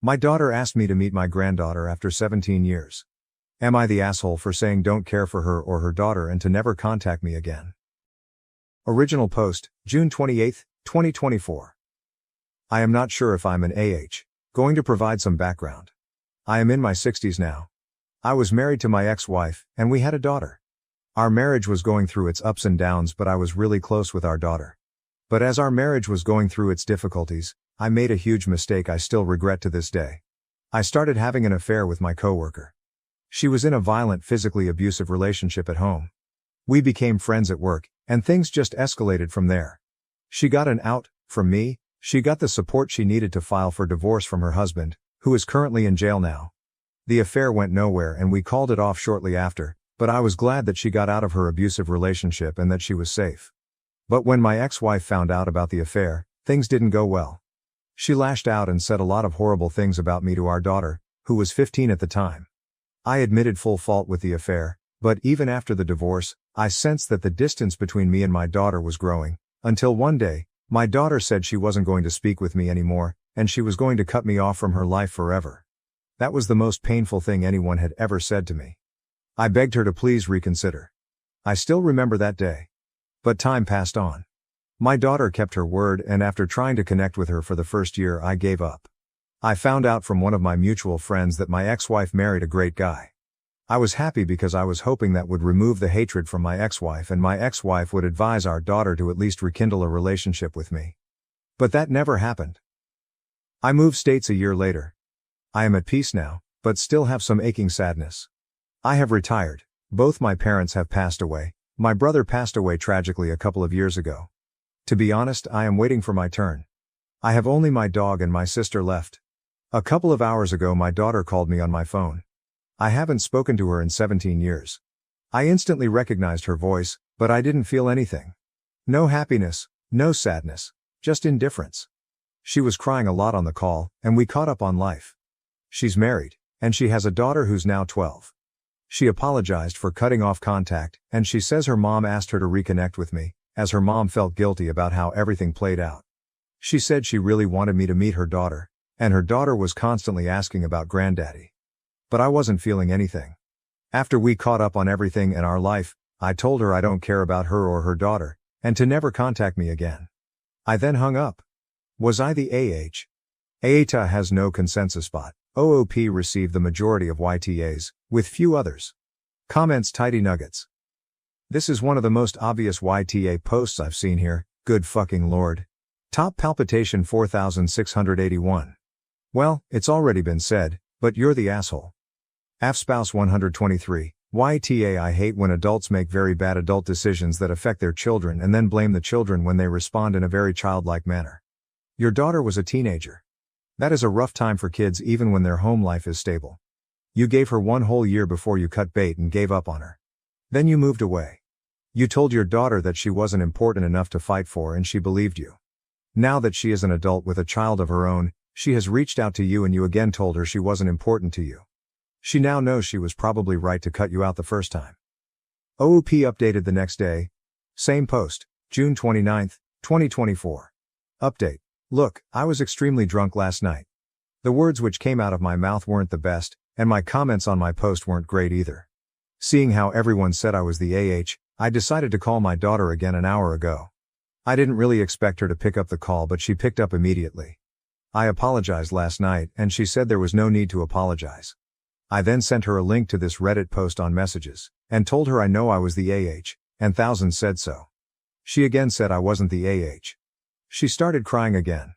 My daughter asked me to meet my granddaughter after 17 years. Am I the asshole for saying don't care for her or her daughter and to never contact me again? Original post, June 28, 2024. I am not sure if I'm an AH. Going to provide some background. I am in my 60s now. I was married to my ex-wife, and we had a daughter. Our marriage was going through its ups and downs, but I was really close with our daughter. But as our marriage was going through its difficulties, I made a huge mistake I still regret to this day. I started having an affair with my coworker. She was in a violent, physically abusive relationship at home. We became friends at work, and things just escalated from there. She got an out from me, she got the support she needed to file for divorce from her husband, who is currently in jail now. The affair went nowhere and we called it off shortly after, but I was glad that she got out of her abusive relationship and that she was safe. But when my ex-wife found out about the affair, things didn't go well. She lashed out and said a lot of horrible things about me to our daughter, who was 15 at the time. I admitted full fault with the affair, but even after the divorce, I sensed that the distance between me and my daughter was growing, until one day, my daughter said she wasn't going to speak with me anymore, and she was going to cut me off from her life forever. That was the most painful thing anyone had ever said to me. I begged her to please reconsider. I still remember that day. But time passed on. My daughter kept her word, and after trying to connect with her for the first year, I gave up. I found out from one of my mutual friends that my ex-wife married a great guy. I was happy because I was hoping that would remove the hatred from my ex-wife and my ex-wife would advise our daughter to at least rekindle a relationship with me. But that never happened. I moved states a year later. I am at peace now, but still have some aching sadness. I have retired. Both my parents have passed away. My brother passed away tragically a couple of years ago. To be honest, I am waiting for my turn. I have only my dog and my sister left. A couple of hours ago my daughter called me on my phone. I haven't spoken to her in 17 years. I instantly recognized her voice, but I didn't feel anything. No happiness, no sadness, just indifference. She was crying a lot on the call, and we caught up on life. She's married, and she has a daughter who's now 12. She apologized for cutting off contact, and she says her mom asked her to reconnect with me, as her mom felt guilty about how everything played out. She said she really wanted me to meet her daughter, and her daughter was constantly asking about granddaddy. But I wasn't feeling anything. After we caught up on everything in our life, I told her I don't care about her or her daughter, and to never contact me again. I then hung up. Was I the AH? ATA has no consensus spot. OOP received the majority of YTAs, with few others. Comments: Tidy Nuggets. This is one of the most obvious YTA posts I've seen here, good fucking lord. Top palpitation 4681. Well, it's already been said, but you're the asshole. Spouse 123. YTA I hate when adults make very bad adult decisions that affect their children and then blame the children when they respond in a very childlike manner. Your daughter was a teenager. That is a rough time for kids even when their home life is stable. You gave her one whole year before you cut bait and gave up on her. Then you moved away. You told your daughter that she wasn't important enough to fight for and she believed you. Now that she is an adult with a child of her own, she has reached out to you and you again told her she wasn't important to you. She now knows she was probably right to cut you out the first time. OOP updated the next day. Same post, June 29, 2024. Update. Look, I was extremely drunk last night. The words which came out of my mouth weren't the best, and my comments on my post weren't great either. Seeing how everyone said I was the AH, I decided to call my daughter again an hour ago. I didn't really expect her to pick up the call, but she picked up immediately. I apologized last night, and she said there was no need to apologize. I then sent her a link to this Reddit post on messages, and told her I know I was the AH, and thousands said so. She again said I wasn't the AH. She started crying again.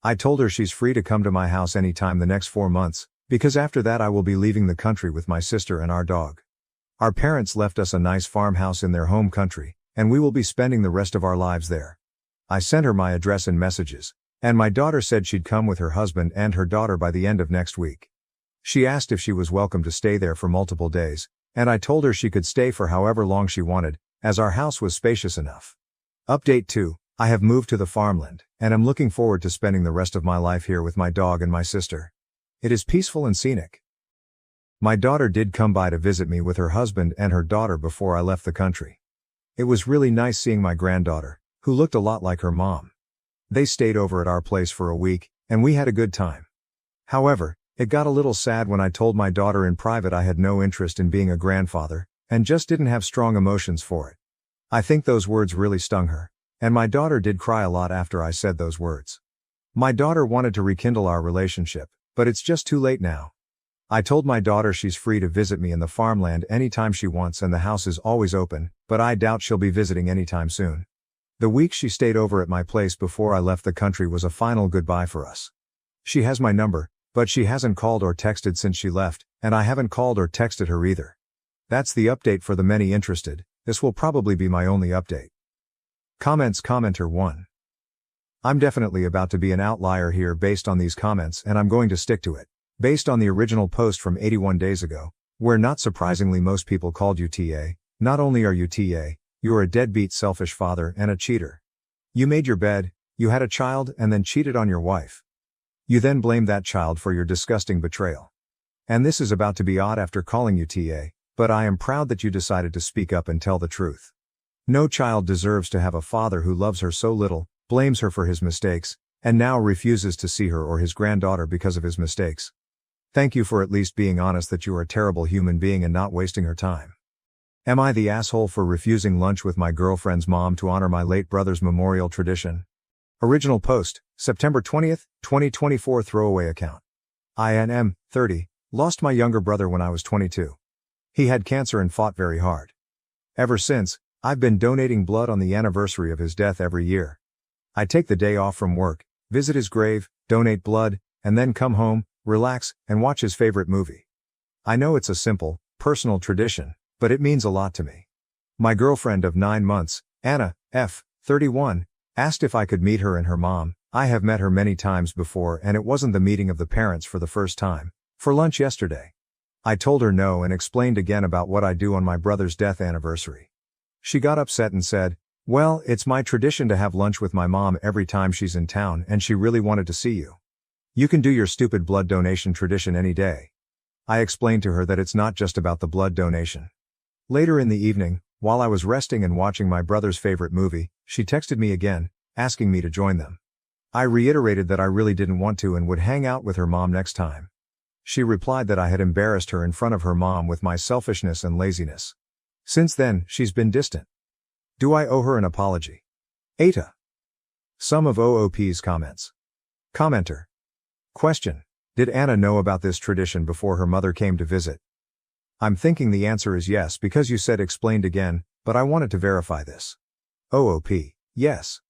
I told her she's free to come to my house anytime the next 4 months, because after that I will be leaving the country with my sister and our dog. Our parents left us a nice farmhouse in their home country, and we will be spending the rest of our lives there. I sent her my address in messages, and my daughter said she'd come with her husband and her daughter by the end of next week. She asked if she was welcome to stay there for multiple days, and I told her she could stay for however long she wanted, as our house was spacious enough. Update 2. I have moved to the farmland, and am looking forward to spending the rest of my life here with my dog and my sister. It is peaceful and scenic. My daughter did come by to visit me with her husband and her daughter before I left the country. It was really nice seeing my granddaughter, who looked a lot like her mom. They stayed over at our place for a week, and we had a good time. However, it got a little sad when I told my daughter in private I had no interest in being a grandfather, and just didn't have strong emotions for it. I think those words really stung her, and my daughter did cry a lot after I said those words. My daughter wanted to rekindle our relationship, but it's just too late now. I told my daughter she's free to visit me in the farmland anytime she wants and the house is always open, but I doubt she'll be visiting anytime soon. The week she stayed over at my place before I left the country was a final goodbye for us. She has my number, but she hasn't called or texted since she left, and I haven't called or texted her either. That's the update for the many interested. This will probably be my only update. Comments. Commenter 1. I'm definitely about to be an outlier here based on these comments, and I'm going to stick to it. Based on the original post from 81 days ago, where not surprisingly most people called you TA, not only are you TA, you're a deadbeat selfish father and a cheater. You made your bed, you had a child and then cheated on your wife. You then blamed that child for your disgusting betrayal. And this is about to be odd after calling you TA, but I am proud that you decided to speak up and tell the truth. No child deserves to have a father who loves her so little, blames her for his mistakes, and now refuses to see her or his granddaughter because of his mistakes. Thank you for at least being honest that you are a terrible human being and not wasting her time. Am I the asshole for refusing lunch with my girlfriend's mom to honor my late brother's memorial tradition? Original post, September 20th, 2024. Throwaway account. INM, 30, lost my younger brother when I was 22. He had cancer and fought very hard. Ever since, I've been donating blood on the anniversary of his death every year. I take the day off from work, visit his grave, donate blood, and then come home, relax, and watch his favorite movie. I know it's a simple, personal tradition, but it means a lot to me. My girlfriend of 9 months, Anna, F., 31, asked if I could meet her and her mom. I have met her many times before and it wasn't the meeting of the parents for the first time, for lunch yesterday. I told her no and explained again about what I do on my brother's death anniversary. She got upset and said, "Well, it's my tradition to have lunch with my mom every time she's in town and she really wanted to see you. You can do your stupid blood donation tradition any day." I explained to her that it's not just about the blood donation. Later in the evening, while I was resting and watching my brother's favorite movie, she texted me again, asking me to join them. I reiterated that I really didn't want to and would hang out with her mom next time. She replied that I had embarrassed her in front of her mom with my selfishness and laziness. Since then, she's been distant. Do I owe her an apology? Eta. Some of OOP's comments. Commenter. Question. Did Anna know about this tradition before her mother came to visit? I'm thinking the answer is yes because you said explained again, but I wanted to verify this. OOP. Yes.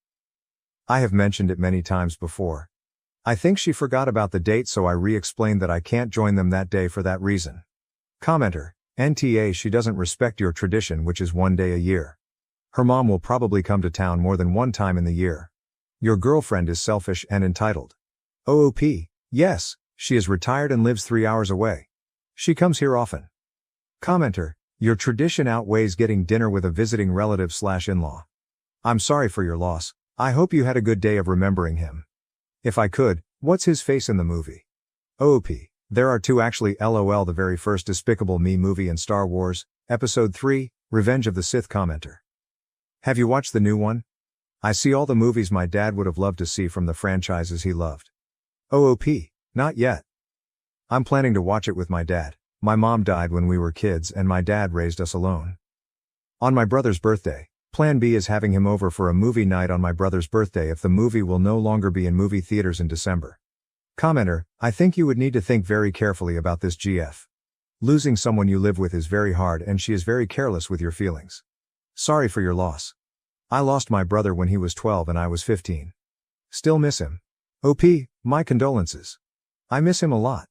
I have mentioned it many times before. I think she forgot about the date so I re-explained that I can't join them that day for that reason. Commenter. NTA. She doesn't respect your tradition, which is 1 day a year. Her mom will probably come to town more than one time in the year. Your girlfriend is selfish and entitled. OOP. Yes, she is retired and lives 3 hours away. She comes here often. Commenter. Your tradition outweighs getting dinner with a visiting relative/in-law. I'm sorry for your loss. I hope you had a good day of remembering him. If I could, what's his face in the movie? OOP. There are two actually. LOL. The very first Despicable Me movie in Star Wars, Episode 3, Revenge of the Sith. Commenter. Have you watched the new one? I see all the movies my dad would have loved to see from the franchises he loved. OOP. Not yet. I'm planning to watch it with my dad. My mom died when we were kids and my dad raised us alone. On my brother's birthday, Plan B is having him over for a movie night on my brother's birthday if the movie will no longer be in movie theaters in December. Commenter. I think you would need to think very carefully about this. GF. Losing someone you live with is very hard and she is very careless with your feelings. Sorry for your loss. I lost my brother when he was 12 and I was 15. Still miss him. OP, my condolences. I miss him a lot.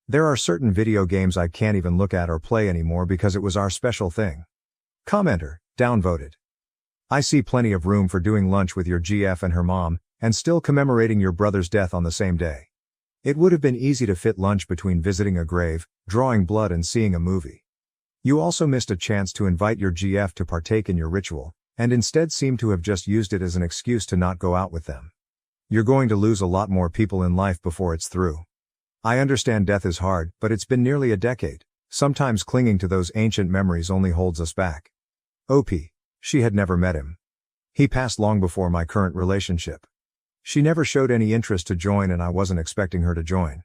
There are certain video games I can't even look at or play anymore because it was our special thing. Commenter. Downvoted. I see plenty of room for doing lunch with your GF and her mom, and still commemorating your brother's death on the same day. It would have been easy to fit lunch between visiting a grave, drawing blood and seeing a movie. You also missed a chance to invite your GF to partake in your ritual, and instead seem to have just used it as an excuse to not go out with them. You're going to lose a lot more people in life before it's through. I understand death is hard, but it's been nearly a decade. Sometimes clinging to those ancient memories only holds us back. OP. She had never met him. He passed long before my current relationship. She never showed any interest to join and I wasn't expecting her to join.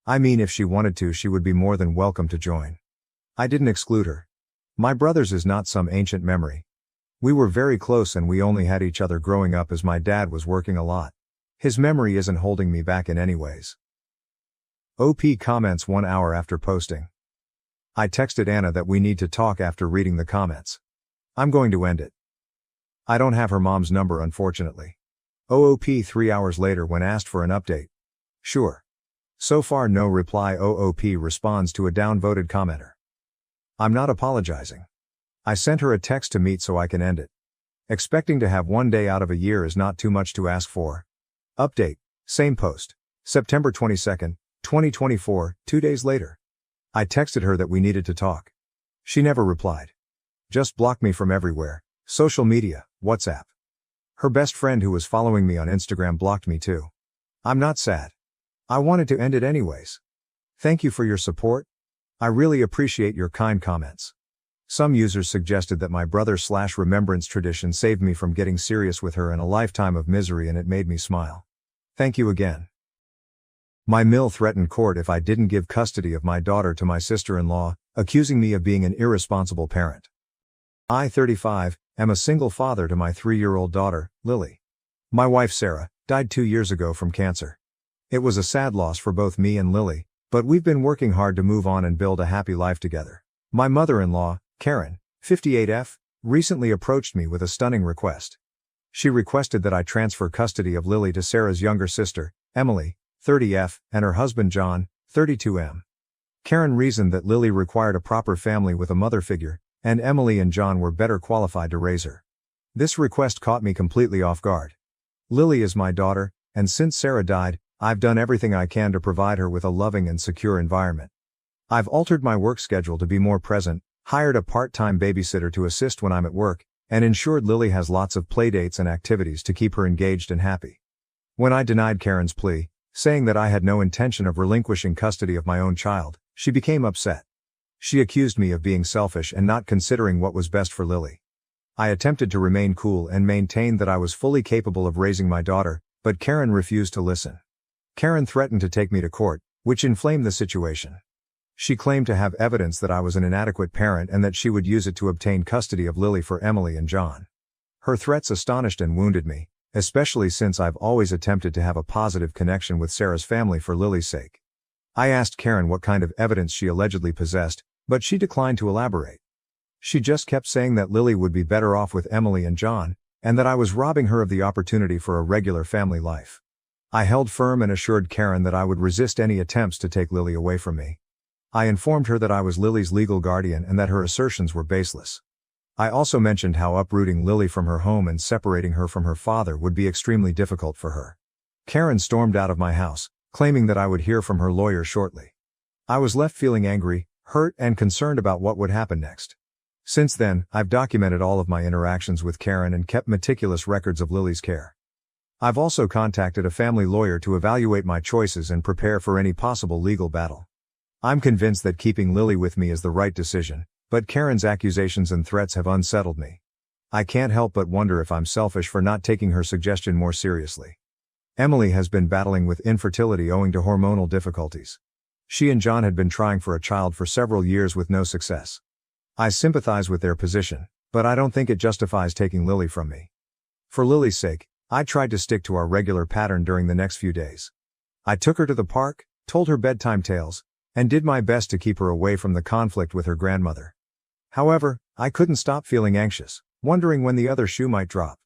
I mean, if she wanted to, she would be more than welcome to join. I didn't exclude her. My brother's is not some ancient memory. We were very close and we only had each other growing up as my dad was working a lot. His memory isn't holding me back in any ways. OP comments 1 hour after posting. I texted Anna that we need to talk after reading the comments. I'm going to end it. I don't have her mom's number, unfortunately. OOP 3 hours later when asked for an update. Sure. So far no reply. OOP responds to a downvoted commenter. I'm not apologizing. I sent her a text to meet so I can end it. Expecting to have 1 day out of a year is not too much to ask for. Update. Same post. September 22nd, 2024, 2 days later. I texted her that we needed to talk. She never replied. Just blocked me from everywhere. Social media, WhatsApp. Her best friend who was following me on Instagram blocked me too. I'm not sad. I wanted to end it anyways. Thank you for your support. I really appreciate your kind comments. Some users suggested that my brother/remembrance tradition saved me from getting serious with her in a lifetime of misery, and it made me smile. Thank you again. My mill threatened court if I didn't give custody of my daughter to my sister-in-law, accusing me of being an irresponsible parent. I, 35, am a single father to my 3-year-old daughter, Lily. My wife Sarah died 2 years ago from cancer. It was a sad loss for both me and Lily, but we've been working hard to move on and build a happy life together. My mother-in-law, Karen, 58F, recently approached me with a stunning request. She requested that I transfer custody of Lily to Sarah's younger sister, Emily, 30F, and her husband John, 32M. Karen reasoned that Lily required a proper family with a mother figure, and Emily and John were better qualified to raise her. This request caught me completely off guard. Lily is my daughter, and since Sarah died, I've done everything I can to provide her with a loving and secure environment. I've altered my work schedule to be more present, hired a part-time babysitter to assist when I'm at work, and ensured Lily has lots of playdates and activities to keep her engaged and happy. When I denied Karen's plea, saying that I had no intention of relinquishing custody of my own child, she became upset. She accused me of being selfish and not considering what was best for Lily. I attempted to remain cool and maintained that I was fully capable of raising my daughter, but Karen refused to listen. Karen threatened to take me to court, which inflamed the situation. She claimed to have evidence that I was an inadequate parent and that she would use it to obtain custody of Lily for Emily and John. Her threats astonished and wounded me, especially since I've always attempted to have a positive connection with Sarah's family for Lily's sake. I asked Karen what kind of evidence she allegedly possessed, but she declined to elaborate. She just kept saying that Lily would be better off with Emily and John, and that I was robbing her of the opportunity for a regular family life. I held firm and assured Karen that I would resist any attempts to take Lily away from me. I informed her that I was Lily's legal guardian and that her assertions were baseless. I also mentioned how uprooting Lily from her home and separating her from her father would be extremely difficult for her. Karen stormed out of my house, claiming that I would hear from her lawyer shortly. I was left feeling angry, hurt, and concerned about what would happen next. Since then, I've documented all of my interactions with Karen and kept meticulous records of Lily's care. I've also contacted a family lawyer to evaluate my choices and prepare for any possible legal battle. I'm convinced that keeping Lily with me is the right decision, but Karen's accusations and threats have unsettled me. I can't help but wonder if I'm selfish for not taking her suggestion more seriously. Emily has been battling with infertility owing to hormonal difficulties. She and John had been trying for a child for several years with no success. I sympathize with their position, but I don't think it justifies taking Lily from me. For Lily's sake, I tried to stick to our regular pattern during the next few days. I took her to the park, told her bedtime tales, and did my best to keep her away from the conflict with her grandmother. However, I couldn't stop feeling anxious, wondering when the other shoe might drop.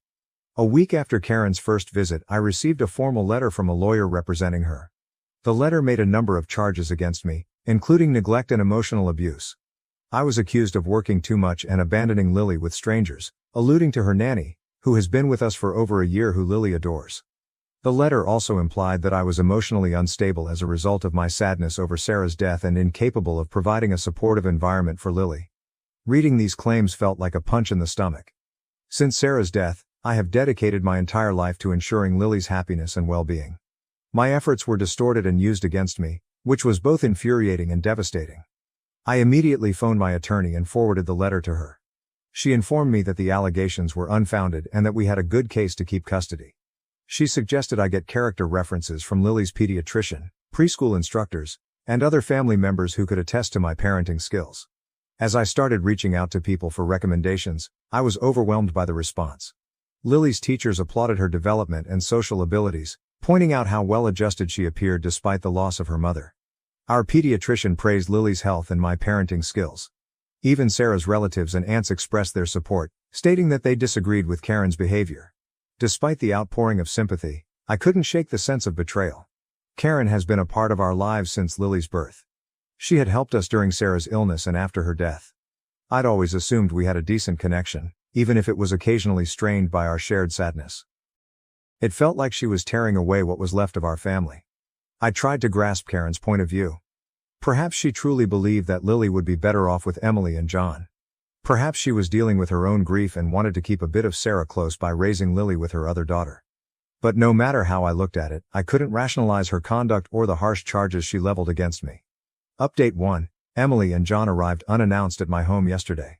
A week after Karen's first visit, I received a formal letter from a lawyer representing her. The letter made a number of charges against me, including neglect and emotional abuse. I was accused of working too much and abandoning Lily with strangers, alluding to her nanny, who has been with us for over a year, who Lily adores. The letter also implied that I was emotionally unstable as a result of my sadness over Sarah's death and incapable of providing a supportive environment for Lily. Reading these claims felt like a punch in the stomach. Since Sarah's death, I have dedicated my entire life to ensuring Lily's happiness and well-being. My efforts were distorted and used against me, which was both infuriating and devastating. I immediately phoned my attorney and forwarded the letter to her. She informed me that the allegations were unfounded and that we had a good case to keep custody. She suggested I get character references from Lily's pediatrician, preschool instructors, and other family members who could attest to my parenting skills. As I started reaching out to people for recommendations, I was overwhelmed by the response. Lily's teachers applauded her development and social abilities, pointing out how well-adjusted she appeared despite the loss of her mother. Our pediatrician praised Lily's health and my parenting skills. Even Sarah's relatives and aunts expressed their support, stating that they disagreed with Karen's behavior. Despite the outpouring of sympathy, I couldn't shake the sense of betrayal. Karen has been a part of our lives since Lily's birth. She had helped us during Sarah's illness and after her death. I'd always assumed we had a decent connection, even if it was occasionally strained by our shared sadness. It felt like she was tearing away what was left of our family. I tried to grasp Karen's point of view. Perhaps she truly believed that Lily would be better off with Emily and John. Perhaps she was dealing with her own grief and wanted to keep a bit of Sarah close by raising Lily with her other daughter. But no matter how I looked at it, I couldn't rationalize her conduct or the harsh charges she leveled against me. Update 1. Emily and John arrived unannounced at my home yesterday.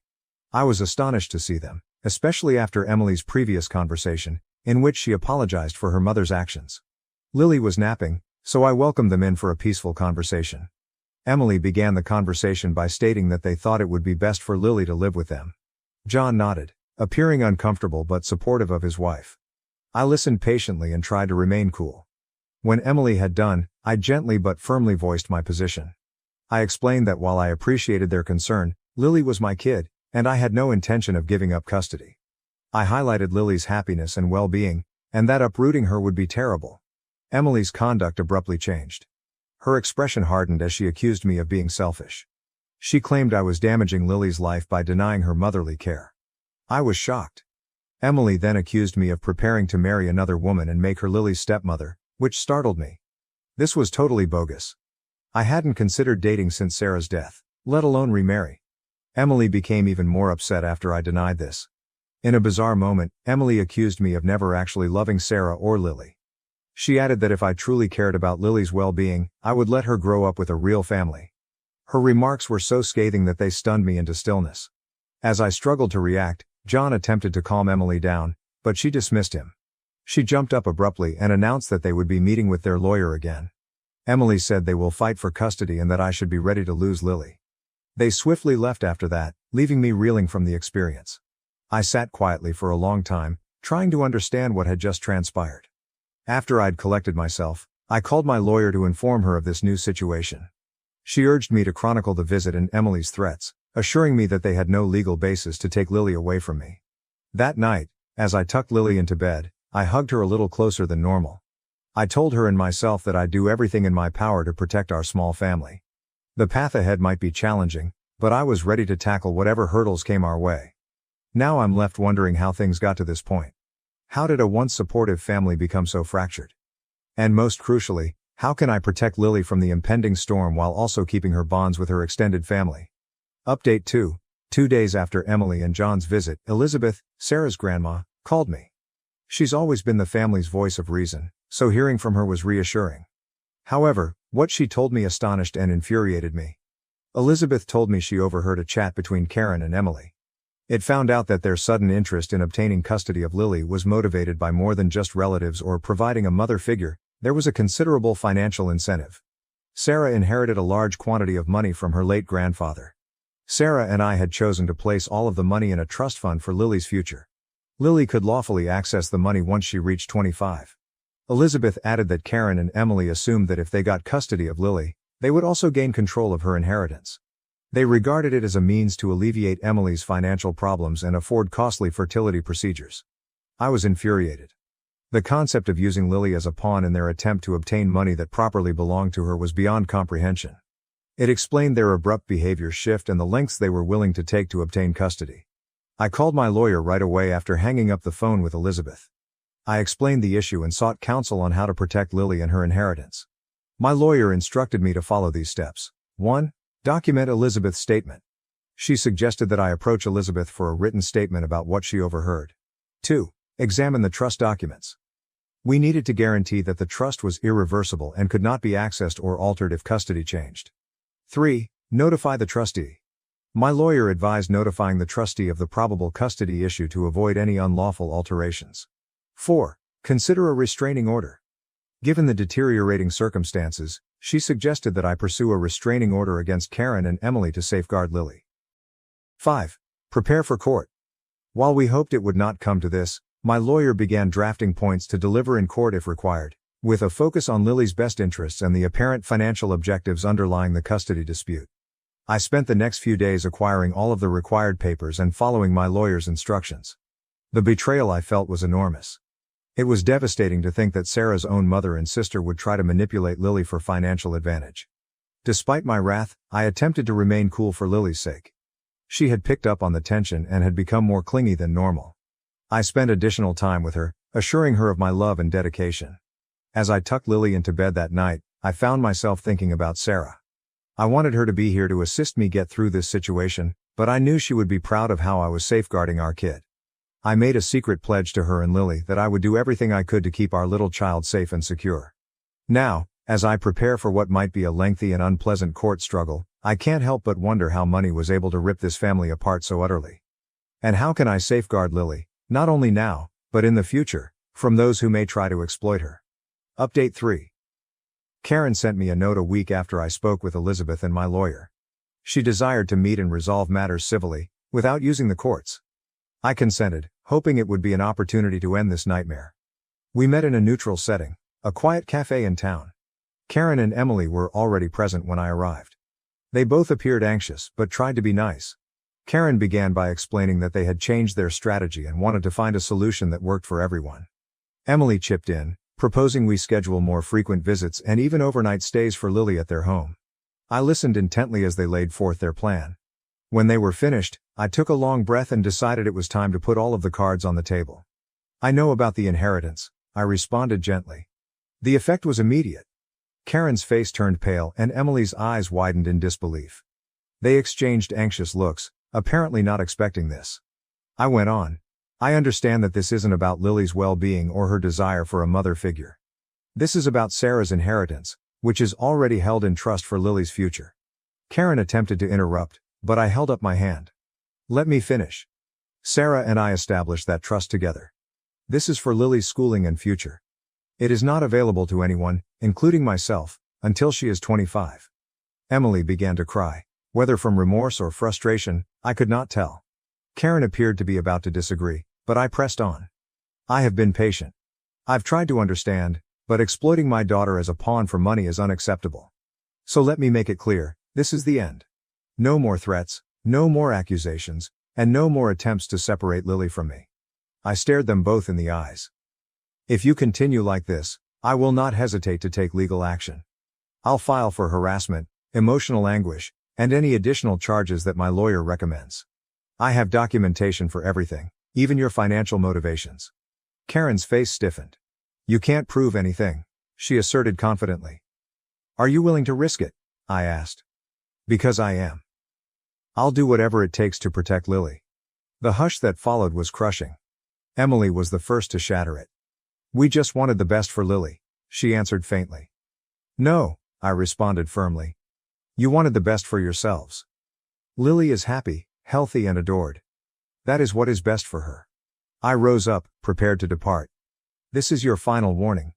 I was astonished to see them, especially after Emily's previous conversation, in which she apologized for her mother's actions. Lily was napping, so I welcomed them in for a peaceful conversation. Emily began the conversation by stating that they thought it would be best for Lily to live with them. John nodded, appearing uncomfortable but supportive of his wife. I listened patiently and tried to remain cool. When Emily had done, I gently but firmly voiced my position. I explained that while I appreciated their concern, Lily was my kid, and I had no intention of giving up custody. I highlighted Lily's happiness and well-being, and that uprooting her would be terrible. Emily's conduct abruptly changed. Her expression hardened as she accused me of being selfish. She claimed I was damaging Lily's life by denying her motherly care. I was shocked. Emily then accused me of preparing to marry another woman and make her Lily's stepmother, which startled me. This was totally bogus. I hadn't considered dating since Sarah's death, let alone remarry. Emily became even more upset after I denied this. In a bizarre moment, Emily accused me of never actually loving Sarah or Lily. She added that if I truly cared about Lily's well-being, I would let her grow up with a real family. Her remarks were so scathing that they stunned me into stillness. As I struggled to react, John attempted to calm Emily down, but she dismissed him. She jumped up abruptly and announced that they would be meeting with their lawyer again. Emily said they will fight for custody and that I should be ready to lose Lily. They swiftly left after that, leaving me reeling from the experience. I sat quietly for a long time, trying to understand what had just transpired. After I'd collected myself, I called my lawyer to inform her of this new situation. She urged me to chronicle the visit and Emily's threats, assuring me that they had no legal basis to take Lily away from me. That night, as I tucked Lily into bed, I hugged her a little closer than normal. I told her and myself that I'd do everything in my power to protect our small family. The path ahead might be challenging, but I was ready to tackle whatever hurdles came our way. Now I'm left wondering how things got to this point. How did a once supportive family become so fractured? And most crucially, how can I protect Lily from the impending storm while also keeping her bonds with her extended family? Update 2. 2 days after Emily and John's visit, Elizabeth, Sarah's grandma, called me. She's always been the family's voice of reason, so hearing from her was reassuring. However, what she told me astonished and infuriated me. Elizabeth told me she overheard a chat between Karen and Emily. It found out that their sudden interest in obtaining custody of Lily was motivated by more than just relatives or providing a mother figure. There was a considerable financial incentive. Sarah inherited a large quantity of money from her late grandfather. Sarah and I had chosen to place all of the money in a trust fund for Lily's future. Lily could lawfully access the money once she reached 25. Elizabeth added that Karen and Emily assumed that if they got custody of Lily, they would also gain control of her inheritance. They regarded it as a means to alleviate Emily's financial problems and afford costly fertility procedures. I was infuriated. The concept of using Lily as a pawn in their attempt to obtain money that properly belonged to her was beyond comprehension. It explained their abrupt behavior shift and the lengths they were willing to take to obtain custody. I called my lawyer right away after hanging up the phone with Elizabeth. I explained the issue and sought counsel on how to protect Lily and her inheritance. My lawyer instructed me to follow these steps. 1. Document Elizabeth's statement. She suggested that I approach Elizabeth for a written statement about what she overheard. 2. Examine the trust documents. We needed to guarantee that the trust was irreversible and could not be accessed or altered if custody changed. 3. Notify the trustee. My lawyer advised notifying the trustee of the probable custody issue to avoid any unlawful alterations. 4. Consider a restraining order. Given the deteriorating circumstances, She suggested that I pursue a restraining order against Karen and Emily to safeguard Lily. 5. Prepare for court. While we hoped it would not come to this, my lawyer began drafting points to deliver in court if required, with a focus on Lily's best interests and the apparent financial objectives underlying the custody dispute. I spent the next few days acquiring all of the required papers and following my lawyer's instructions. The betrayal I felt was enormous. It was devastating to think that Sarah's own mother and sister would try to manipulate Lily for financial advantage. Despite my wrath, I attempted to remain cool for Lily's sake. She had picked up on the tension and had become more clingy than normal. I spent additional time with her, assuring her of my love and dedication. As I tucked Lily into bed that night, I found myself thinking about Sarah. I wanted her to be here to assist me get through this situation, but I knew she would be proud of how I was safeguarding our kid. I made a secret pledge to her and Lily that I would do everything I could to keep our little child safe and secure. Now, as I prepare for what might be a lengthy and unpleasant court struggle, I can't help but wonder how money was able to rip this family apart so utterly. And how can I safeguard Lily, not only now, but in the future, from those who may try to exploit her? Update 3. Karen sent me a note a week after I spoke with Elizabeth and my lawyer. She desired to meet and resolve matters civilly, without using the courts. I consented, hoping it would be an opportunity to end this nightmare. We met in a neutral setting, a quiet cafe in town. Karen and Emily were already present when I arrived. They both appeared anxious, but tried to be nice. Karen began by explaining that they had changed their strategy and wanted to find a solution that worked for everyone. Emily chipped in, proposing we schedule more frequent visits and even overnight stays for Lily at their home. I listened intently as they laid forth their plan. When they were finished, I took a long breath and decided it was time to put all of the cards on the table. I know about the inheritance, I responded gently. The effect was immediate. Karen's face turned pale and Emily's eyes widened in disbelief. They exchanged anxious looks, apparently not expecting this. I went on. I understand that this isn't about Lily's well-being or her desire for a mother figure. This is about Sarah's inheritance, which is already held in trust for Lily's future. Karen attempted to interrupt, but I held up my hand. Let me finish. Sarah and I established that trust together. This is for Lily's schooling and future. It is not available to anyone, including myself, until she is 25. Emily began to cry. Whether from remorse or frustration, I could not tell. Karen appeared to be about to disagree, but I pressed on. I have been patient. I've tried to understand, but exploiting my daughter as a pawn for money is unacceptable. So let me make it clear, this is the end. No more threats, no more accusations, and no more attempts to separate Lily from me. I stared them both in the eyes. If you continue like this, I will not hesitate to take legal action. I'll file for harassment, emotional anguish, and any additional charges that my lawyer recommends. I have documentation for everything, even your financial motivations. Karen's face stiffened. You can't prove anything, she asserted confidently. Are you willing to risk it? I asked. Because I am. I'll do whatever it takes to protect Lily. The hush that followed was crushing. Emily was the first to shatter it. We just wanted the best for Lily, she answered faintly. No, I responded firmly. You wanted the best for yourselves. Lily is happy, healthy and adored. That is what is best for her. I rose up, prepared to depart. This is your final warning.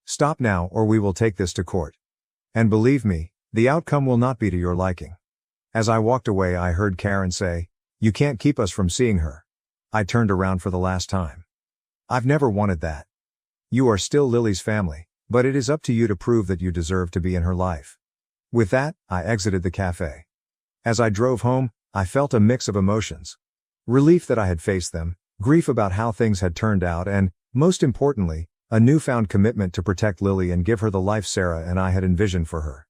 Stop now or we will take this to court. And believe me, the outcome will not be to your liking. As I walked away I heard Karen say, you can't keep us from seeing her. I turned around for the last time. I've never wanted that. You are still Lily's family, but it is up to you to prove that you deserve to be in her life. With that, I exited the cafe. As I drove home, I felt a mix of emotions. Relief that I had faced them, grief about how things had turned out and, most importantly, a newfound commitment to protect Lily and give her the life Sarah and I had envisioned for her.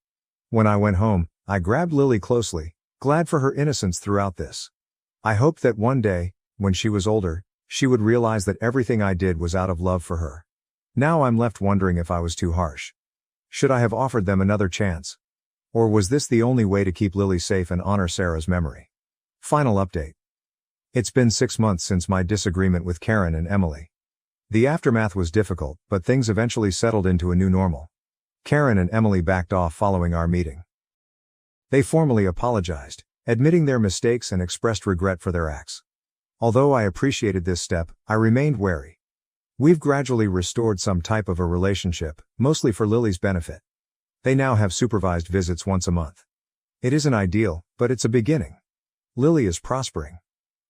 When I went home, I grabbed Lily closely, glad for her innocence throughout this. I hoped that one day, when she was older, she would realize that everything I did was out of love for her. Now I'm left wondering if I was too harsh. Should I have offered them another chance? Or was this the only way to keep Lily safe and honor Sarah's memory? Final update. It's been 6 months since my disagreement with Karen and Emily. The aftermath was difficult, but things eventually settled into a new normal. Karen and Emily backed off following our meeting. They formally apologized, admitting their mistakes and expressed regret for their acts. Although I appreciated this step, I remained wary. We've gradually restored some type of a relationship, mostly for Lily's benefit. They now have supervised visits once a month. It isn't ideal, but it's a beginning. Lily is prospering.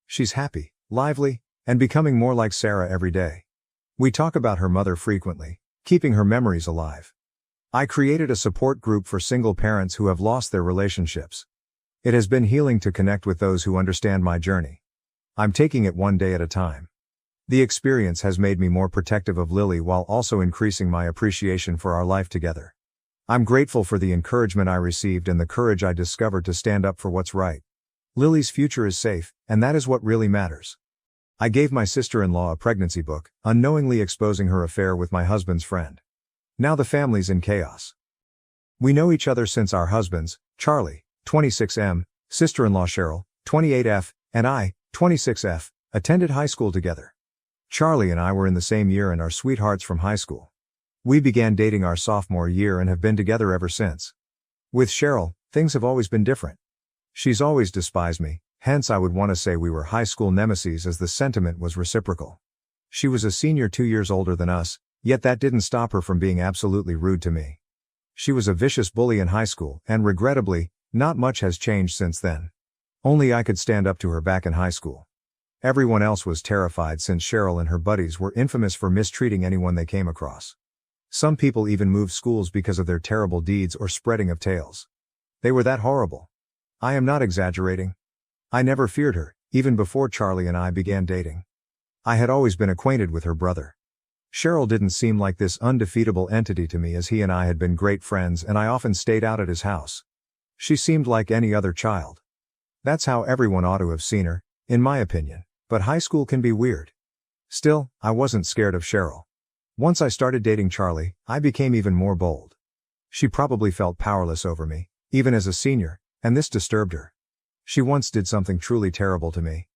She's happy, lively, and becoming more like Sarah every day. We talk about her mother frequently, keeping her memories alive. I created a support group for single parents who have lost their relationships. It has been healing to connect with those who understand my journey. I'm taking it one day at a time. The experience has made me more protective of Lily while also increasing my appreciation for our life together. I'm grateful for the encouragement I received and the courage I discovered to stand up for what's right. Lily's future is safe, and that is what really matters. I gave my sister-in-law a pregnancy book, unknowingly exposing her affair with my husband's friend. Now the family's in chaos. We know each other since our husbands, Charlie, 26M, sister-in-law Cheryl, 28F, and I, 26F, attended high school together. Charlie and I were in the same year and are sweethearts from high school. We began dating our sophomore year and have been together ever since. With Cheryl, things have always been different. She's always despised me, hence I would want to say we were high school nemesis as the sentiment was reciprocal. She was a senior 2 years older than us, yet that didn't stop her from being absolutely rude to me. She was a vicious bully in high school, and regrettably, not much has changed since then. Only I could stand up to her back in high school. Everyone else was terrified since Cheryl and her buddies were infamous for mistreating anyone they came across. Some people even moved schools because of their terrible deeds or spreading of tales. They were that horrible. I am not exaggerating. I never feared her, even before Charlie and I began dating. I had always been acquainted with her brother. Cheryl didn't seem like this undefeatable entity to me as he and I had been great friends and I often stayed out at his house. She seemed like any other child. That's how everyone ought to have seen her, in my opinion, but high school can be weird. Still, I wasn't scared of Cheryl. Once I started dating Charlie, I became even more bold. She probably felt powerless over me, even as a senior, and this disturbed her. She once did something truly terrible to me.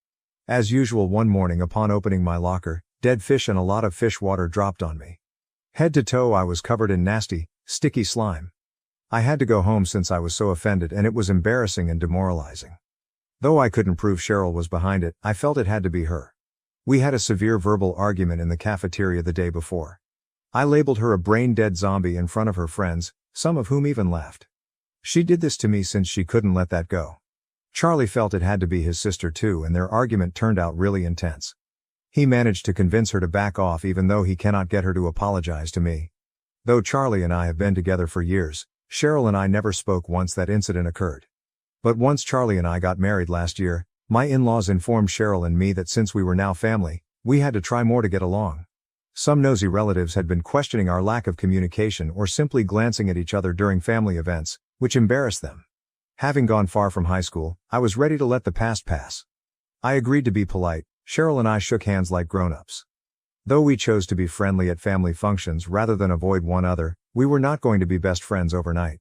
As usual, one morning upon opening my locker, dead fish and a lot of fish water dropped on me. Head to toe I was covered in nasty, sticky slime. I had to go home since I was so offended and it was embarrassing and demoralizing. Though I couldn't prove Cheryl was behind it, I felt it had to be her. We had a severe verbal argument in the cafeteria the day before. I labeled her a brain-dead zombie in front of her friends, some of whom even laughed. She did this to me since she couldn't let that go. Charlie felt it had to be his sister too, and their argument turned out really intense. He managed to convince her to back off even though he cannot get her to apologize to me. Though Charlie and I have been together for years, Cheryl and I never spoke once that incident occurred. But once Charlie and I got married last year, my in-laws informed Cheryl and me that since we were now family, we had to try more to get along. Some nosy relatives had been questioning our lack of communication or simply glancing at each other during family events, which embarrassed them. Having gone far from high school, I was ready to let the past pass. I agreed to be polite. Cheryl and I shook hands like grown-ups. Though we chose to be friendly at family functions rather than avoid one another, we were not going to be best friends overnight.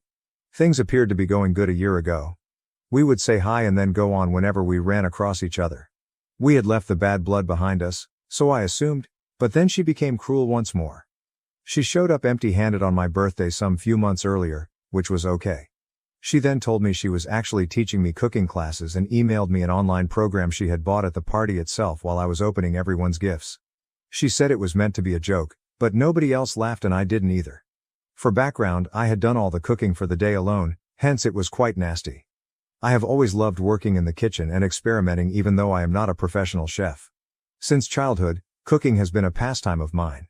Things appeared to be going good a year ago. We would say hi and then go on whenever we ran across each other. We had left the bad blood behind us, so I assumed, but then she became cruel once more. She showed up empty-handed on my birthday some few months earlier, which was okay. She then told me she was actually teaching me cooking classes and emailed me an online program she had bought at the party itself while I was opening everyone's gifts. She said it was meant to be a joke, but nobody else laughed and I didn't either. For background, I had done all the cooking for the day alone, hence it was quite nasty. I have always loved working in the kitchen and experimenting even though I am not a professional chef. Since childhood, cooking has been a pastime of mine.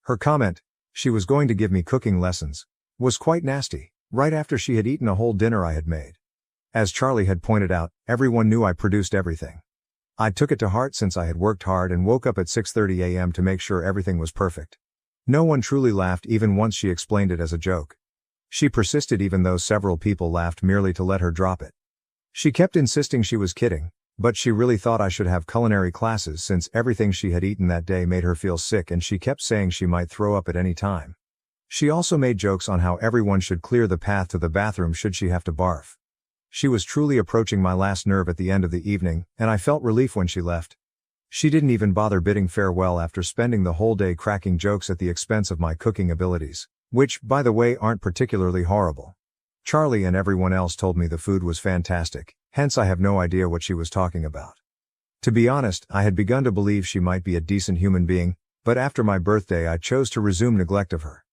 Her comment, she was going to give me cooking lessons, was quite nasty. Right after she had eaten a whole dinner I had made. As Charlie had pointed out, everyone knew I produced everything. I took it to heart since I had worked hard and woke up at 6:30 a.m. to make sure everything was perfect. No one truly laughed even once she explained it as a joke. She persisted even though several people laughed merely to let her drop it. She kept insisting she was kidding, but she really thought I should have culinary classes since everything she had eaten that day made her feel sick and she kept saying she might throw up at any time. She also made jokes on how everyone should clear the path to the bathroom should she have to barf. She was truly approaching my last nerve at the end of the evening, and I felt relief when she left. She didn't even bother bidding farewell after spending the whole day cracking jokes at the expense of my cooking abilities, which, by the way, aren't particularly horrible. Charlie and everyone else told me the food was fantastic, hence I have no idea what she was talking about. To be honest, I had begun to believe she might be a decent human being, but after my birthday I chose to resume neglect of her.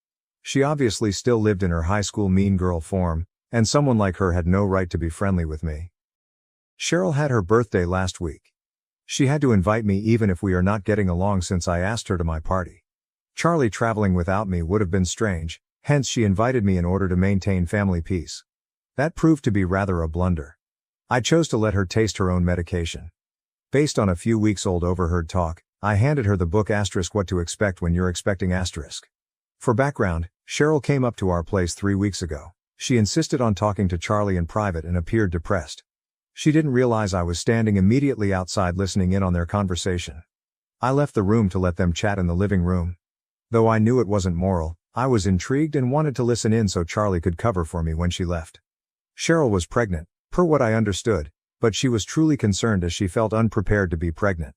She obviously still lived in her high school mean girl form, and someone like her had no right to be friendly with me. Cheryl had her birthday last week. She had to invite me even if we are not getting along since I asked her to my party. Charlie traveling without me would have been strange, hence she invited me in order to maintain family peace. That proved to be rather a blunder. I chose to let her taste her own medication. Based on a few weeks old overheard talk, I handed her the book What to Expect When You're Expecting. For background, Cheryl came up to our place 3 weeks ago. She insisted on talking to Charlie in private and appeared depressed. She didn't realize I was standing immediately outside listening in on their conversation. I left the room to let them chat in the living room. Though I knew it wasn't moral, I was intrigued and wanted to listen in so Charlie could cover for me when she left. Cheryl was pregnant, per what I understood, but she was truly concerned as she felt unprepared to be pregnant.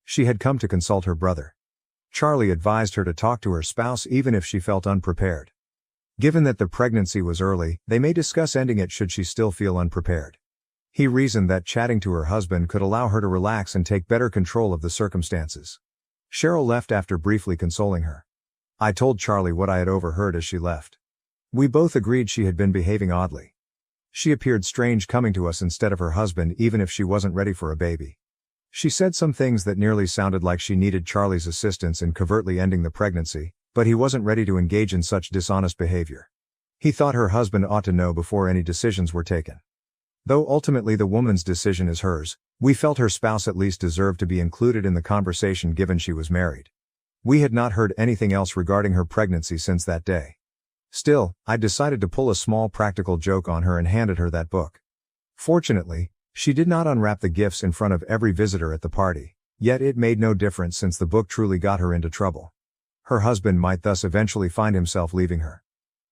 She had come to consult her brother. Charlie advised her to talk to her spouse even if she felt unprepared. Given that the pregnancy was early, they may discuss ending it should she still feel unprepared. He reasoned that chatting to her husband could allow her to relax and take better control of the circumstances. Cheryl left after briefly consoling her. I told Charlie what I had overheard as she left. We both agreed she had been behaving oddly. She appeared strange coming to us instead of her husband even if she wasn't ready for a baby. She said some things that nearly sounded like she needed Charlie's assistance in covertly ending the pregnancy, but he wasn't ready to engage in such dishonest behavior. He thought her husband ought to know before any decisions were taken. Though ultimately the woman's decision is hers, we felt her spouse at least deserved to be included in the conversation given she was married. We had not heard anything else regarding her pregnancy since that day. Still, I decided to pull a small practical joke on her and handed her that book. Fortunately, she did not unwrap the gifts in front of every visitor at the party, yet it made no difference since the book truly got her into trouble. Her husband might thus eventually find himself leaving her.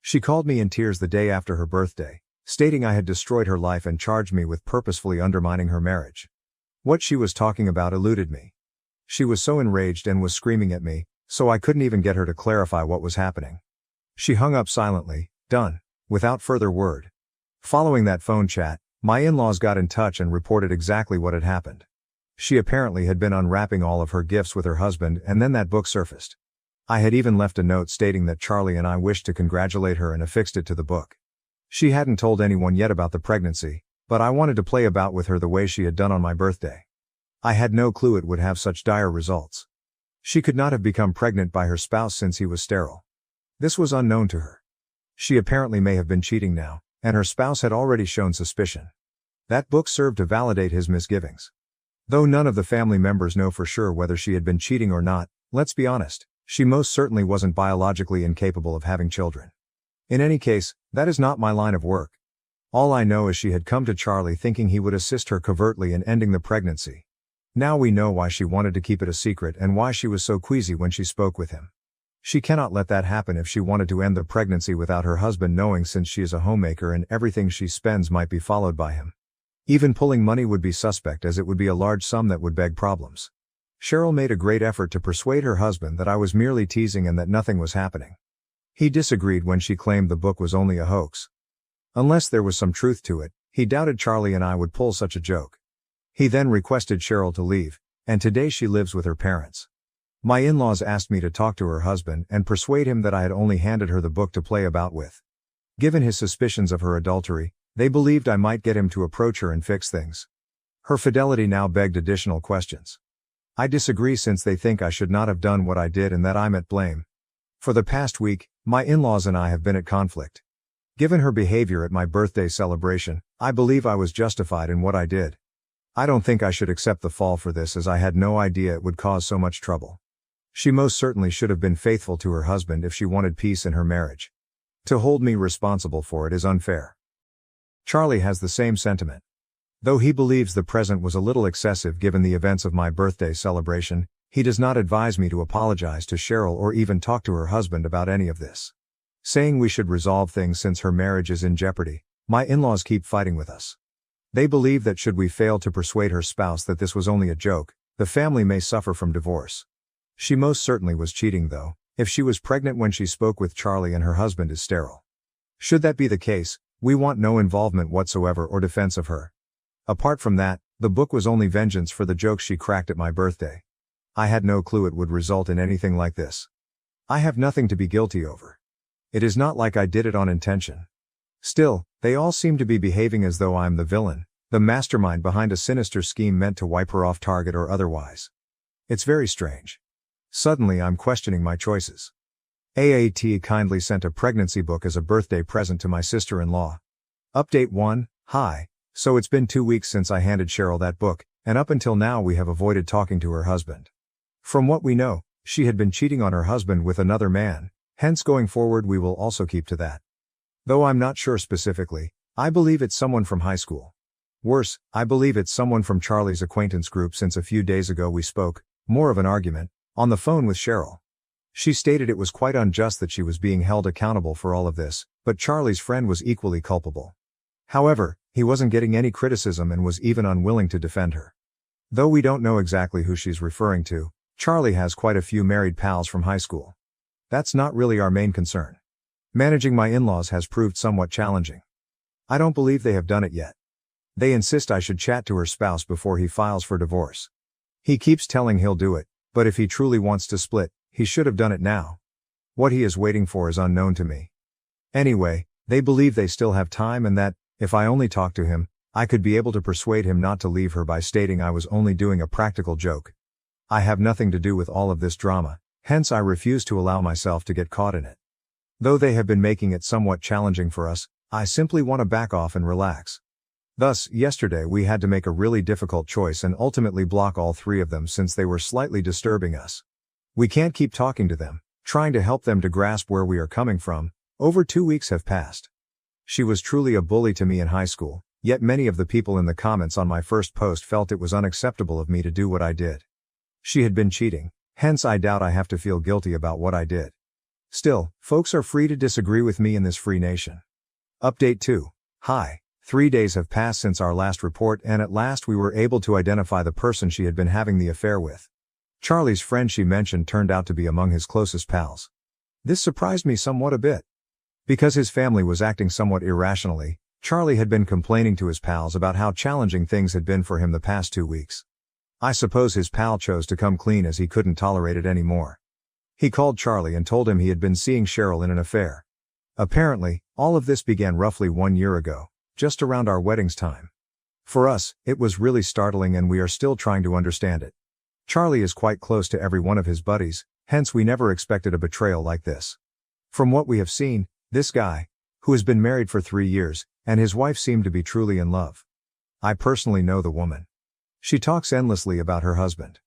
She called me in tears the day after her birthday, stating I had destroyed her life and charged me with purposefully undermining her marriage. What she was talking about eluded me. She was so enraged and was screaming at me, so I couldn't even get her to clarify what was happening. She hung up silently, done, without further word. Following that phone chat, my in-laws got in touch and reported exactly what had happened. She apparently had been unwrapping all of her gifts with her husband and then that book surfaced. I had even left a note stating that Charlie and I wished to congratulate her and affixed it to the book. She hadn't told anyone yet about the pregnancy, but I wanted to play about with her the way she had done on my birthday. I had no clue it would have such dire results. She could not have become pregnant by her spouse since he was sterile. This was unknown to her. She apparently may have been cheating now, and her spouse had already shown suspicion. That book served to validate his misgivings. Though none of the family members know for sure whether she had been cheating or not, let's be honest, she most certainly wasn't biologically incapable of having children. In any case, that is not my line of work. All I know is she had come to Charlie thinking he would assist her covertly in ending the pregnancy. Now we know why she wanted to keep it a secret and why she was so queasy when she spoke with him. She cannot let that happen if she wanted to end the pregnancy without her husband knowing, since she is a homemaker and everything she spends might be followed by him. Even pulling money would be suspect, as it would be a large sum that would beg problems. Cheryl made a great effort to persuade her husband that I was merely teasing and that nothing was happening. He disagreed when she claimed the book was only a hoax. Unless there was some truth to it, he doubted Charlie and I would pull such a joke. He then requested Cheryl to leave, and today she lives with her parents. My in-laws asked me to talk to her husband and persuade him that I had only handed her the book to play about with. Given his suspicions of her adultery, they believed I might get him to approach her and fix things. Her fidelity now begged additional questions. I disagree, since they think I should not have done what I did and that I'm at blame. For the past week, my in-laws and I have been at conflict. Given her behavior at my birthday celebration, I believe I was justified in what I did. I don't think I should accept the fall for this, as I had no idea it would cause so much trouble. She most certainly should have been faithful to her husband if she wanted peace in her marriage. To hold me responsible for it is unfair. Charlie has the same sentiment. Though he believes the present was a little excessive given the events of my birthday celebration, he does not advise me to apologize to Cheryl or even talk to her husband about any of this. Saying we should resolve things since her marriage is in jeopardy, my in-laws keep fighting with us. They believe that should we fail to persuade her spouse that this was only a joke, the family may suffer from divorce. She most certainly was cheating, though, if she was pregnant when she spoke with Charlie and her husband is sterile. Should that be the case, we want no involvement whatsoever or defense of her. Apart from that, the book was only vengeance for the jokes she cracked at my birthday. I had no clue it would result in anything like this. I have nothing to be guilty over. It is not like I did it on intention. Still, they all seem to be behaving as though I'm the villain, the mastermind behind a sinister scheme meant to wipe her off target or otherwise. It's very strange. Suddenly I'm questioning my choices. AAT kindly sent a pregnancy book as a birthday present to my sister-in-law. Update 1, hi, so it's been 2 weeks since I handed Cheryl that book, and up until now we have avoided talking to her husband. From what we know, she had been cheating on her husband with another man, hence going forward we will also keep to that. Though I'm not sure specifically, I believe it's someone from high school. Worse, I believe it's someone from Charlie's acquaintance group since a few days ago we spoke, more of an argument, on the phone with Cheryl. She stated it was quite unjust that she was being held accountable for all of this, but Charlie's friend was equally culpable. However, he wasn't getting any criticism and was even unwilling to defend her. Though we don't know exactly who she's referring to, Charlie has quite a few married pals from high school. That's not really our main concern. Managing my in-laws has proved somewhat challenging. I don't believe they have done it yet. They insist I should chat to her spouse before he files for divorce. He keeps telling he'll do it, but if he truly wants to split, he should have done it now. What he is waiting for is unknown to me. Anyway, they believe they still have time and that, if I only talk to him, I could be able to persuade him not to leave her by stating I was only doing a practical joke. I have nothing to do with all of this drama, hence I refuse to allow myself to get caught in it. Though they have been making it somewhat challenging for us, I simply want to back off and relax. Thus, yesterday we had to make a really difficult choice and ultimately block all 3 of them since they were slightly disturbing us. We can't keep talking to them, trying to help them to grasp where we are coming from. Over 2 weeks have passed. She was truly a bully to me in high school, yet many of the people in the comments on my first post felt it was unacceptable of me to do what I did. She had been cheating, hence I doubt I have to feel guilty about what I did. Still, folks are free to disagree with me in this free nation. Update 2. Hi. 3 days have passed since our last report and at last we were able to identify the person she had been having the affair with. Charlie's friend she mentioned turned out to be among his closest pals. This surprised me somewhat a bit. Because his family was acting somewhat irrationally, Charlie had been complaining to his pals about how challenging things had been for him the past 2 weeks. I suppose his pal chose to come clean as he couldn't tolerate it anymore. He called Charlie and told him he had been seeing Cheryl in an affair. Apparently, all of this began roughly 1 year ago. Just around our wedding's time. For us, it was really startling and we are still trying to understand it. Charlie is quite close to every one of his buddies, hence we never expected a betrayal like this. From what we have seen, this guy, who has been married for 3 years, and his wife seem to be truly in love. I personally know the woman. She talks endlessly about her husband.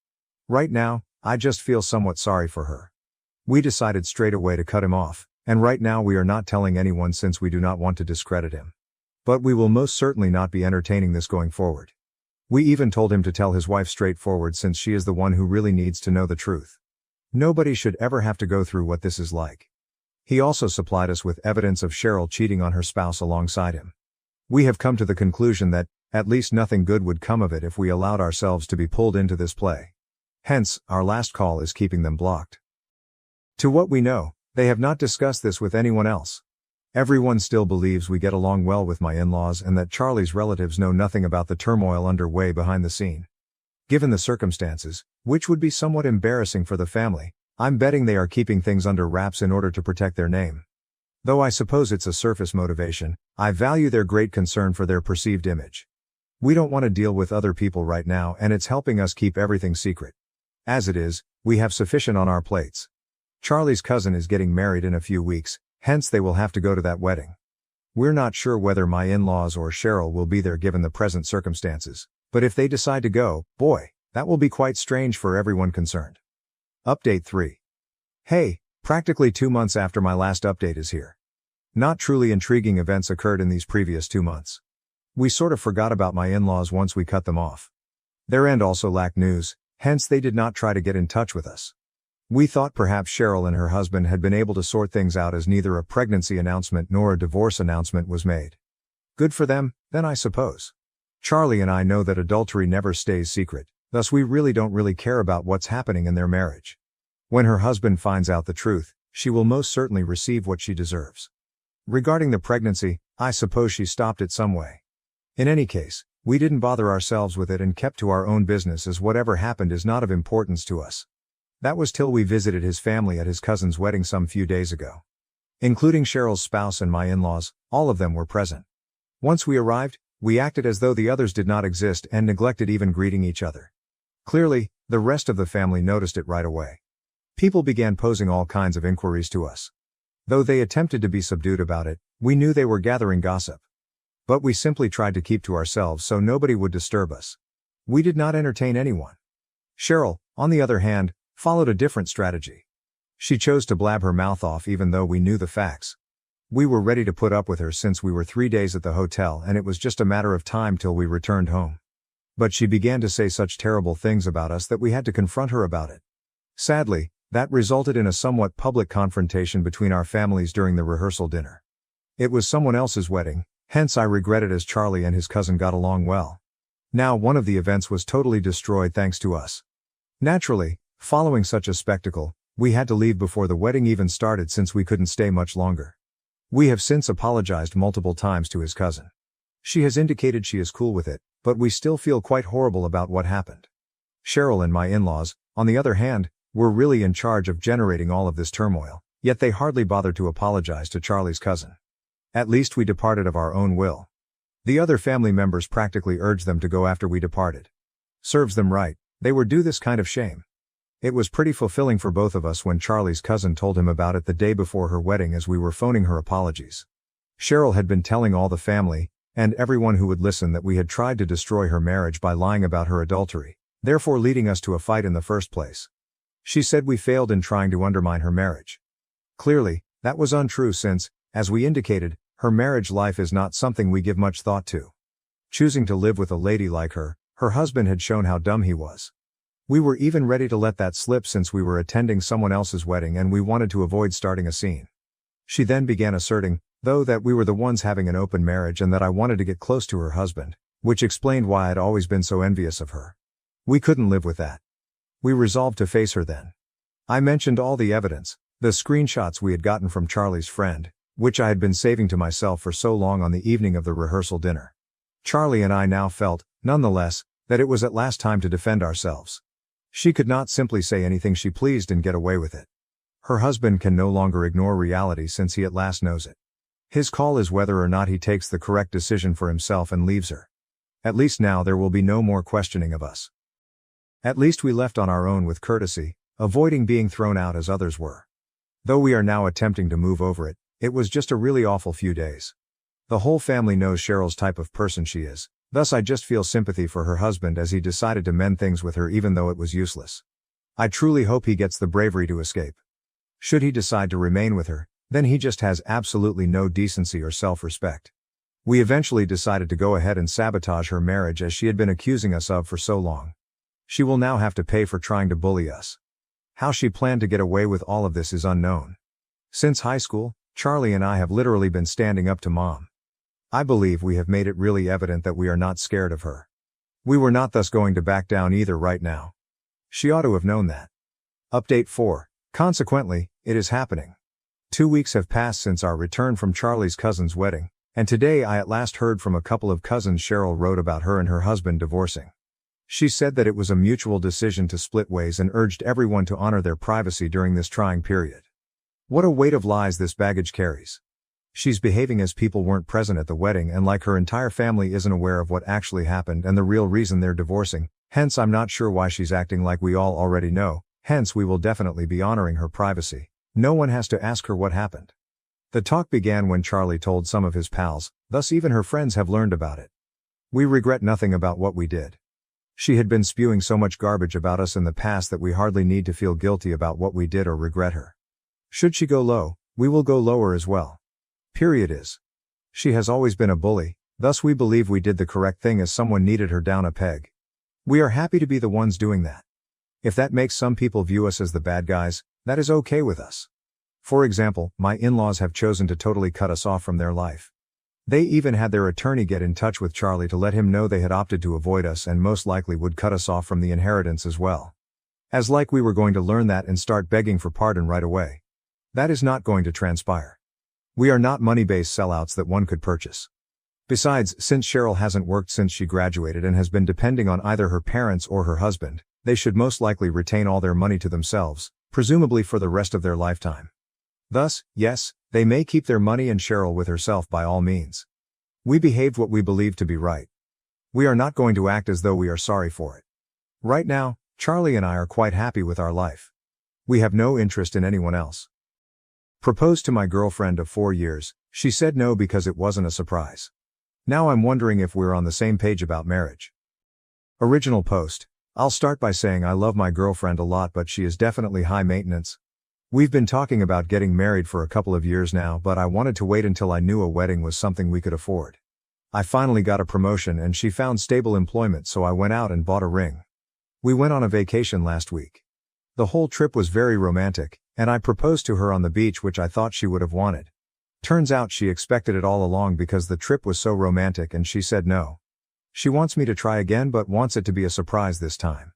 Right now, I just feel somewhat sorry for her. We decided straight away to cut him off, and right now we are not telling anyone since we do not want to discredit him. But we will most certainly not be entertaining this going forward. We even told him to tell his wife straightforward since she is the one who really needs to know the truth. Nobody should ever have to go through what this is like. He also supplied us with evidence of Cheryl cheating on her spouse alongside him. We have come to the conclusion that, at least nothing good would come of it if we allowed ourselves to be pulled into this play. Hence, our last call is keeping them blocked. To what we know, they have not discussed this with anyone else. Everyone still believes we get along well with my in-laws and that Charlie's relatives know nothing about the turmoil underway behind the scene. Given the circumstances, which would be somewhat embarrassing for the family, I'm betting they are keeping things under wraps in order to protect their name. Though I suppose it's a surface motivation, I value their great concern for their perceived image. We don't want to deal with other people right now and it's helping us keep everything secret. As it is, we have sufficient on our plates. Charlie's cousin is getting married in a few weeks, hence they will have to go to that wedding. We're not sure whether my in-laws or Cheryl will be there given the present circumstances, but if they decide to go, boy, that will be quite strange for everyone concerned. Update 3. Hey, practically 2 months after my last update is here. Not truly intriguing events occurred in these previous 2 months. We sort of forgot about my in-laws once we cut them off. Their end also lacked news, hence they did not try to get in touch with us. We thought perhaps Cheryl and her husband had been able to sort things out as neither a pregnancy announcement nor a divorce announcement was made. Good for them, then I suppose. Charlie and I know that adultery never stays secret, thus we really don't care about what's happening in their marriage. When her husband finds out the truth, she will most certainly receive what she deserves. Regarding the pregnancy, I suppose she stopped it some way. In any case, we didn't bother ourselves with it and kept to our own business as whatever happened is not of importance to us. That was till we visited his family at his cousin's wedding some few days ago. Including Cheryl's spouse and my in-laws, all of them were present. Once we arrived, we acted as though the others did not exist and neglected even greeting each other. Clearly, the rest of the family noticed it right away. People began posing all kinds of inquiries to us. Though they attempted to be subdued about it, we knew they were gathering gossip. But we simply tried to keep to ourselves so nobody would disturb us. We did not entertain anyone. Cheryl, on the other hand, followed a different strategy. She chose to blab her mouth off even though we knew the facts. We were ready to put up with her since we were 3 days at the hotel and it was just a matter of time till we returned home. But she began to say such terrible things about us that we had to confront her about it. Sadly, that resulted in a somewhat public confrontation between our families during the rehearsal dinner. It was someone else's wedding, hence I regret it as Charlie and his cousin got along well. Now one of the events was totally destroyed thanks to us. Naturally, following such a spectacle, we had to leave before the wedding even started since we couldn't stay much longer. We have since apologized multiple times to his cousin. She has indicated she is cool with it, but we still feel quite horrible about what happened. Cheryl and my in-laws, on the other hand, were really in charge of generating all of this turmoil, yet they hardly bothered to apologize to Charlie's cousin. At least we departed of our own will. The other family members practically urged them to go after we departed. Serves them right, they were due this kind of shame. It was pretty fulfilling for both of us when Charlie's cousin told him about it the day before her wedding as we were phoning her apologies. Cheryl had been telling all the family, and everyone who would listen, that we had tried to destroy her marriage by lying about her adultery, therefore leading us to a fight in the first place. She said we failed in trying to undermine her marriage. Clearly, that was untrue since, as we indicated, her marriage life is not something we give much thought to. Choosing to live with a lady like her husband had shown how dumb he was. We were even ready to let that slip since we were attending someone else's wedding and we wanted to avoid starting a scene. She then began asserting, though, that we were the ones having an open marriage and that I wanted to get close to her husband, which explained why I'd always been so envious of her. We couldn't live with that. We resolved to face her then. I mentioned all the evidence, the screenshots we had gotten from Charlie's friend, which I had been saving to myself for so long on the evening of the rehearsal dinner. Charlie and I now felt, nonetheless, that it was at last time to defend ourselves. She could not simply say anything she pleased and get away with it. Her husband can no longer ignore reality since he at last knows it. His call is whether or not he takes the correct decision for himself and leaves her. At least now there will be no more questioning of us. At least we left on our own with courtesy, avoiding being thrown out as others were. Though we are now attempting to move over it, it was just a really awful few days. The whole family knows Cheryl's type of person she is, thus I just feel sympathy for her husband as he decided to mend things with her even though it was useless. I truly hope he gets the bravery to escape. Should he decide to remain with her, then he just has absolutely no decency or self-respect. We eventually decided to go ahead and sabotage her marriage as she had been accusing us of for so long. She will now have to pay for trying to bully us. How she planned to get away with all of this is unknown. Since high school, Charlie and I have literally been standing up to Mom. I believe we have made it really evident that we are not scared of her. We were not thus going to back down either right now. She ought to have known that. Update 4. Consequently, it is happening. 2 weeks have passed since our return from Charlie's cousin's wedding, and today I at last heard from a couple of cousins Cheryl wrote about her and her husband divorcing. She said that it was a mutual decision to split ways and urged everyone to honor their privacy during this trying period. What a weight of lies this baggage carries. She's behaving as people weren't present at the wedding and like her entire family isn't aware of what actually happened and the real reason they're divorcing, hence I'm not sure why she's acting like we all already know, hence we will definitely be honoring her privacy. No one has to ask her what happened. The talk began when Charlie told some of his pals, thus even her friends have learned about it. We regret nothing about what we did. She had been spewing so much garbage about us in the past that we hardly need to feel guilty about what we did or regret her. Should she go low, we will go lower as well. Period is. She has always been a bully, thus we believe we did the correct thing as someone needed her down a peg. We are happy to be the ones doing that. If that makes some people view us as the bad guys, that is okay with us. For example, my in-laws have chosen to totally cut us off from their life. They even had their attorney get in touch with Charlie to let him know they had opted to avoid us and most likely would cut us off from the inheritance as well. As like we were going to learn that and start begging for pardon right away. That is not going to transpire. We are not money-based sellouts that one could purchase. Besides, since Cheryl hasn't worked since she graduated and has been depending on either her parents or her husband, they should most likely retain all their money to themselves, presumably for the rest of their lifetime. Thus, yes, They may keep their money and Cheryl with herself by all means. We behaved what we believed to be right. We are not going to act as though we are sorry for it. Right now, Charlie and I are quite happy with our life. We have no interest in anyone else. Proposed to my girlfriend of 4 years, she said no because it wasn't a surprise. Now I'm wondering if we're on the same page about marriage. Original post. I'll start by saying I love my girlfriend a lot, but she is definitely high maintenance. We've been talking about getting married for a couple of years now, but I wanted to wait until I knew a wedding was something we could afford. I finally got a promotion and she found stable employment, so I went out and bought a ring. We went on a vacation last week. The whole trip was very romantic, and I proposed to her on the beach, which I thought she would have wanted. Turns out she expected it all along because the trip was so romantic and she said no. She wants me to try again but wants it to be a surprise this time.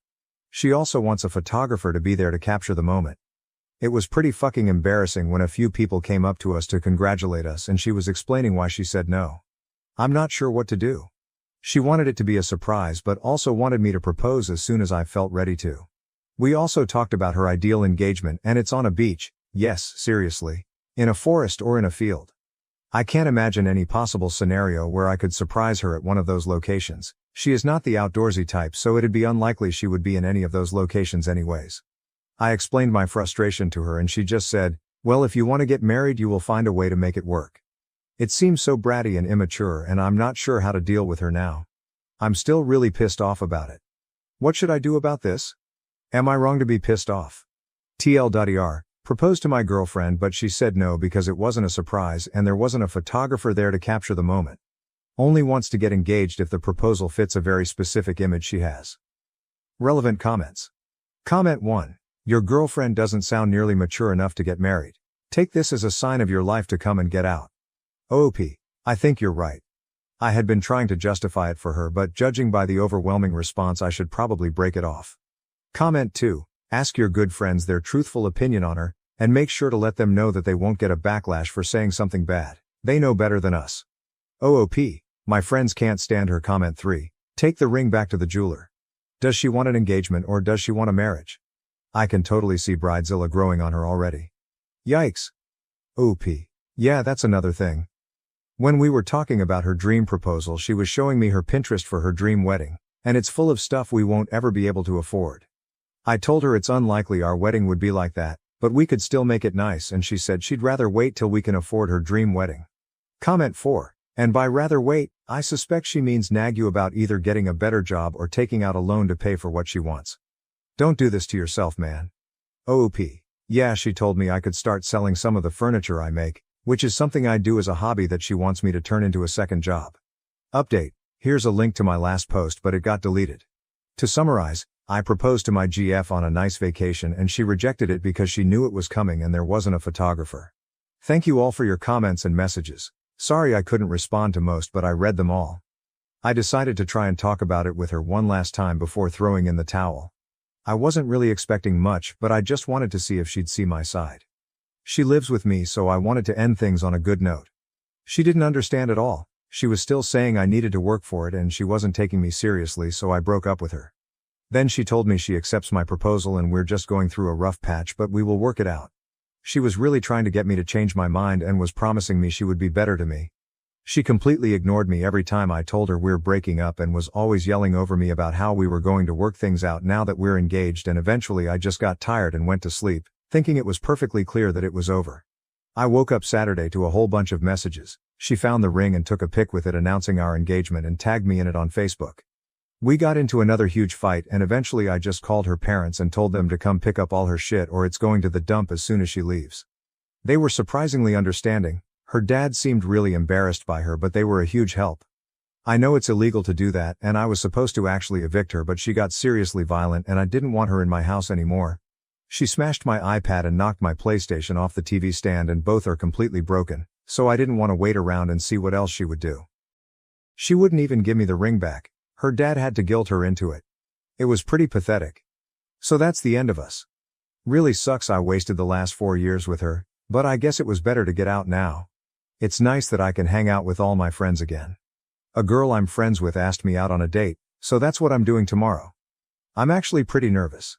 She also wants a photographer to be there to capture the moment. It was pretty fucking embarrassing when a few people came up to us to congratulate us and she was explaining why she said no. I'm not sure what to do. She wanted it to be a surprise but also wanted me to propose as soon as I felt ready to. We also talked about her ideal engagement, and it's on a beach, yes, seriously, in a forest or in a field. I can't imagine any possible scenario where I could surprise her at one of those locations. She is not the outdoorsy type, so it'd be unlikely she would be in any of those locations anyways. I explained my frustration to her and she just said, well, if you want to get married you will find a way to make it work. It seems so bratty and immature and I'm not sure how to deal with her now. I'm still really pissed off about it. What should I do about this? Am I wrong to be pissed off? TL.ER, proposed to my girlfriend but she said no because it wasn't a surprise and there wasn't a photographer there to capture the moment. Only wants to get engaged if the proposal fits a very specific image she has. Relevant comments. Comment 1. Your girlfriend doesn't sound nearly mature enough to get married. Take this as a sign of your life to come and get out. OOP. I think you're right. I had been trying to justify it for her, but judging by the overwhelming response I should probably break it off. Comment 2. Ask your good friends their truthful opinion on her, and make sure to let them know that they won't get a backlash for saying something bad. They know better than us. OOP. My friends can't stand her. Comment 3. Take the ring back to the jeweler. Does she want an engagement or does she want a marriage? I can totally see Bridezilla growing on her already. Yikes. OP. Yeah, that's another thing. When we were talking about her dream proposal, she was showing me her Pinterest for her dream wedding, and it's full of stuff we won't ever be able to afford. I told her it's unlikely our wedding would be like that, but we could still make it nice, and she said she'd rather wait till we can afford her dream wedding. Comment 4. And by rather wait, I suspect she means nag you about either getting a better job or taking out a loan to pay for what she wants. Don't do this to yourself, man. OOP. Yeah, she told me I could start selling some of the furniture I make, which is something I do as a hobby that she wants me to turn into a second job. Update. Here's a link to my last post, but it got deleted. To summarize, I proposed to my GF on a nice vacation and she rejected it because she knew it was coming and there wasn't a photographer. Thank you all for your comments and messages. Sorry I couldn't respond to most, but I read them all. I decided to try and talk about it with her one last time before throwing in the towel. I wasn't really expecting much, but I just wanted to see if she'd see my side. She lives with me, so I wanted to end things on a good note. She didn't understand at all. She was still saying I needed to work for it and she wasn't taking me seriously, so I broke up with her. Then she told me she accepts my proposal and we're just going through a rough patch, but we will work it out. She was really trying to get me to change my mind and was promising me she would be better to me. She completely ignored me every time I told her we're breaking up and was always yelling over me about how we were going to work things out now that we're engaged, and eventually I just got tired and went to sleep, thinking it was perfectly clear that it was over. I woke up Saturday to a whole bunch of messages. She found the ring and took a pic with it announcing our engagement and tagged me in it on Facebook. We got into another huge fight and eventually I just called her parents and told them to come pick up all her shit or it's going to the dump as soon as she leaves. They were surprisingly understanding. Her dad seemed really embarrassed by her, but they were a huge help. I know it's illegal to do that and I was supposed to actually evict her, but she got seriously violent and I didn't want her in my house anymore. She smashed my iPad and knocked my PlayStation off the TV stand and both are completely broken, so I didn't want to wait around and see what else she would do. She wouldn't even give me the ring back. Her dad had to guilt her into it. It was pretty pathetic. So that's the end of us. Really sucks I wasted the last 4 years with her, but I guess it was better to get out now. It's nice that I can hang out with all my friends again. A girl I'm friends with asked me out on a date, so that's what I'm doing tomorrow. I'm actually pretty nervous.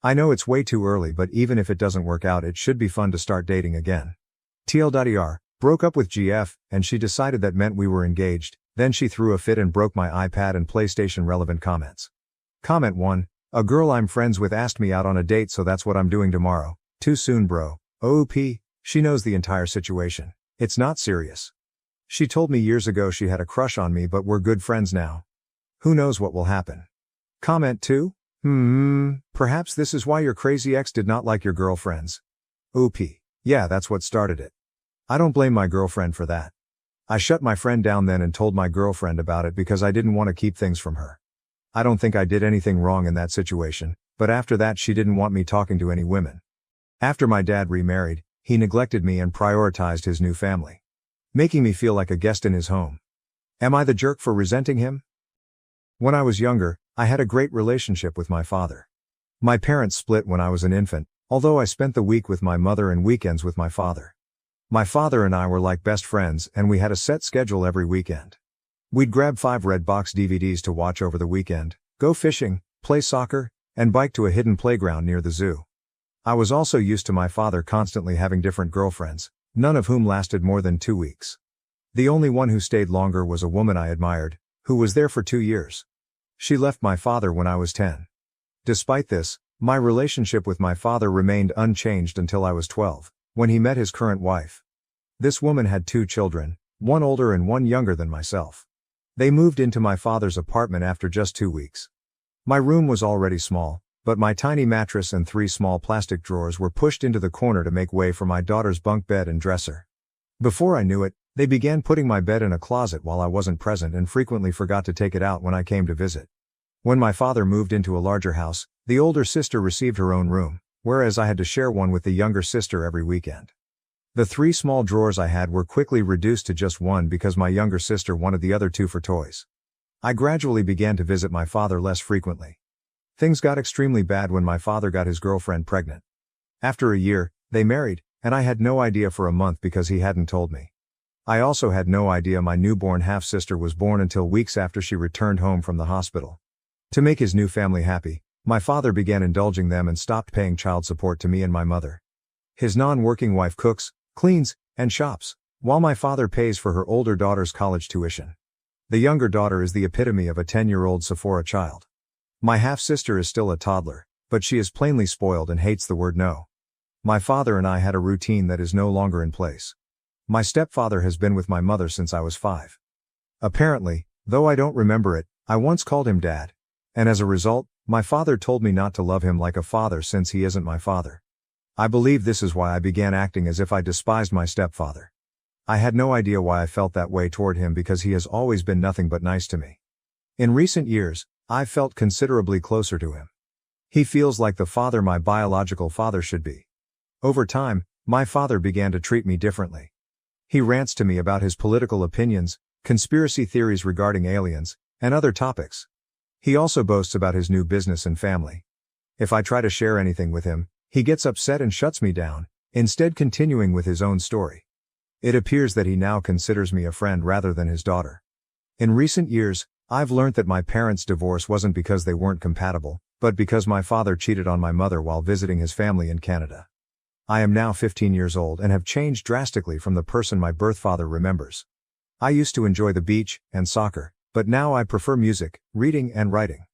I know it's way too early, but even if it doesn't work out, it should be fun to start dating again. TLDR, broke up with GF, and she decided that meant we were engaged, then she threw a fit and broke my iPad and PlayStation relevant comments. Comment 1, a girl I'm friends with asked me out on a date, so that's what I'm doing tomorrow. Too soon, bro. OOP, she knows the entire situation. It's not serious. She told me years ago she had a crush on me, but we're good friends now. Who knows what will happen. Comment 2, perhaps this is why your crazy ex did not like your girlfriends. OP, yeah, that's what started it. I don't blame my girlfriend for that. I shut my friend down then and told my girlfriend about it because I didn't want to keep things from her. I don't think I did anything wrong in that situation, but after that she didn't want me talking to any women. After my dad remarried, he neglected me and prioritized his new family, making me feel like a guest in his home. Am I the jerk for resenting him? When I was younger, I had a great relationship with my father. My parents split when I was an infant, although I spent the week with my mother and weekends with my father. My father and I were like best friends, and we had a set schedule every weekend. We'd grab 5 Redbox DVDs to watch over the weekend, go fishing, play soccer, and bike to a hidden playground near the zoo. I was also used to my father constantly having different girlfriends, none of whom lasted more than 2 weeks. The only one who stayed longer was a woman I admired, who was there for 2 years. She left my father when I was 10. Despite this, my relationship with my father remained unchanged until I was 12, when he met his current wife. This woman had 2 children, one older and one younger than myself. They moved into my father's apartment after just 2 weeks. My room was already small, but my tiny mattress and 3 small plastic drawers were pushed into the corner to make way for my daughter's bunk bed and dresser. Before I knew it, they began putting my bed in a closet while I wasn't present and frequently forgot to take it out when I came to visit. When my father moved into a larger house, the older sister received her own room, whereas I had to share one with the younger sister every weekend. The 3 small drawers I had were quickly reduced to just 1 because my younger sister wanted the other 2 for toys. I gradually began to visit my father less frequently. Things got extremely bad when my father got his girlfriend pregnant. After a year, they married, and I had no idea for a month because he hadn't told me. I also had no idea my newborn half-sister was born until weeks after she returned home from the hospital. To make his new family happy, my father began indulging them and stopped paying child support to me and my mother. His non-working wife cooks, cleans, and shops, while my father pays for her older daughter's college tuition. The younger daughter is the epitome of a 10-year-old Sephora child. My half-sister is still a toddler, but she is plainly spoiled and hates the word no. My father and I had a routine that is no longer in place. My stepfather has been with my mother since I was 5. Apparently, though I don't remember it, I once called him dad. And as a result, my father told me not to love him like a father since he isn't my father. I believe this is why I began acting as if I despised my stepfather. I had no idea why I felt that way toward him because he has always been nothing but nice to me. In recent years, I've felt considerably closer to him. He feels like the father my biological father should be. Over time, my father began to treat me differently. He rants to me about his political opinions, conspiracy theories regarding aliens, and other topics. He also boasts about his new business and family. If I try to share anything with him, he gets upset and shuts me down, instead continuing with his own story. It appears that he now considers me a friend rather than his daughter. In recent years, I've learned that my parents' divorce wasn't because they weren't compatible, but because my father cheated on my mother while visiting his family in Canada. I am now 15 years old and have changed drastically from the person my birth father remembers. I used to enjoy the beach and soccer, but now I prefer music, reading and writing.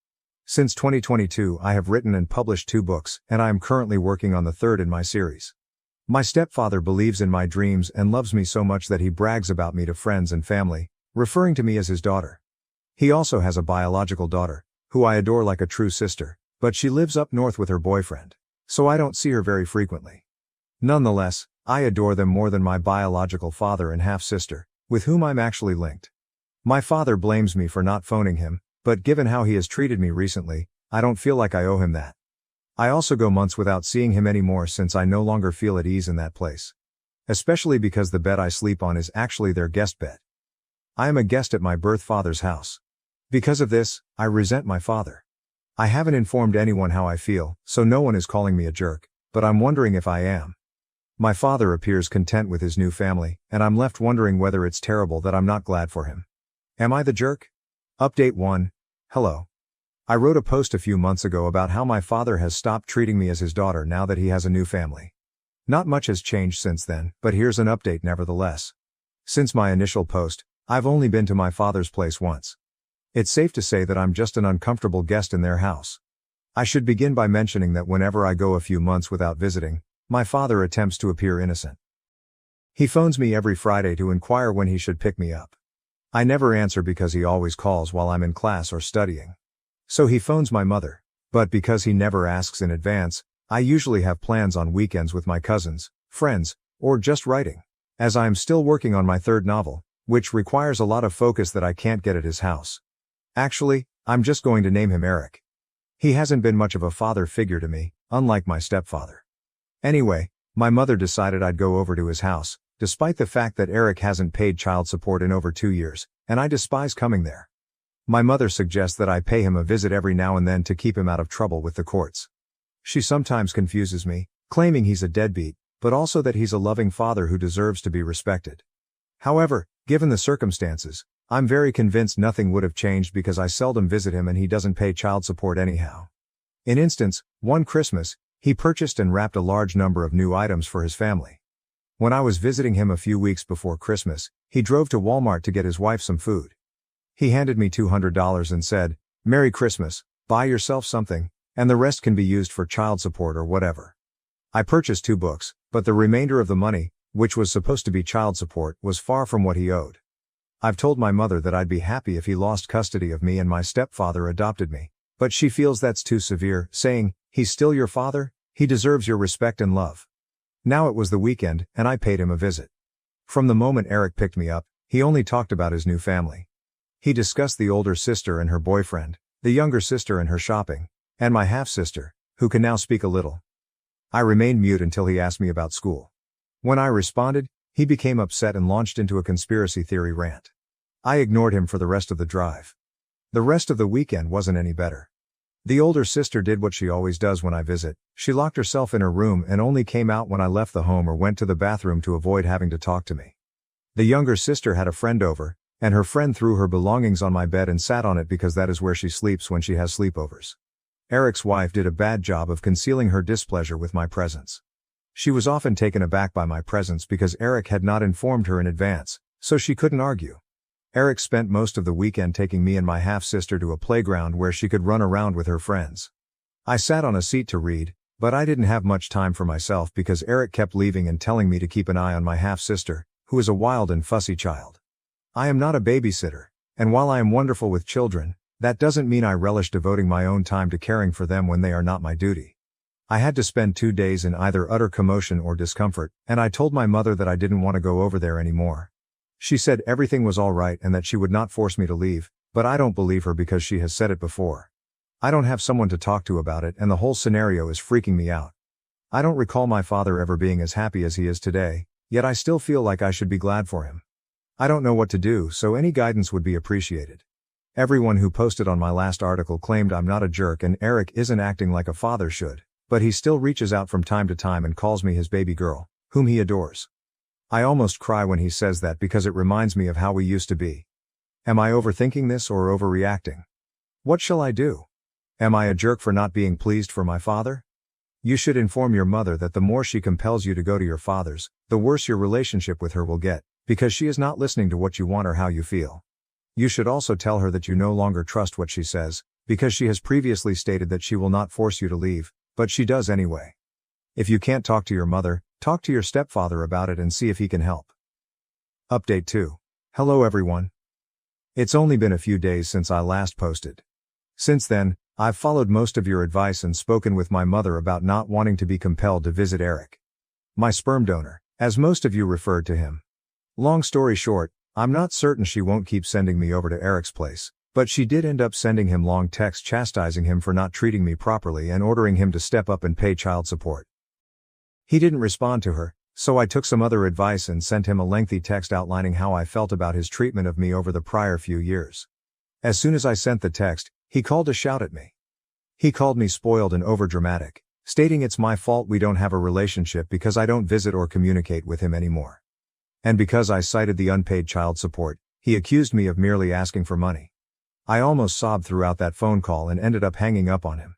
Since 2022 I have written and published 2 books, and I am currently working on the 3rd in my series. My stepfather believes in my dreams and loves me so much that he brags about me to friends and family, referring to me as his daughter. He also has a biological daughter, who I adore like a true sister, but she lives up north with her boyfriend, so I don't see her very frequently. Nonetheless, I adore them more than my biological father and half-sister, with whom I'm actually linked. My father blames me for not phoning him, but given how he has treated me recently, I don't feel like I owe him that. I also go months without seeing him anymore since I no longer feel at ease in that place. Especially because the bed I sleep on is actually their guest bed. I am a guest at my birth father's house. Because of this, I resent my father. I haven't informed anyone how I feel, so no one is calling me a jerk, but I'm wondering if I am. My father appears content with his new family, and I'm left wondering whether it's terrible that I'm not glad for him. Am I the jerk? Update 1. Hello. I wrote a post a few months ago about how my father has stopped treating me as his daughter now that he has a new family. Not much has changed since then, but here's an update nevertheless. Since my initial post, I've only been to my father's place once. It's safe to say that I'm just an uncomfortable guest in their house. I should begin by mentioning that whenever I go a few months without visiting, my father attempts to appear innocent. He phones me every Friday to inquire when he should pick me up. I never answer because he always calls while I'm in class or studying. So he phones my mother. But because he never asks in advance, I usually have plans on weekends with my cousins, friends, or just writing. As I am still working on my third novel, which requires a lot of focus that I can't get at his house. Actually, I'm just going to name him Eric. He hasn't been much of a father figure to me, unlike my stepfather. Anyway, my mother decided I'd go over to his house, despite the fact that Eric hasn't paid child support in over 2 years, and I despise coming there. My mother suggests that I pay him a visit every now and then to keep him out of trouble with the courts. She sometimes confuses me, claiming he's a deadbeat, but also that he's a loving father who deserves to be respected. However, given the circumstances, I'm very convinced nothing would have changed because I seldom visit him and he doesn't pay child support anyhow. In instance, one Christmas, he purchased and wrapped a large number of new items for his family. When I was visiting him a few weeks before Christmas, he drove to Walmart to get his wife some food. He handed me $200 and said, "Merry Christmas, buy yourself something, and the rest can be used for child support or whatever." I purchased 2 books, but the remainder of the money, which was supposed to be child support, was far from what he owed. I've told my mother that I'd be happy if he lost custody of me and my stepfather adopted me, but she feels that's too severe, saying, "He's still your father, he deserves your respect and love." Now it was the weekend, and I paid him a visit. From the moment Eric picked me up, he only talked about his new family. He discussed the older sister and her boyfriend, the younger sister and her shopping, and my half-sister, who can now speak a little. I remained mute until he asked me about school. When I responded, he became upset and launched into a conspiracy theory rant. I ignored him for the rest of the drive. The rest of the weekend wasn't any better. The older sister did what she always does when I visit. She locked herself in her room and only came out when I left the home or went to the bathroom to avoid having to talk to me. The younger sister had a friend over, and her friend threw her belongings on my bed and sat on it because that is where she sleeps when she has sleepovers. Eric's wife did a bad job of concealing her displeasure with my presence. She was often taken aback by my presence because Eric had not informed her in advance, so she couldn't argue. Eric spent most of the weekend taking me and my half-sister to a playground where she could run around with her friends. I sat on a seat to read, but I didn't have much time for myself because Eric kept leaving and telling me to keep an eye on my half-sister, who is a wild and fussy child. I am not a babysitter, and while I am wonderful with children, that doesn't mean I relish devoting my own time to caring for them when they are not my duty. I had to spend 2 days in either utter commotion or discomfort, and I told my mother that I didn't want to go over there anymore. She said everything was all right and that she would not force me to leave, but I don't believe her because she has said it before. I don't have someone to talk to about it and the whole scenario is freaking me out. I don't recall my father ever being as happy as he is today, yet I still feel like I should be glad for him. I don't know what to do, so any guidance would be appreciated. Everyone who posted on my last article claimed I'm not a jerk and Eric isn't acting like a father should, but he still reaches out from time to time and calls me his baby girl, whom he adores. I almost cry when he says that because it reminds me of how we used to be. Am I overthinking this or overreacting? What shall I do? Am I a jerk for not being pleased for my father? You should inform your mother that the more she compels you to go to your father's, the worse your relationship with her will get, because she is not listening to what you want or how you feel. You should also tell her that you no longer trust what she says, because she has previously stated that she will not force you to leave, but she does anyway. If you can't talk to your mother, talk to your stepfather about it and see if he can help. Update 2. Hello everyone. It's only been a few days since I last posted. Since then, I've followed most of your advice and spoken with my mother about not wanting to be compelled to visit Eric. My sperm donor, as most of you referred to him. Long story short, I'm not certain she won't keep sending me over to Eric's place, but she did end up sending him long texts chastising him for not treating me properly and ordering him to step up and pay child support. He didn't respond to her, so I took some other advice and sent him a lengthy text outlining how I felt about his treatment of me over the prior few years. As soon as I sent the text, he called to shout at me. He called me spoiled and overdramatic, stating it's my fault we don't have a relationship because I don't visit or communicate with him anymore. And because I cited the unpaid child support, he accused me of merely asking for money. I almost sobbed throughout that phone call and ended up hanging up on him.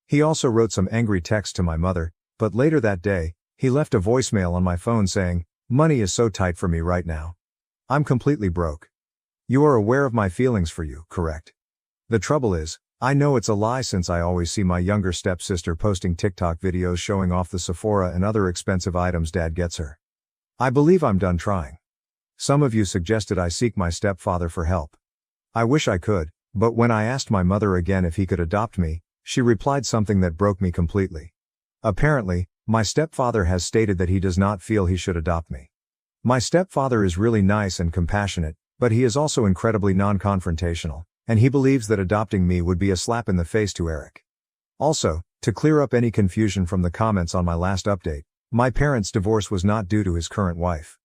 He also wrote some angry texts to my mother, but later that day, He left a voicemail on my phone saying, "Money is so tight for me right now. I'm completely broke. You are aware of my feelings for you, correct?" The trouble is, I know it's a lie since I always see my younger stepsister posting TikTok videos showing off the Sephora and other expensive items dad gets her. I believe I'm done trying. Some of you suggested I seek my stepfather for help. I wish I could, but when I asked my mother again if he could adopt me, she replied something that broke me completely. Apparently, my stepfather has stated that he does not feel he should adopt me. My stepfather is really nice and compassionate, but he is also incredibly non-confrontational, and he believes that adopting me would be a slap in the face to Eric. Also, to clear up any confusion from the comments on my last update, my parents' divorce was not due to his current wife.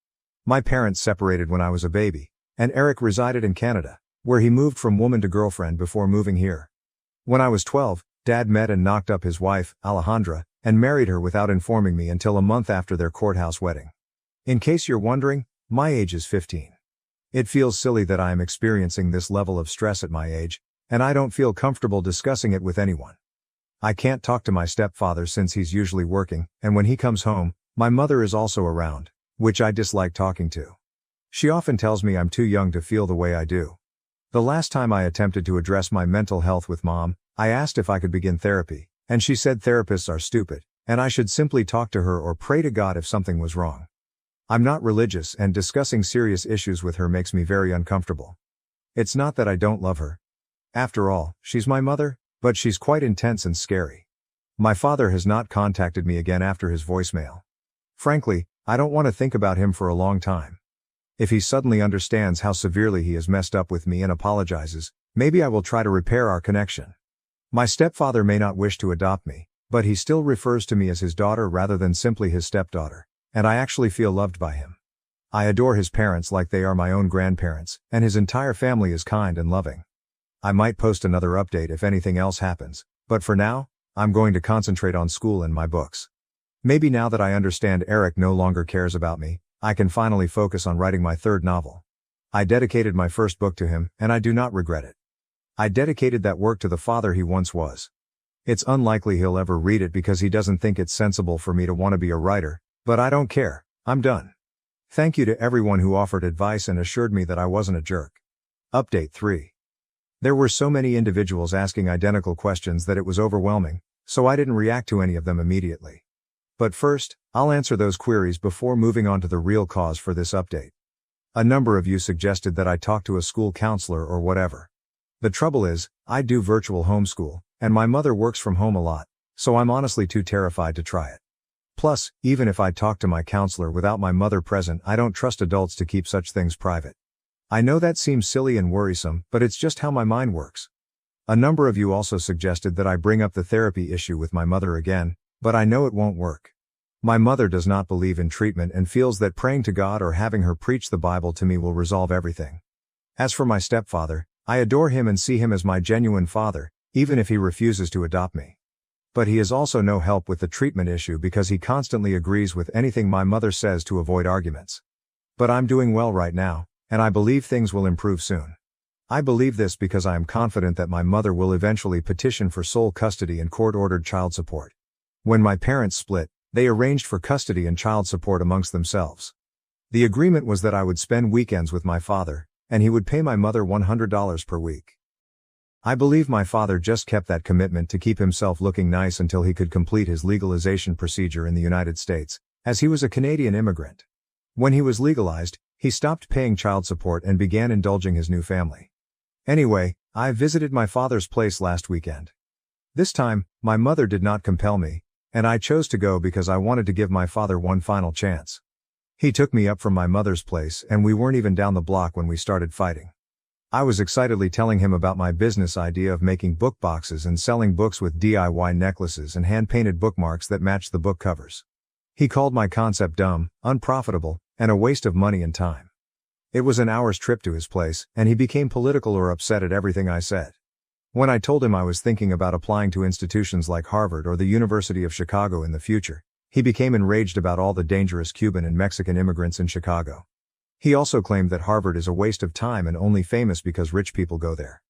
My parents separated when I was a baby, and Eric resided in Canada, where he moved from woman to girlfriend before moving here. When I was 12, Dad met and knocked up his wife, Alejandra, and married her without informing me until a month after their courthouse wedding. In case you're wondering, my age is 15. It feels silly that I am experiencing this level of stress at my age, and I don't feel comfortable discussing it with anyone. I can't talk to my stepfather since he's usually working, and when he comes home, my mother is also around, which I dislike talking to. She often tells me I'm too young to feel the way I do. The last time I attempted to address my mental health with Mom, I asked if I could begin therapy, and she said therapists are stupid, and I should simply talk to her or pray to God if something was wrong. I'm not religious, and discussing serious issues with her makes me very uncomfortable. It's not that I don't love her. After all, she's my mother, but she's quite intense and scary. My father has not contacted me again after his voicemail. Frankly, I don't want to think about him for a long time. If he suddenly understands how severely he has messed up with me and apologizes, maybe I will try to repair our connection. My stepfather may not wish to adopt me, but he still refers to me as his daughter rather than simply his stepdaughter, and I actually feel loved by him. I adore his parents like they are my own grandparents, and his entire family is kind and loving. I might post another update if anything else happens, but for now, I'm going to concentrate on school and my books. Maybe now that I understand Eric no longer cares about me, I can finally focus on writing my third novel. I dedicated my first book to him, and I do not regret it. I dedicated that work to the father he once was. It's unlikely he'll ever read it because he doesn't think it's sensible for me to want to be a writer, but I don't care, I'm done. Thank you to everyone who offered advice and assured me that I wasn't a jerk. Update 3. There were so many individuals asking identical questions that it was overwhelming, so I didn't react to any of them immediately. But first, I'll answer those queries before moving on to the real cause for this update. A number of you suggested that I talk to a school counselor or whatever. The trouble is, I do virtual homeschool, and my mother works from home a lot, so I'm honestly too terrified to try it. Plus, even if I talk to my counselor without my mother present, I don't trust adults to keep such things private. I know that seems silly and worrisome, but it's just how my mind works. A number of you also suggested that I bring up the therapy issue with my mother again, but I know it won't work. My mother does not believe in treatment and feels that praying to God or having her preach the Bible to me will resolve everything. As for my stepfather, I adore him and see him as my genuine father, even if he refuses to adopt me. But he is also no help with the treatment issue because he constantly agrees with anything my mother says to avoid arguments. But I'm doing well right now, and I believe things will improve soon. I believe this because I am confident that my mother will eventually petition for sole custody and court-ordered child support. When my parents split, they arranged for custody and child support amongst themselves. The agreement was that I would spend weekends with my father, and he would pay my mother $100 per week. I believe my father just kept that commitment to keep himself looking nice until he could complete his legalization procedure in the United States, as he was a Canadian immigrant. When he was legalized, he stopped paying child support and began indulging his new family. Anyway, I visited my father's place last weekend. This time, my mother did not compel me, and I chose to go because I wanted to give my father one final chance. He took me up from my mother's place and we weren't even down the block when we started fighting. I was excitedly telling him about my business idea of making book boxes and selling books with DIY necklaces and hand-painted bookmarks that matched the book covers. He called my concept dumb, unprofitable, and a waste of money and time. It was an hour's trip to his place, and he became political or upset at everything I said. When I told him I was thinking about applying to institutions like Harvard or the University of Chicago in the future, he became enraged about all the dangerous Cuban and Mexican immigrants in Chicago. He also claimed that Harvard is a waste of time and only famous because rich people go there.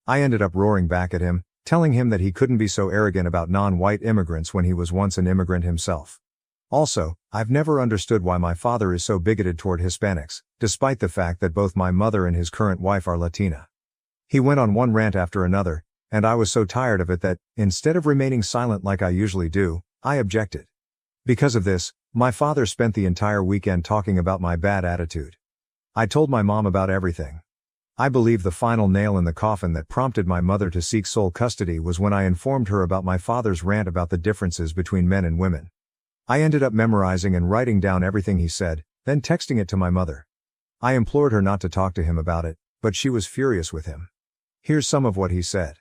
I ended up roaring back at him, telling him that he couldn't be so arrogant about non-white immigrants when he was once an immigrant himself. Also, I've never understood why my father is so bigoted toward Hispanics, despite the fact that both my mother and his current wife are Latina. He went on one rant after another, and I was so tired of it that, instead of remaining silent like I usually do, I objected. Because of this, my father spent the entire weekend talking about my bad attitude. I told my mom about everything. I believe the final nail in the coffin that prompted my mother to seek sole custody was when I informed her about my father's rant about the differences between men and women. I ended up memorizing and writing down everything he said, then texting it to my mother. I implored her not to talk to him about it, but she was furious with him. Here's some of what he said.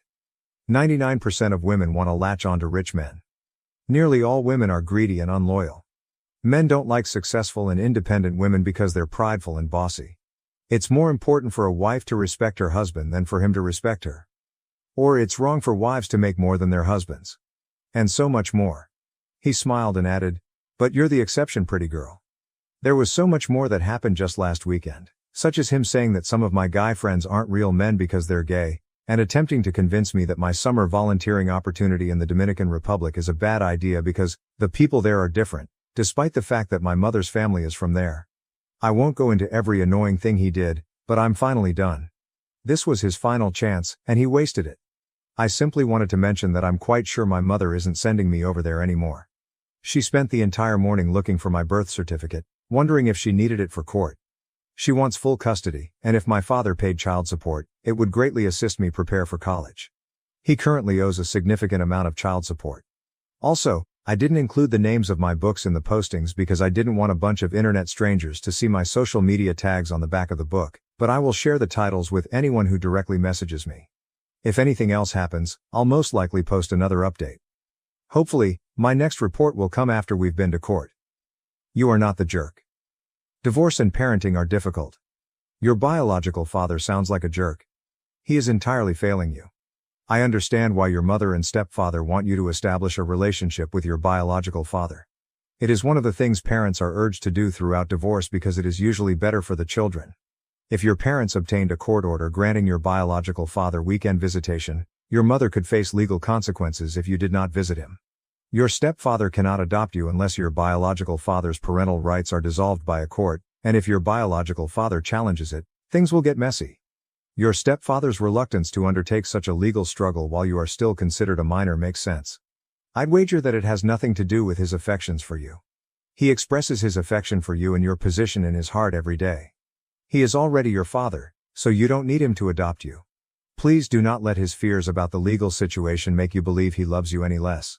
99% of women want to latch onto rich men. Nearly all women are greedy and unloyal. Men don't like successful and independent women because they're prideful and bossy. It's more important for a wife to respect her husband than for him to respect her. Or it's wrong for wives to make more than their husbands. And so much more. He smiled and added, "But you're the exception, pretty girl." There was so much more that happened just last weekend, such as him saying that some of my guy friends aren't real men because they're gay, and attempting to convince me that my summer volunteering opportunity in the Dominican Republic is a bad idea because the people there are different, despite the fact that my mother's family is from there. I won't go into every annoying thing he did, but I'm finally done. This was his final chance, and he wasted it. I simply wanted to mention that I'm quite sure my mother isn't sending me over there anymore. She spent the entire morning looking for my birth certificate, wondering if she needed it for court. She wants full custody, and if my father paid child support, it would greatly assist me prepare for college. He currently owes a significant amount of child support. Also, I didn't include the names of my books in the postings because I didn't want a bunch of internet strangers to see my social media tags on the back of the book, but I will share the titles with anyone who directly messages me. If anything else happens, I'll most likely post another update. Hopefully, my next report will come after we've been to court. You are not the jerk. Divorce and parenting are difficult. Your biological father sounds like a jerk. He is entirely failing you. I understand why your mother and stepfather want you to establish a relationship with your biological father. It is one of the things parents are urged to do throughout divorce because it is usually better for the children. If your parents obtained a court order granting your biological father weekend visitation, your mother could face legal consequences if you did not visit him. Your stepfather cannot adopt you unless your biological father's parental rights are dissolved by a court, and if your biological father challenges it, things will get messy. Your stepfather's reluctance to undertake such a legal struggle while you are still considered a minor makes sense. I'd wager that it has nothing to do with his affections for you. He expresses his affection for you and your position in his heart every day. He is already your father, so you don't need him to adopt you. Please do not let his fears about the legal situation make you believe he loves you any less.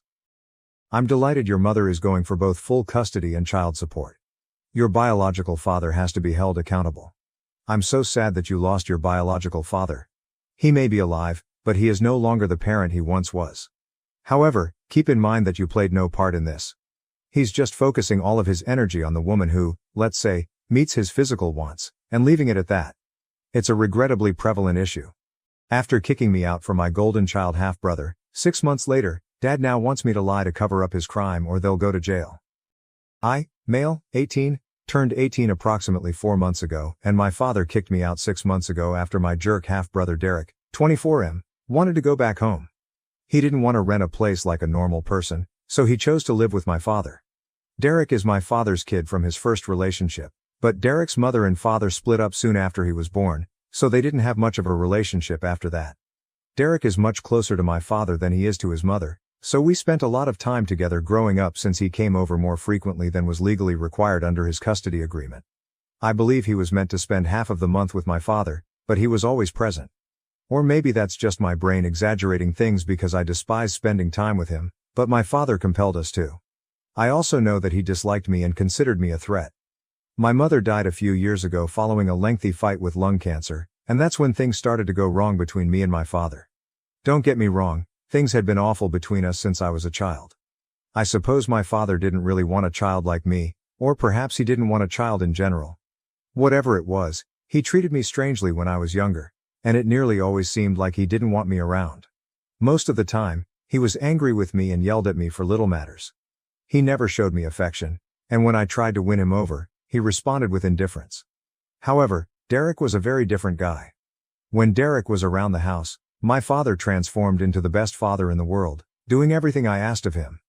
I'm delighted your mother is going for both full custody and child support. Your biological father has to be held accountable. I'm so sad that you lost your biological father. He may be alive, but he is no longer the parent he once was. However, keep in mind that you played no part in this. He's just focusing all of his energy on the woman who, let's say, meets his physical wants, and leaving it at that. It's a regrettably prevalent issue. After kicking me out for my golden child half-brother, 6 months later, Dad now wants me to lie to cover up his crime or they'll go to jail. I, male, 18, turned 18 approximately 4 months ago, and my father kicked me out 6 months ago after my jerk half-brother Derek, 24M, wanted to go back home. He didn't want to rent a place like a normal person, so he chose to live with my father. Derek is my father's kid from his first relationship, but Derek's mother and father split up soon after he was born, so they didn't have much of a relationship after that. Derek is much closer to my father than he is to his mother, so we spent a lot of time together growing up since he came over more frequently than was legally required under his custody agreement. I believe he was meant to spend half of the month with my father, but he was always present. Or maybe that's just my brain exaggerating things because I despise spending time with him, but my father compelled us to. I also know that he disliked me and considered me a threat. My mother died a few years ago following a lengthy fight with lung cancer, and that's when things started to go wrong between me and my father. Don't get me wrong, things had been awful between us since I was a child. I suppose my father didn't really want a child like me, or perhaps he didn't want a child in general. Whatever it was, he treated me strangely when I was younger, and it nearly always seemed like he didn't want me around. Most of the time, he was angry with me and yelled at me for little matters. He never showed me affection, and when I tried to win him over, he responded with indifference. However, Derek was a very different guy. When Derek was around the house, my father transformed into the best father in the world, doing everything I asked of him.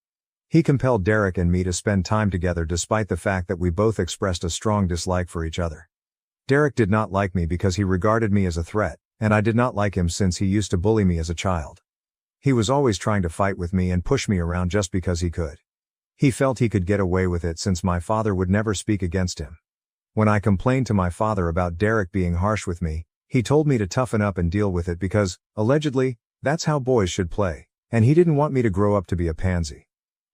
He compelled Derek and me to spend time together despite the fact that we both expressed a strong dislike for each other. Derek did not like me because he regarded me as a threat, and I did not like him since he used to bully me as a child. He was always trying to fight with me and push me around just because he could. He felt he could get away with it since my father would never speak against him. When I complained to my father about Derek being harsh with me, he told me to toughen up and deal with it because, allegedly, that's how boys should play, and he didn't want me to grow up to be a pansy.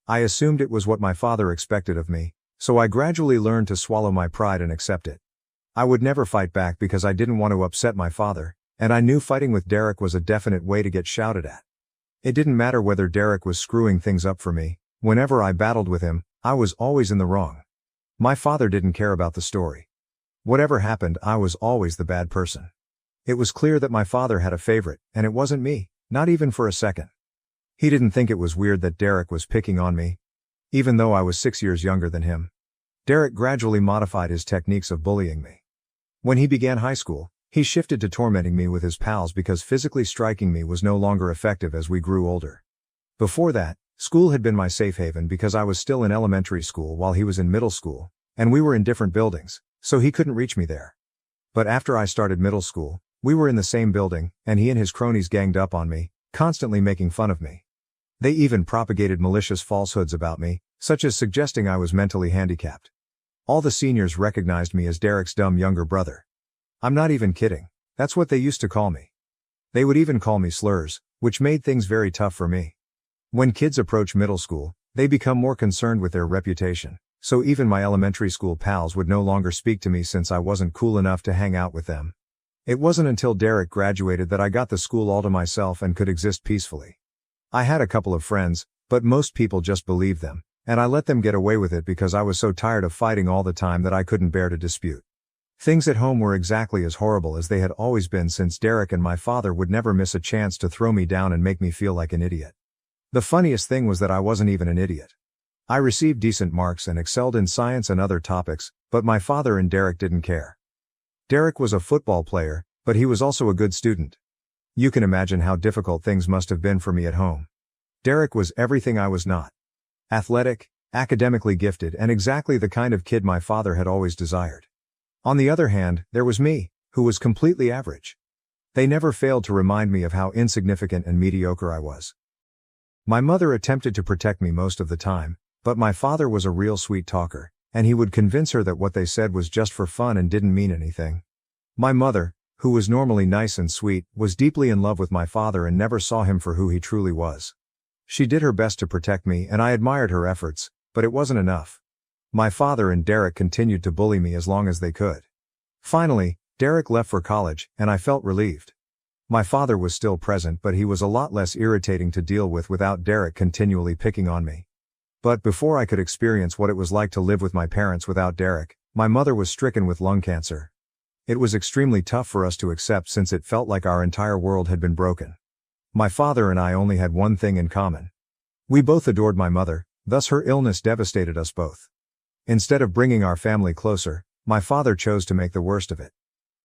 I assumed it was what my father expected of me, so I gradually learned to swallow my pride and accept it. I would never fight back because I didn't want to upset my father, and I knew fighting with Derek was a definite way to get shouted at. It didn't matter whether Derek was screwing things up for me, whenever I battled with him, I was always in the wrong. My father didn't care about the story. Whatever happened, I was always the bad person. It was clear that my father had a favorite, and it wasn't me, not even for a second. He didn't think it was weird that Derek was picking on me, even though I was 6 years younger than him. Derek gradually modified his techniques of bullying me. When he began high school, he shifted to tormenting me with his pals because physically striking me was no longer effective as we grew older. Before that, school had been my safe haven because I was still in elementary school while he was in middle school, and we were in different buildings, so he couldn't reach me there. But after I started middle school, we were in the same building, and he and his cronies ganged up on me, constantly making fun of me. They even propagated malicious falsehoods about me, such as suggesting I was mentally handicapped. All the seniors recognized me as Derek's dumb younger brother. I'm not even kidding, that's what they used to call me. They would even call me slurs, which made things very tough for me. When kids approach middle school, they become more concerned with their reputation, so even my elementary school pals would no longer speak to me since I wasn't cool enough to hang out with them. It wasn't until Derek graduated that I got the school all to myself and could exist peacefully. I had a couple of friends, but most people just believed them, and I let them get away with it because I was so tired of fighting all the time that I couldn't bear to dispute. Things at home were exactly as horrible as they had always been since Derek and my father would never miss a chance to throw me down and make me feel like an idiot. The funniest thing was that I wasn't even an idiot. I received decent marks and excelled in science and other topics, but my father and Derek didn't care. Derek was a football player, but he was also a good student. You can imagine how difficult things must have been for me at home. Derek was everything I was not. Athletic, academically gifted, and exactly the kind of kid my father had always desired. On the other hand, there was me, who was completely average. They never failed to remind me of how insignificant and mediocre I was. My mother attempted to protect me most of the time, but my father was a real sweet talker, and he would convince her that what they said was just for fun and didn't mean anything. My mother, who was normally nice and sweet, was deeply in love with my father and never saw him for who he truly was. She did her best to protect me and I admired her efforts, but it wasn't enough. My father and Derek continued to bully me as long as they could. Finally, Derek left for college, and I felt relieved. My father was still present, but he was a lot less irritating to deal with without Derek continually picking on me. But before I could experience what it was like to live with my parents without Derek, my mother was stricken with lung cancer. It was extremely tough for us to accept since it felt like our entire world had been broken. My father and I only had one thing in common. We both adored my mother, thus her illness devastated us both. Instead of bringing our family closer, my father chose to make the worst of it.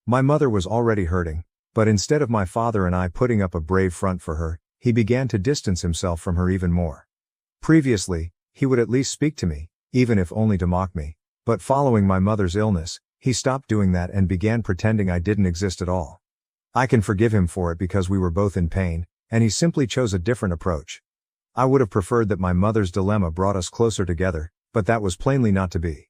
My mother was already hurting, but instead of my father and I putting up a brave front for her, he began to distance himself from her even more. Previously, he would at least speak to me, even if only to mock me, but following my mother's illness, he stopped doing that and began pretending I didn't exist at all. I can forgive him for it because we were both in pain, and he simply chose a different approach. I would have preferred that my mother's dilemma brought us closer together, but that was plainly not to be.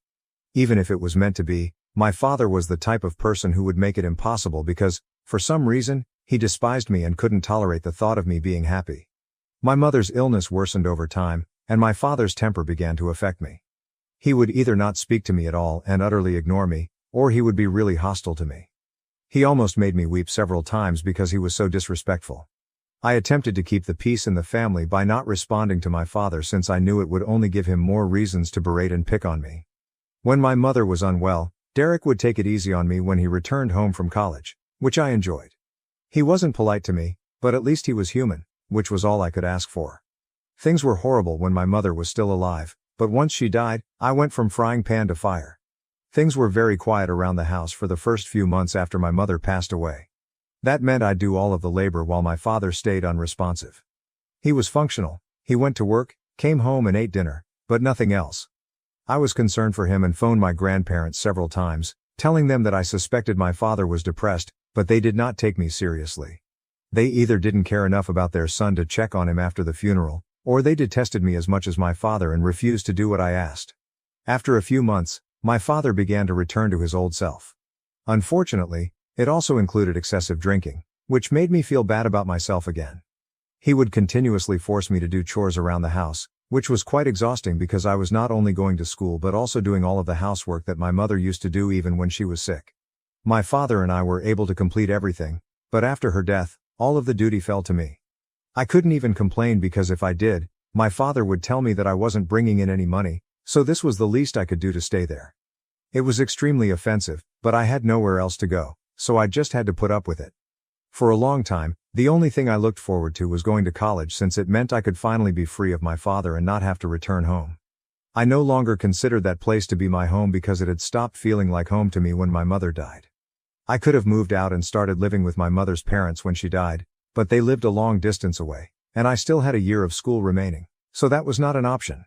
Even if it was meant to be, my father was the type of person who would make it impossible because, for some reason, he despised me and couldn't tolerate the thought of me being happy. My mother's illness worsened over time, and my father's temper began to affect me. He would either not speak to me at all and utterly ignore me, or he would be really hostile to me. He almost made me weep several times because he was so disrespectful. I attempted to keep the peace in the family by not responding to my father since I knew it would only give him more reasons to berate and pick on me. When my mother was unwell, Derek would take it easy on me when he returned home from college, which I enjoyed. He wasn't polite to me, but at least he was human, which was all I could ask for. Things were horrible when my mother was still alive, but once she died, I went from frying pan to fire. Things were very quiet around the house for the first few months after my mother passed away. That meant I'd do all of the labor while my father stayed unresponsive. He was functional, he went to work, came home and ate dinner, but nothing else. I was concerned for him and phoned my grandparents several times, telling them that I suspected my father was depressed, but they did not take me seriously. They either didn't care enough about their son to check on him after the funeral, or they detested me as much as my father and refused to do what I asked. After a few months, my father began to return to his old self. Unfortunately, it also included excessive drinking, which made me feel bad about myself again. He would continuously force me to do chores around the house, which was quite exhausting because I was not only going to school but also doing all of the housework that my mother used to do even when she was sick. My father and I were able to complete everything, but after her death, all of the duty fell to me. I couldn't even complain because if I did, my father would tell me that I wasn't bringing in any money, so this was the least I could do to stay there. It was extremely offensive, but I had nowhere else to go, so I just had to put up with it. For a long time, the only thing I looked forward to was going to college since it meant I could finally be free of my father and not have to return home. I no longer considered that place to be my home because it had stopped feeling like home to me when my mother died. I could have moved out and started living with my mother's parents when she died, but they lived a long distance away, and I still had a year of school remaining, so that was not an option.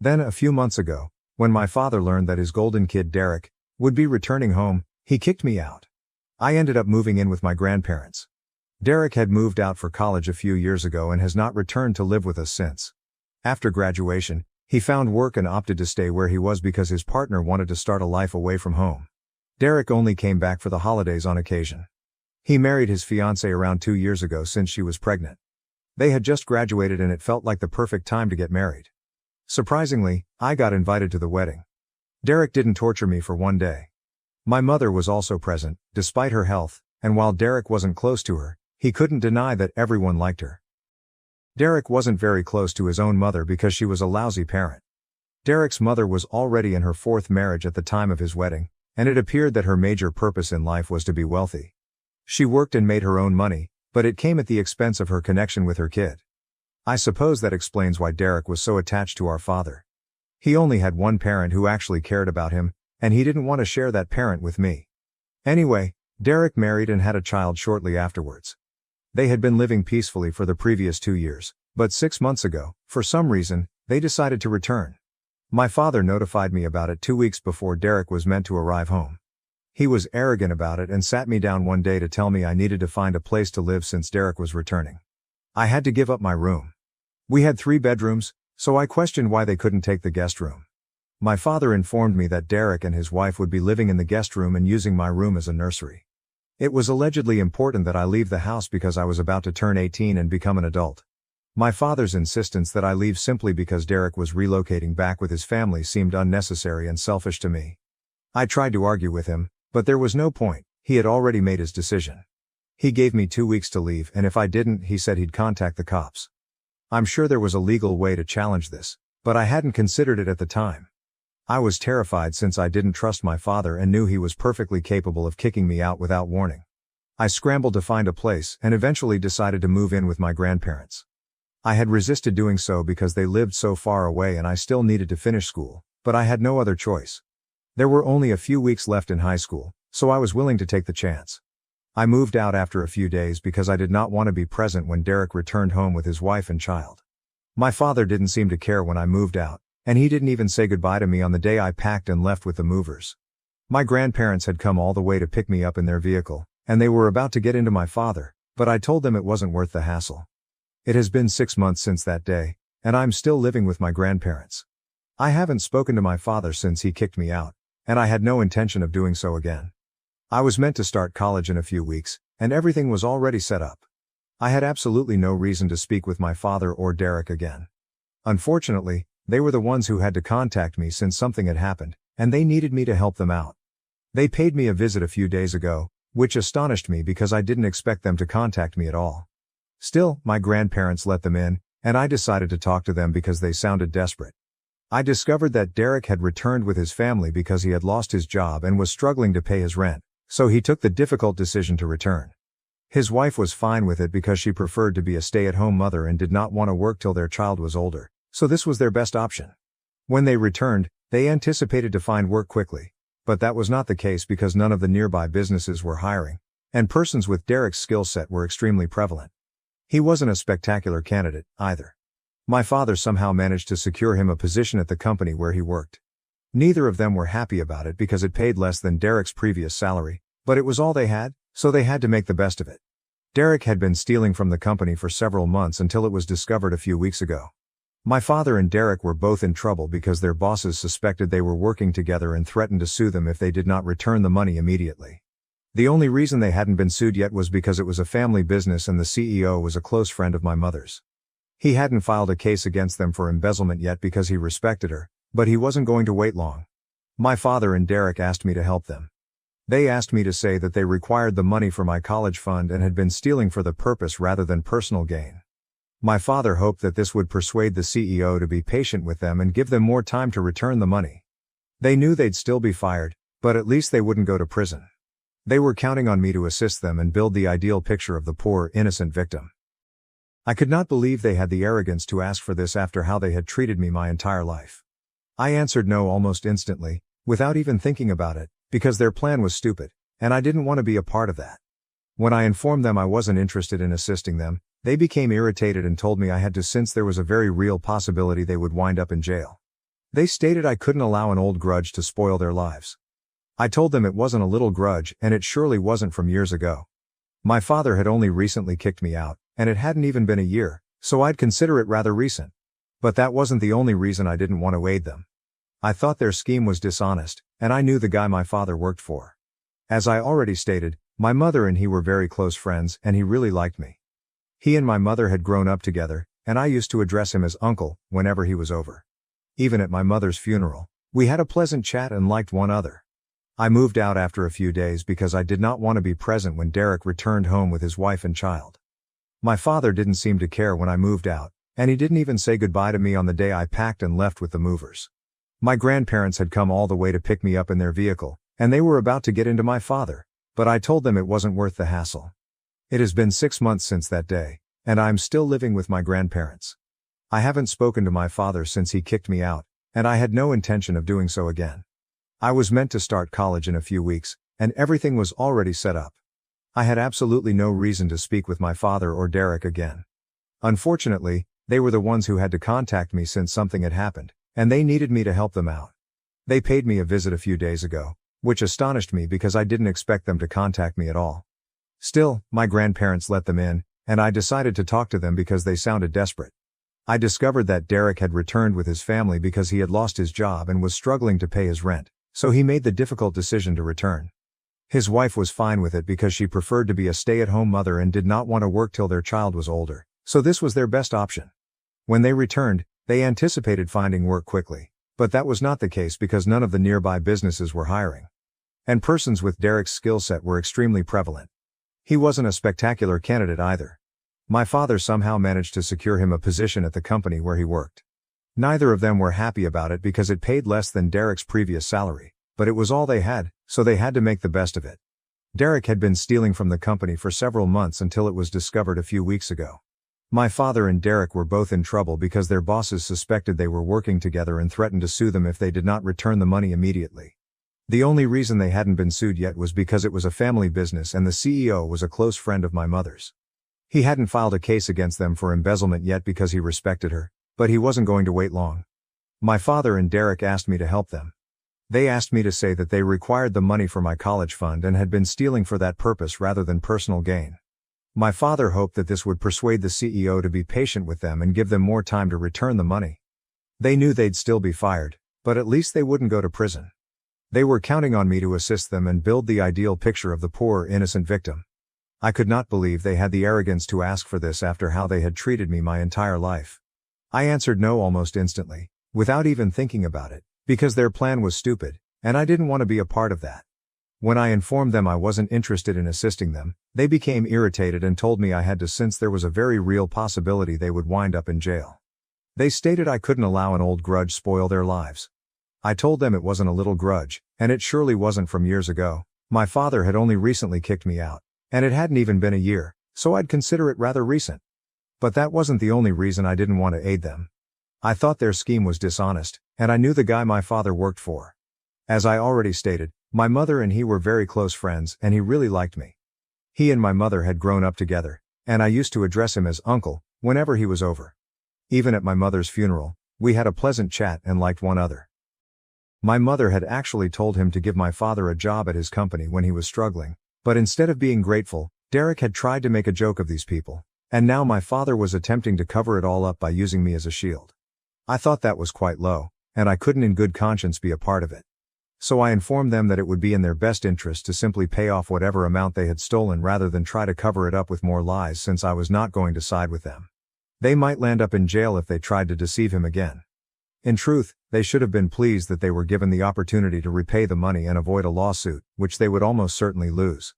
Then a few months ago, when my father learned that his golden kid Derek would be returning home, he kicked me out. I ended up moving in with my grandparents. Derek had moved out for college a few years ago and has not returned to live with us since. After graduation, he found work and opted to stay where he was because his partner wanted to start a life away from home. Derek only came back for the holidays on occasion. He married his fiancée around 2 years ago since she was pregnant. They had just graduated and it felt like the perfect time to get married. Surprisingly, I got invited to the wedding. Derek didn't torture me for one day. My mother was also present, despite her health, and while Derek wasn't close to her, he couldn't deny that everyone liked her. Derek wasn't very close to his own mother because she was a lousy parent. Derek's mother was already in her 4th marriage at the time of his wedding, and it appeared that her major purpose in life was to be wealthy. She worked and made her own money, but it came at the expense of her connection with her kid. I suppose that explains why Derek was so attached to our father. He only had one parent who actually cared about him, and he didn't want to share that parent with me. Anyway, Derek married and had a child shortly afterwards. They had been living peacefully for the previous 2 years, but 6 months ago, for some reason, they decided to return. My father notified me about it 2 weeks before Derek was meant to arrive home. He was arrogant about it and sat me down one day to tell me I needed to find a place to live since Derek was returning. I had to give up my room. We had 3 bedrooms, so I questioned why they couldn't take the guest room. My father informed me that Derek and his wife would be living in the guest room and using my room as a nursery. It was allegedly important that I leave the house because I was about to turn 18 and become an adult. My father's insistence that I leave simply because Derek was relocating back with his family seemed unnecessary and selfish to me. I tried to argue with him, but there was no point. He had already made his decision. He gave me 2 weeks to leave, and if I didn't, he said he'd contact the cops. I'm sure there was a legal way to challenge this, but I hadn't considered it at the time. I was terrified since I didn't trust my father and knew he was perfectly capable of kicking me out without warning. I scrambled to find a place and eventually decided to move in with my grandparents. I had resisted doing so because they lived so far away and I still needed to finish school, but I had no other choice. There were only a few weeks left in high school, so I was willing to take the chance. I moved out after a few days because I did not want to be present when Derek returned home with his wife and child. My father didn't seem to care when I moved out, and he didn't even say goodbye to me on the day I packed and left with the movers. My grandparents had come all the way to pick me up in their vehicle, and they were about to get into my father, but I told them it wasn't worth the hassle. It has been 6 months since that day, and I'm still living with my grandparents. I haven't spoken to my father since he kicked me out, and I had no intention of doing so again. I was meant to start college in a few weeks, and everything was already set up. I had absolutely no reason to speak with my father or Derek again. Unfortunately, they were the ones who had to contact me since something had happened, and they needed me to help them out. They paid me a visit a few days ago, which astonished me because I didn't expect them to contact me at all. Still, my grandparents let them in, and I decided to talk to them because they sounded desperate. I discovered that Derek had returned with his family because he had lost his job and was struggling to pay his rent, so he took the difficult decision to return. His wife was fine with it because she preferred to be a stay-at-home mother and did not want to work till their child was older, so this was their best option. When they returned, they anticipated to find work quickly, but that was not the case because none of the nearby businesses were hiring, and persons with Derek's skill set were extremely prevalent. He wasn't a spectacular candidate, either. My father somehow managed to secure him a position at the company where he worked. Neither of them were happy about it because it paid less than Derek's previous salary, but it was all they had, so they had to make the best of it. Derek had been stealing from the company for several months until it was discovered a few weeks ago. My father and Derek were both in trouble because their bosses suspected they were working together and threatened to sue them if they did not return the money immediately. The only reason they hadn't been sued yet was because it was a family business and the CEO was a close friend of my mother's. He hadn't filed a case against them for embezzlement yet because he respected her, but he wasn't going to wait long. My father and Derek asked me to help them. They asked me to say that they required the money for my college fund and had been stealing for the purpose rather than personal gain. My father hoped that this would persuade the CEO to be patient with them and give them more time to return the money. They knew they'd still be fired, but at least they wouldn't go to prison. They were counting on me to assist them and build the ideal picture of the poor, innocent victim. I could not believe they had the arrogance to ask for this after how they had treated me my entire life. I answered no almost instantly, without even thinking about it, because their plan was stupid, and I didn't want to be a part of that. When I informed them I wasn't interested in assisting them, they became irritated and told me I had to since there was a very real possibility they would wind up in jail. They stated I couldn't allow an old grudge to spoil their lives. I told them it wasn't a little grudge and it surely wasn't from years ago. My father had only recently kicked me out, and it hadn't even been a year, so I'd consider it rather recent. But that wasn't the only reason I didn't want to aid them. I thought their scheme was dishonest, and I knew the guy my father worked for. As I already stated, my mother and he were very close friends and he really liked me. He and my mother had grown up together, and I used to address him as uncle whenever he was over. Even at my mother's funeral, we had a pleasant chat and liked one another. I moved out after a few days because I did not want to be present when Derek returned home with his wife and child. My father didn't seem to care when I moved out, and he didn't even say goodbye to me on the day I packed and left with the movers. My grandparents had come all the way to pick me up in their vehicle, and they were about to get into my father, but I told them it wasn't worth the hassle. It has been 6 months since that day, and I'm still living with my grandparents. I haven't spoken to my father since he kicked me out, and I had no intention of doing so again. I was meant to start college in a few weeks, and everything was already set up. I had absolutely no reason to speak with my father or Derek again. Unfortunately, they were the ones who had to contact me since something had happened, and they needed me to help them out. They paid me a visit a few days ago, which astonished me because I didn't expect them to contact me at all. Still, my grandparents let them in, and I decided to talk to them because they sounded desperate. I discovered that Derek had returned with his family because he had lost his job and was struggling to pay his rent, so he made the difficult decision to return. His wife was fine with it because she preferred to be a stay-at-home mother and did not want to work till their child was older, so this was their best option. When they returned, they anticipated finding work quickly, but that was not the case because none of the nearby businesses were hiring. And persons with Derek's skill set were extremely prevalent. He wasn't a spectacular candidate either. My father somehow managed to secure him a position at the company where he worked. Neither of them were happy about it because it paid less than Derek's previous salary, but it was all they had, so they had to make the best of it. Derek had been stealing from the company for several months until it was discovered a few weeks ago. My father and Derek were both in trouble because their bosses suspected they were working together and threatened to sue them if they did not return the money immediately. The only reason they hadn't been sued yet was because it was a family business and the CEO was a close friend of my mother's. He hadn't filed a case against them for embezzlement yet because he respected her, but he wasn't going to wait long. My father and Derek asked me to help them. They asked me to say that they required the money for my college fund and had been stealing for that purpose rather than personal gain. My father hoped that this would persuade the CEO to be patient with them and give them more time to return the money. They knew they'd still be fired, but at least they wouldn't go to prison. They were counting on me to assist them and build the ideal picture of the poor, innocent victim. I could not believe they had the arrogance to ask for this after how they had treated me my entire life. I answered no almost instantly, without even thinking about it, because their plan was stupid, and I didn't want to be a part of that. When I informed them I wasn't interested in assisting them, they became irritated and told me I had to since there was a very real possibility they would wind up in jail. They stated I couldn't allow an old grudge spoil their lives. I told them it wasn't a little grudge, and it surely wasn't from years ago. My father had only recently kicked me out, and it hadn't even been a year, so I'd consider it rather recent. But that wasn't the only reason I didn't want to aid them. I thought their scheme was dishonest, and I knew the guy my father worked for. As I already stated, my mother and he were very close friends and he really liked me. He and my mother had grown up together, and I used to address him as uncle whenever he was over. Even at my mother's funeral, we had a pleasant chat and liked one another. My mother had actually told him to give my father a job at his company when he was struggling, but instead of being grateful, Derek had tried to make a joke of these people, and now my father was attempting to cover it all up by using me as a shield. I thought that was quite low, and I couldn't in good conscience be a part of it. So I informed them that it would be in their best interest to simply pay off whatever amount they had stolen rather than try to cover it up with more lies, since I was not going to side with them. They might land up in jail if they tried to deceive him again. In truth, they should have been pleased that they were given the opportunity to repay the money and avoid a lawsuit, which they would almost certainly lose.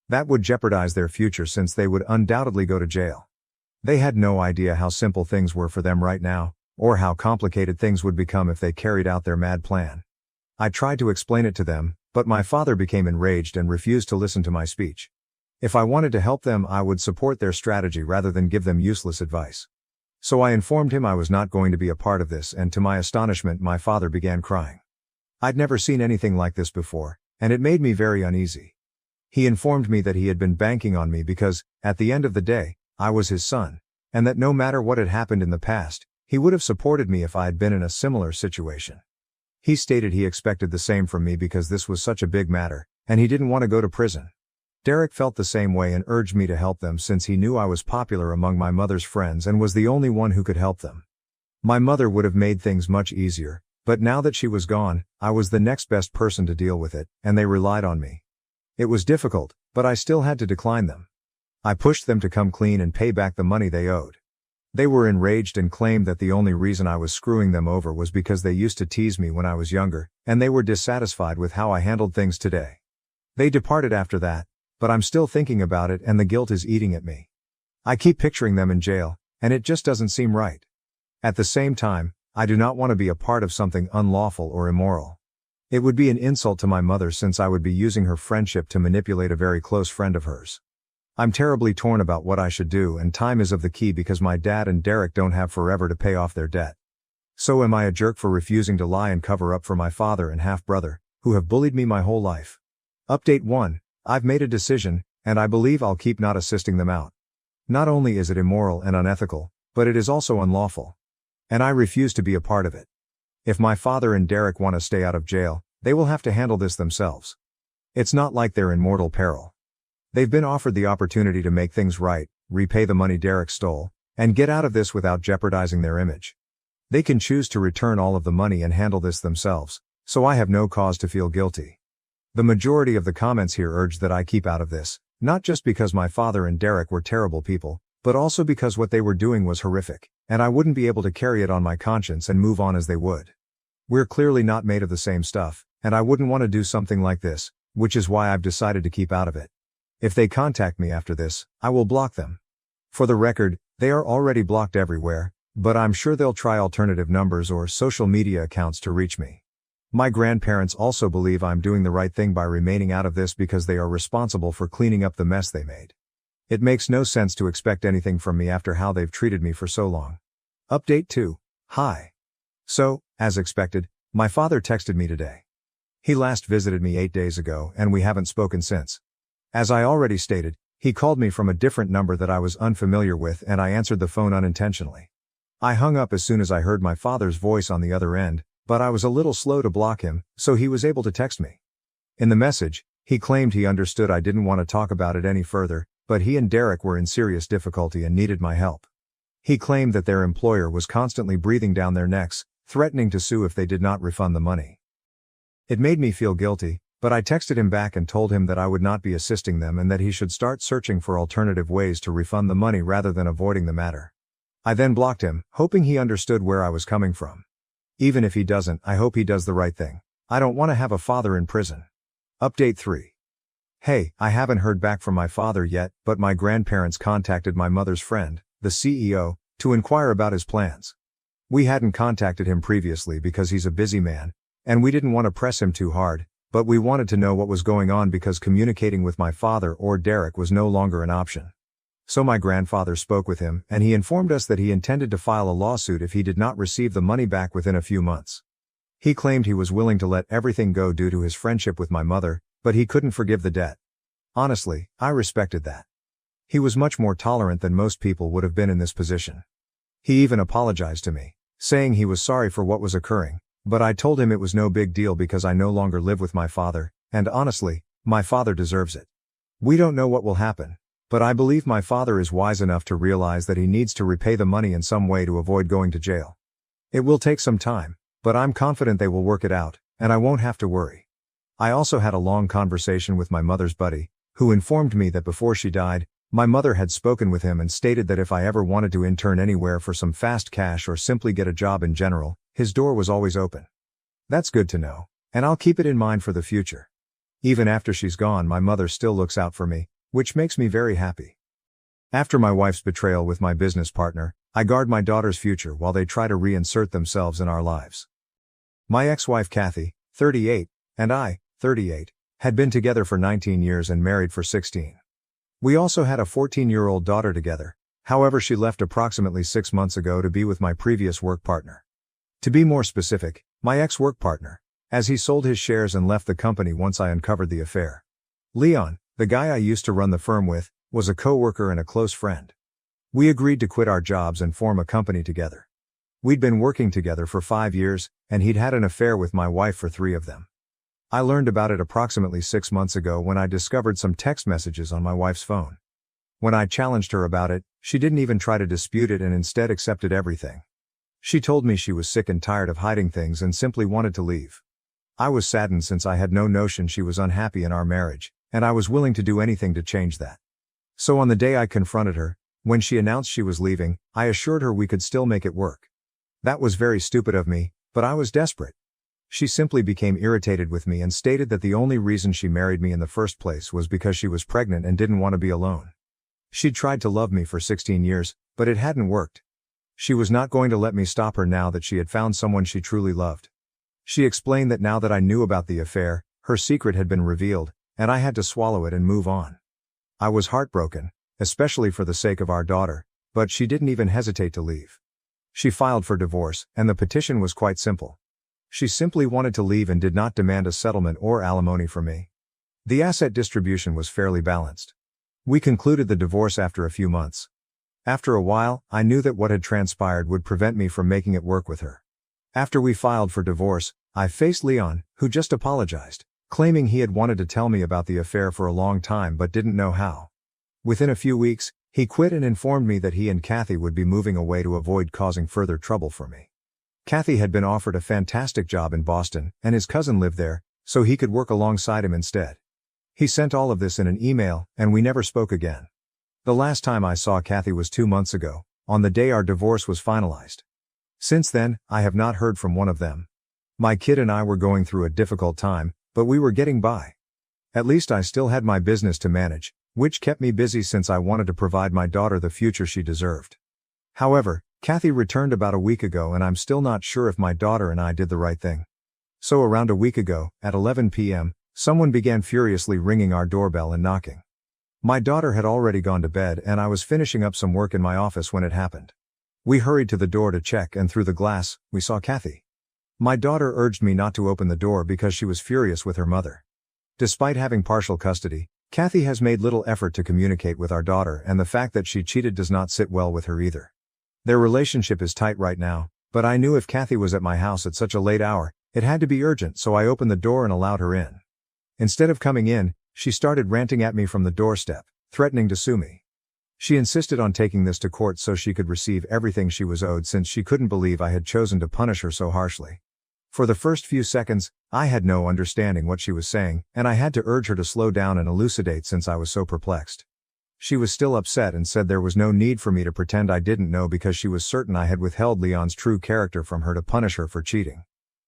That would jeopardize their future since they would undoubtedly go to jail. They had no idea how simple things were for them right now, or how complicated things would become if they carried out their mad plan. I tried to explain it to them, but my father became enraged and refused to listen to my speech. If I wanted to help them, I would support their strategy rather than give them useless advice. So I informed him I was not going to be a part of this, and to my astonishment my father began crying. I'd never seen anything like this before, and it made me very uneasy. He informed me that he had been banking on me because, at the end of the day, I was his son, and that no matter what had happened in the past, he would have supported me if I had been in a similar situation. He stated he expected the same from me because this was such a big matter, and he didn't want to go to prison. Derek felt the same way and urged me to help them since he knew I was popular among my mother's friends and was the only one who could help them. My mother would have made things much easier, but now that she was gone, I was the next best person to deal with it, and they relied on me. It was difficult, but I still had to decline them. I pushed them to come clean and pay back the money they owed. They were enraged and claimed that the only reason I was screwing them over was because they used to tease me when I was younger, and they were dissatisfied with how I handled things today. They departed after that, but I'm still thinking about it and the guilt is eating at me. I keep picturing them in jail, and it just doesn't seem right. At the same time, I do not want to be a part of something unlawful or immoral. It would be an insult to my mother since I would be using her friendship to manipulate a very close friend of hers. I'm terribly torn about what I should do, and time is of the key because my dad and Derek don't have forever to pay off their debt. So am I a jerk for refusing to lie and cover up for my father and half-brother, who have bullied me my whole life? Update 1. I've made a decision, and I believe I'll keep not assisting them out. Not only is it immoral and unethical, but it is also unlawful. And I refuse to be a part of it. If my father and Derek want to stay out of jail, they will have to handle this themselves. It's not like they're in mortal peril. They've been offered the opportunity to make things right, repay the money Derek stole, and get out of this without jeopardizing their image. They can choose to return all of the money and handle this themselves, so I have no cause to feel guilty. The majority of the comments here urged that I keep out of this, not just because my father and Derek were terrible people, but also because what they were doing was horrific, and I wouldn't be able to carry it on my conscience and move on as they would. We're clearly not made of the same stuff, and I wouldn't want to do something like this, which is why I've decided to keep out of it. If they contact me after this, I will block them. For the record, they are already blocked everywhere, but I'm sure they'll try alternative numbers or social media accounts to reach me. My grandparents also believe I'm doing the right thing by remaining out of this because they are responsible for cleaning up the mess they made. It makes no sense to expect anything from me after how they've treated me for so long. Update 2. Hi. So, as expected, my father texted me today. He last visited me 8 days ago and we haven't spoken since. As I already stated, he called me from a different number that I was unfamiliar with and I answered the phone unintentionally. I hung up as soon as I heard my father's voice on the other end, but I was a little slow to block him, so he was able to text me. In the message, he claimed he understood I didn't want to talk about it any further, but he and Derek were in serious difficulty and needed my help. He claimed that their employer was constantly breathing down their necks, threatening to sue if they did not refund the money. It made me feel guilty, but I texted him back and told him that I would not be assisting them and that he should start searching for alternative ways to refund the money rather than avoiding the matter. I then blocked him, hoping he understood where I was coming from. Even if he doesn't, I hope he does the right thing. I don't want to have a father in prison. Update 3. Hey, I haven't heard back from my father yet, but my grandparents contacted my mother's friend, the CEO, to inquire about his plans. We hadn't contacted him previously because he's a busy man, and we didn't want to press him too hard, but we wanted to know what was going on because communicating with my father or Derek was no longer an option. So my grandfather spoke with him, and he informed us that he intended to file a lawsuit if he did not receive the money back within a few months. He claimed he was willing to let everything go due to his friendship with my mother, but he couldn't forgive the debt. Honestly, I respected that. He was much more tolerant than most people would have been in this position. He even apologized to me, saying he was sorry for what was occurring, but I told him it was no big deal because I no longer live with my father, and honestly, my father deserves it. We don't know what will happen, but I believe my father is wise enough to realize that he needs to repay the money in some way to avoid going to jail. It will take some time, but I'm confident they will work it out, and I won't have to worry. I also had a long conversation with my mother's buddy, who informed me that before she died, my mother had spoken with him and stated that if I ever wanted to intern anywhere for some fast cash or simply get a job in general, his door was always open. That's good to know, and I'll keep it in mind for the future. Even after she's gone, my mother still looks out for me, which makes me very happy. After my wife's betrayal with my business partner, I guard my daughter's future while they try to reinsert themselves in our lives. My ex-wife Kathy, 38, and I, 38, had been together for 19 years and married for 16. We also had a 14-year-old daughter together, however she left approximately 6 months ago to be with my previous work partner. To be more specific, my ex-work partner, as he sold his shares and left the company once I uncovered the affair. Leon, the guy I used to run the firm with, was a co-worker and a close friend. We agreed to quit our jobs and form a company together. We'd been working together for 5 years, and he'd had an affair with my wife for 3 of them. I learned about it approximately 6 months ago when I discovered some text messages on my wife's phone. When I challenged her about it, she didn't even try to dispute it and instead accepted everything. She told me she was sick and tired of hiding things and simply wanted to leave. I was saddened since I had no notion she was unhappy in our marriage, and I was willing to do anything to change that. So on the day I confronted her, when she announced she was leaving, I assured her we could still make it work. That was very stupid of me, but I was desperate. She simply became irritated with me and stated that the only reason she married me in the first place was because she was pregnant and didn't want to be alone. She'd tried to love me for 16 years, but it hadn't worked. She was not going to let me stop her now that she had found someone she truly loved. She explained that now that I knew about the affair, her secret had been revealed, and I had to swallow it and move on. I was heartbroken, especially for the sake of our daughter, but she didn't even hesitate to leave. She filed for divorce, and the petition was quite simple. She simply wanted to leave and did not demand a settlement or alimony from me. The asset distribution was fairly balanced. We concluded the divorce after a few months. After a while, I knew that what had transpired would prevent me from making it work with her. After we filed for divorce, I faced Leon, who just apologized, claiming he had wanted to tell me about the affair for a long time but didn't know how. Within a few weeks, he quit and informed me that he and Kathy would be moving away to avoid causing further trouble for me. Kathy had been offered a fantastic job in Boston, and his cousin lived there, so he could work alongside him instead. He sent all of this in an email, and we never spoke again. The last time I saw Kathy was 2 months ago, on the day our divorce was finalized. Since then, I have not heard from one of them. My kid and I were going through a difficult time, but we were getting by. At least I still had my business to manage, which kept me busy since I wanted to provide my daughter the future she deserved. However, Kathy returned about a week ago and I'm still not sure if my daughter and I did the right thing. So around a week ago, at 11 p.m., someone began furiously ringing our doorbell and knocking. My daughter had already gone to bed and I was finishing up some work in my office when it happened. We hurried to the door to check and through the glass, we saw Kathy. My daughter urged me not to open the door because she was furious with her mother. Despite having partial custody, Kathy has made little effort to communicate with our daughter and the fact that she cheated does not sit well with her either. Their relationship is tight right now, but I knew if Kathy was at my house at such a late hour, it had to be urgent, so I opened the door and allowed her in. Instead of coming in, she started ranting at me from the doorstep, threatening to sue me. She insisted on taking this to court so she could receive everything she was owed since she couldn't believe I had chosen to punish her so harshly. For the first few seconds, I had no understanding what she was saying, and I had to urge her to slow down and elucidate since I was so perplexed. She was still upset and said there was no need for me to pretend I didn't know because she was certain I had withheld Leon's true character from her to punish her for cheating.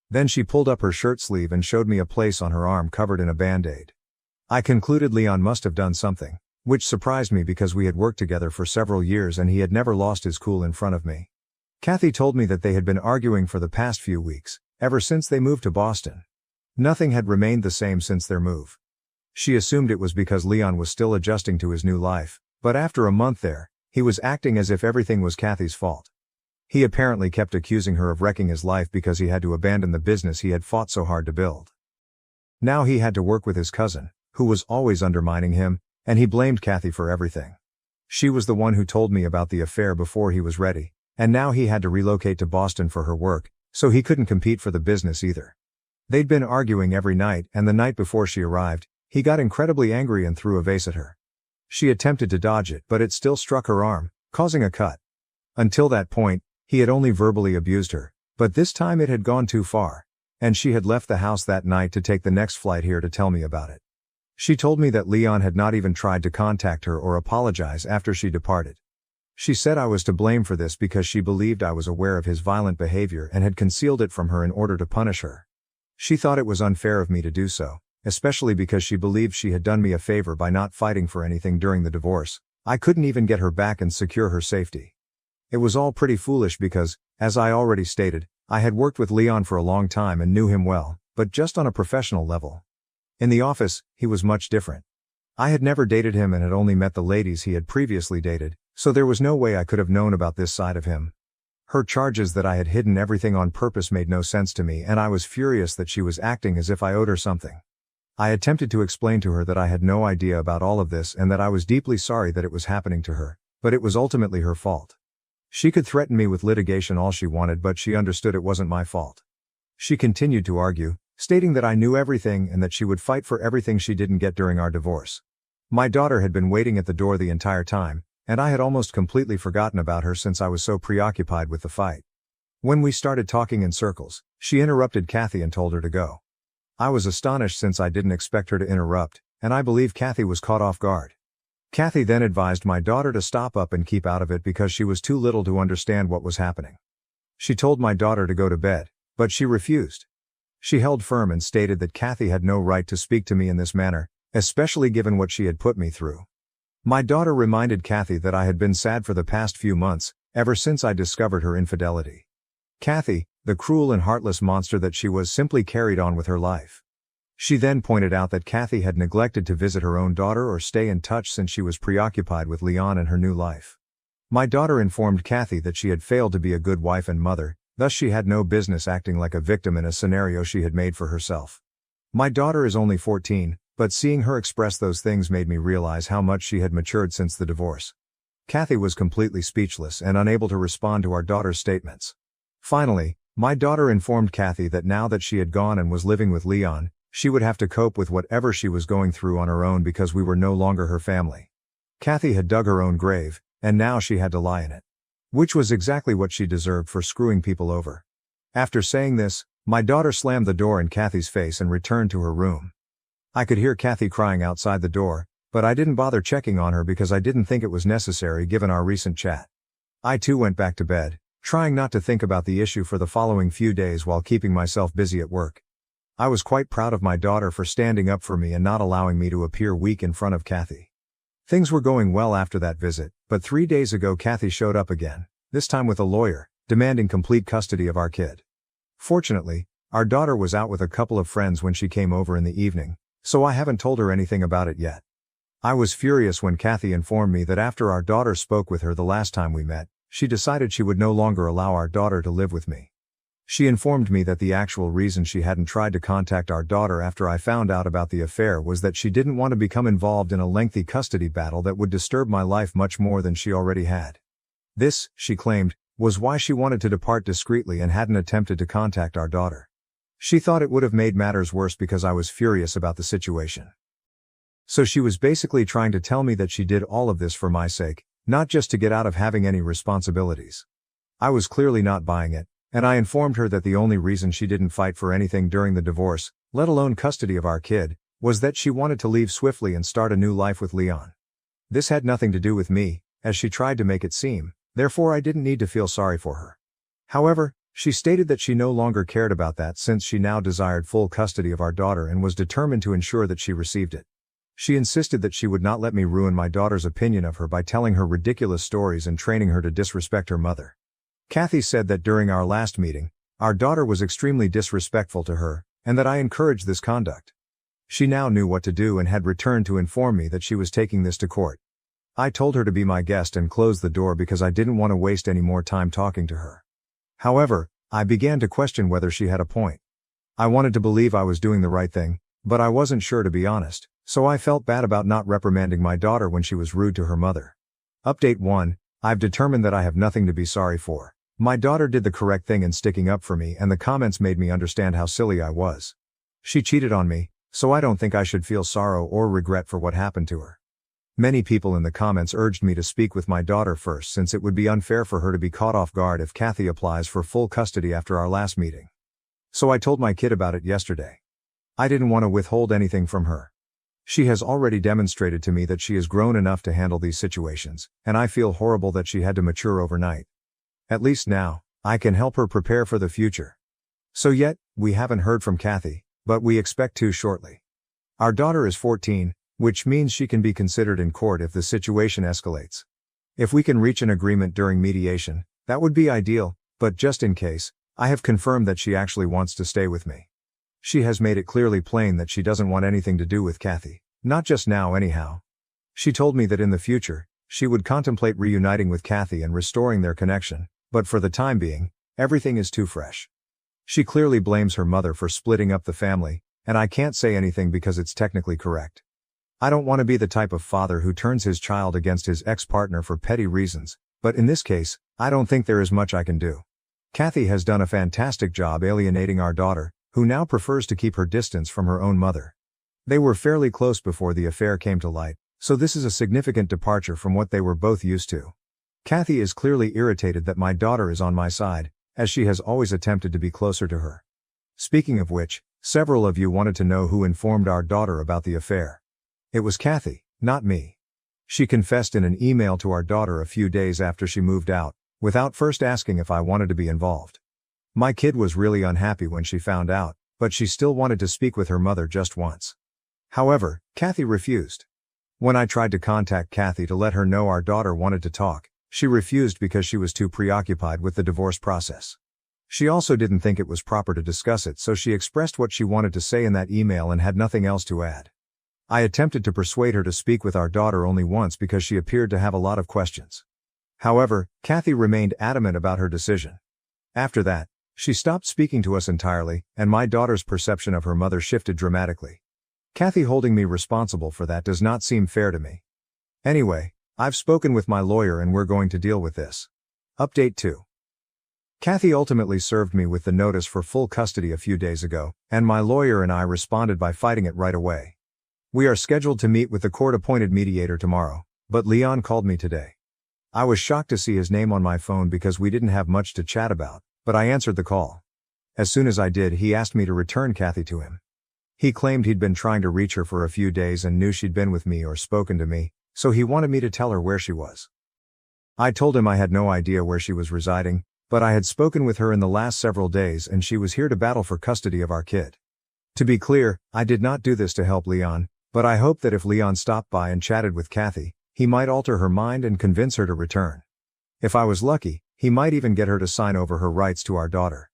Then she pulled up her shirt sleeve and showed me a place on her arm covered in a band-aid. I concluded Leon must have done something, which surprised me because we had worked together for several years and he had never lost his cool in front of me. Kathy told me that they had been arguing for the past few weeks, ever since they moved to Boston. Nothing had remained the same since their move. She assumed it was because Leon was still adjusting to his new life, but after a month there, he was acting as if everything was Kathy's fault. He apparently kept accusing her of wrecking his life because he had to abandon the business he had fought so hard to build. Now he had to work with his cousin, who was always undermining him, and he blamed Kathy for everything. She was the one who told me about the affair before he was ready, And now he had to relocate to Boston for her work, so he couldn't compete for the business either. They'd been arguing every night, and the night before she arrived, he got incredibly angry and threw a vase at her. She attempted to dodge it, but it still struck her arm, causing a cut. Until that point, he had only verbally abused her, but this time it had gone too far, and she had left the house that night to take the next flight here to tell me about it. She told me that Leon had not even tried to contact her or apologize after she departed. She said I was to blame for this because she believed I was aware of his violent behavior and had concealed it from her in order to punish her. She thought it was unfair of me to do so, especially because she believed she had done me a favor by not fighting for anything during the divorce. I couldn't even get her back and secure her safety. It was all pretty foolish because, as I already stated, I had worked with Leon for a long time and knew him well, but just on a professional level. In the office, he was much different. I had never dated him and had only met the ladies he had previously dated, so there was no way I could have known about this side of him. Her charges that I had hidden everything on purpose made no sense to me, and I was furious that she was acting as if I owed her something. I attempted to explain to her that I had no idea about all of this and that I was deeply sorry that it was happening to her, but it was ultimately her fault. She could threaten me with litigation all she wanted, but she understood it wasn't my fault. She continued to argue, stating that I knew everything and that she would fight for everything she didn't get during our divorce. My daughter had been waiting at the door the entire time, and I had almost completely forgotten about her since I was so preoccupied with the fight. When we started talking in circles, she interrupted Kathy and told her to go. I was astonished since I didn't expect her to interrupt, and I believe Kathy was caught off guard. Kathy then advised my daughter to stop up and keep out of it because she was too little to understand what was happening. She told my daughter to go to bed, but she refused. She held firm and stated that Kathy had no right to speak to me in this manner, especially given what she had put me through. My daughter reminded Kathy that I had been sad for the past few months, ever since I discovered her infidelity. Kathy, the cruel and heartless monster that she was, simply carried on with her life. She then pointed out that Kathy had neglected to visit her own daughter or stay in touch since she was preoccupied with Leon and her new life. My daughter informed Kathy that she had failed to be a good wife and mother, thus she had no business acting like a victim in a scenario she had made for herself. My daughter is only 14, but seeing her express those things made me realize how much she had matured since the divorce. Kathy was completely speechless and unable to respond to our daughter's statements. Finally, my daughter informed Kathy that now that she had gone and was living with Leon, she would have to cope with whatever she was going through on her own because we were no longer her family. Kathy had dug her own grave, and now she had to lie in it. Which was exactly what she deserved for screwing people over. After saying this, my daughter slammed the door in Kathy's face and returned to her room. I could hear Kathy crying outside the door, but I didn't bother checking on her because I didn't think it was necessary given our recent chat. I too went back to bed, trying not to think about the issue for the following few days while keeping myself busy at work. I was quite proud of my daughter for standing up for me and not allowing me to appear weak in front of Kathy. Things were going well after that visit, but 3 days ago Kathy showed up again, this time with a lawyer, demanding complete custody of our kid. Fortunately, our daughter was out with a couple of friends when she came over in the evening, so I haven't told her anything about it yet. I was furious when Kathy informed me that after our daughter spoke with her the last time we met, she decided she would no longer allow our daughter to live with me. She informed me that the actual reason she hadn't tried to contact our daughter after I found out about the affair was that she didn't want to become involved in a lengthy custody battle that would disturb my life much more than she already had. This, she claimed, was why she wanted to depart discreetly and hadn't attempted to contact our daughter. She thought it would have made matters worse because I was furious about the situation. So she was basically trying to tell me that she did all of this for my sake, not just to get out of having any responsibilities. I was clearly not buying it, and I informed her that the only reason she didn't fight for anything during the divorce, let alone custody of our kid, was that she wanted to leave swiftly and start a new life with Leon. This had nothing to do with me, as she tried to make it seem, therefore I didn't need to feel sorry for her. However, she stated that she no longer cared about that since she now desired full custody of our daughter and was determined to ensure that she received it. She insisted that she would not let me ruin my daughter's opinion of her by telling her ridiculous stories and training her to disrespect her mother. Kathy said that during our last meeting, our daughter was extremely disrespectful to her, and that I encouraged this conduct. She now knew what to do and had returned to inform me that she was taking this to court. I told her to be my guest and closed the door because I didn't want to waste any more time talking to her. However, I began to question whether she had a point. I wanted to believe I was doing the right thing, but I wasn't sure to be honest, so I felt bad about not reprimanding my daughter when she was rude to her mother. Update 1. I've determined that I have nothing to be sorry for. My daughter did the correct thing in sticking up for me, and the comments made me understand how silly I was. She cheated on me, so I don't think I should feel sorrow or regret for what happened to her. Many people in the comments urged me to speak with my daughter first, since it would be unfair for her to be caught off guard if Kathy applies for full custody after our last meeting. So I told my kid about it yesterday. I didn't want to withhold anything from her. She has already demonstrated to me that she is grown enough to handle these situations, and I feel horrible that she had to mature overnight. At least now, I can help her prepare for the future. So yet, we haven't heard from Kathy, but we expect to shortly. Our daughter is 14, which means she can be considered in court if the situation escalates. If we can reach an agreement during mediation, that would be ideal, but just in case, I have confirmed that she actually wants to stay with me. She has made it clearly plain that she doesn't want anything to do with Kathy, not just now anyhow. She told me that in the future, she would contemplate reuniting with Kathy and restoring their connection, but for the time being, everything is too fresh. She clearly blames her mother for splitting up the family, and I can't say anything because it's technically correct. I don't want to be the type of father who turns his child against his ex-partner for petty reasons, but in this case, I don't think there is much I can do. Kathy has done a fantastic job alienating our daughter, who now prefers to keep her distance from her own mother. They were fairly close before the affair came to light, so this is a significant departure from what they were both used to. Kathy is clearly irritated that my daughter is on my side, as she has always attempted to be closer to her. Speaking of which, several of you wanted to know who informed our daughter about the affair. It was Kathy, not me. She confessed in an email to our daughter a few days after she moved out, without first asking if I wanted to be involved. My kid was really unhappy when she found out, but she still wanted to speak with her mother just once. However, Kathy refused. When I tried to contact Kathy to let her know our daughter wanted to talk, she refused because she was too preoccupied with the divorce process. She also didn't think it was proper to discuss it, so she expressed what she wanted to say in that email and had nothing else to add. I attempted to persuade her to speak with our daughter only once because she appeared to have a lot of questions. However, Kathy remained adamant about her decision. After that, she stopped speaking to us entirely, and my daughter's perception of her mother shifted dramatically. Kathy holding me responsible for that does not seem fair to me. Anyway, I've spoken with my lawyer and we're going to deal with this. Update 2. Kathy ultimately served me with the notice for full custody a few days ago, and my lawyer and I responded by fighting it right away. We are scheduled to meet with the court-appointed mediator tomorrow, but Leon called me today. I was shocked to see his name on my phone because we didn't have much to chat about, but I answered the call. As soon as I did, he asked me to return Kathy to him. He claimed he'd been trying to reach her for a few days and knew she'd been with me or spoken to me, so he wanted me to tell her where she was. I told him I had no idea where she was residing, but I had spoken with her in the last several days and she was here to battle for custody of our kid. To be clear, I did not do this to help Leon, but I hoped that if Leon stopped by and chatted with Kathy, he might alter her mind and convince her to return. If I was lucky, he might even get her to sign over her rights to our daughter.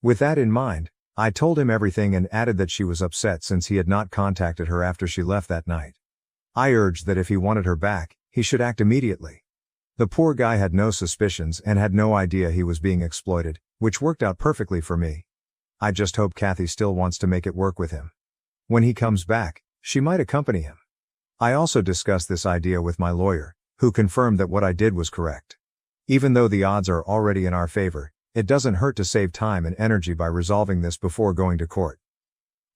With that in mind, I told him everything and added that she was upset since he had not contacted her after she left that night. I urged that if he wanted her back, he should act immediately. The poor guy had no suspicions and had no idea he was being exploited, which worked out perfectly for me. I just hope Kathy still wants to make it work with him. When he comes back, she might accompany him. I also discussed this idea with my lawyer, who confirmed that what I did was correct. Even though the odds are already in our favor, it doesn't hurt to save time and energy by resolving this before going to court.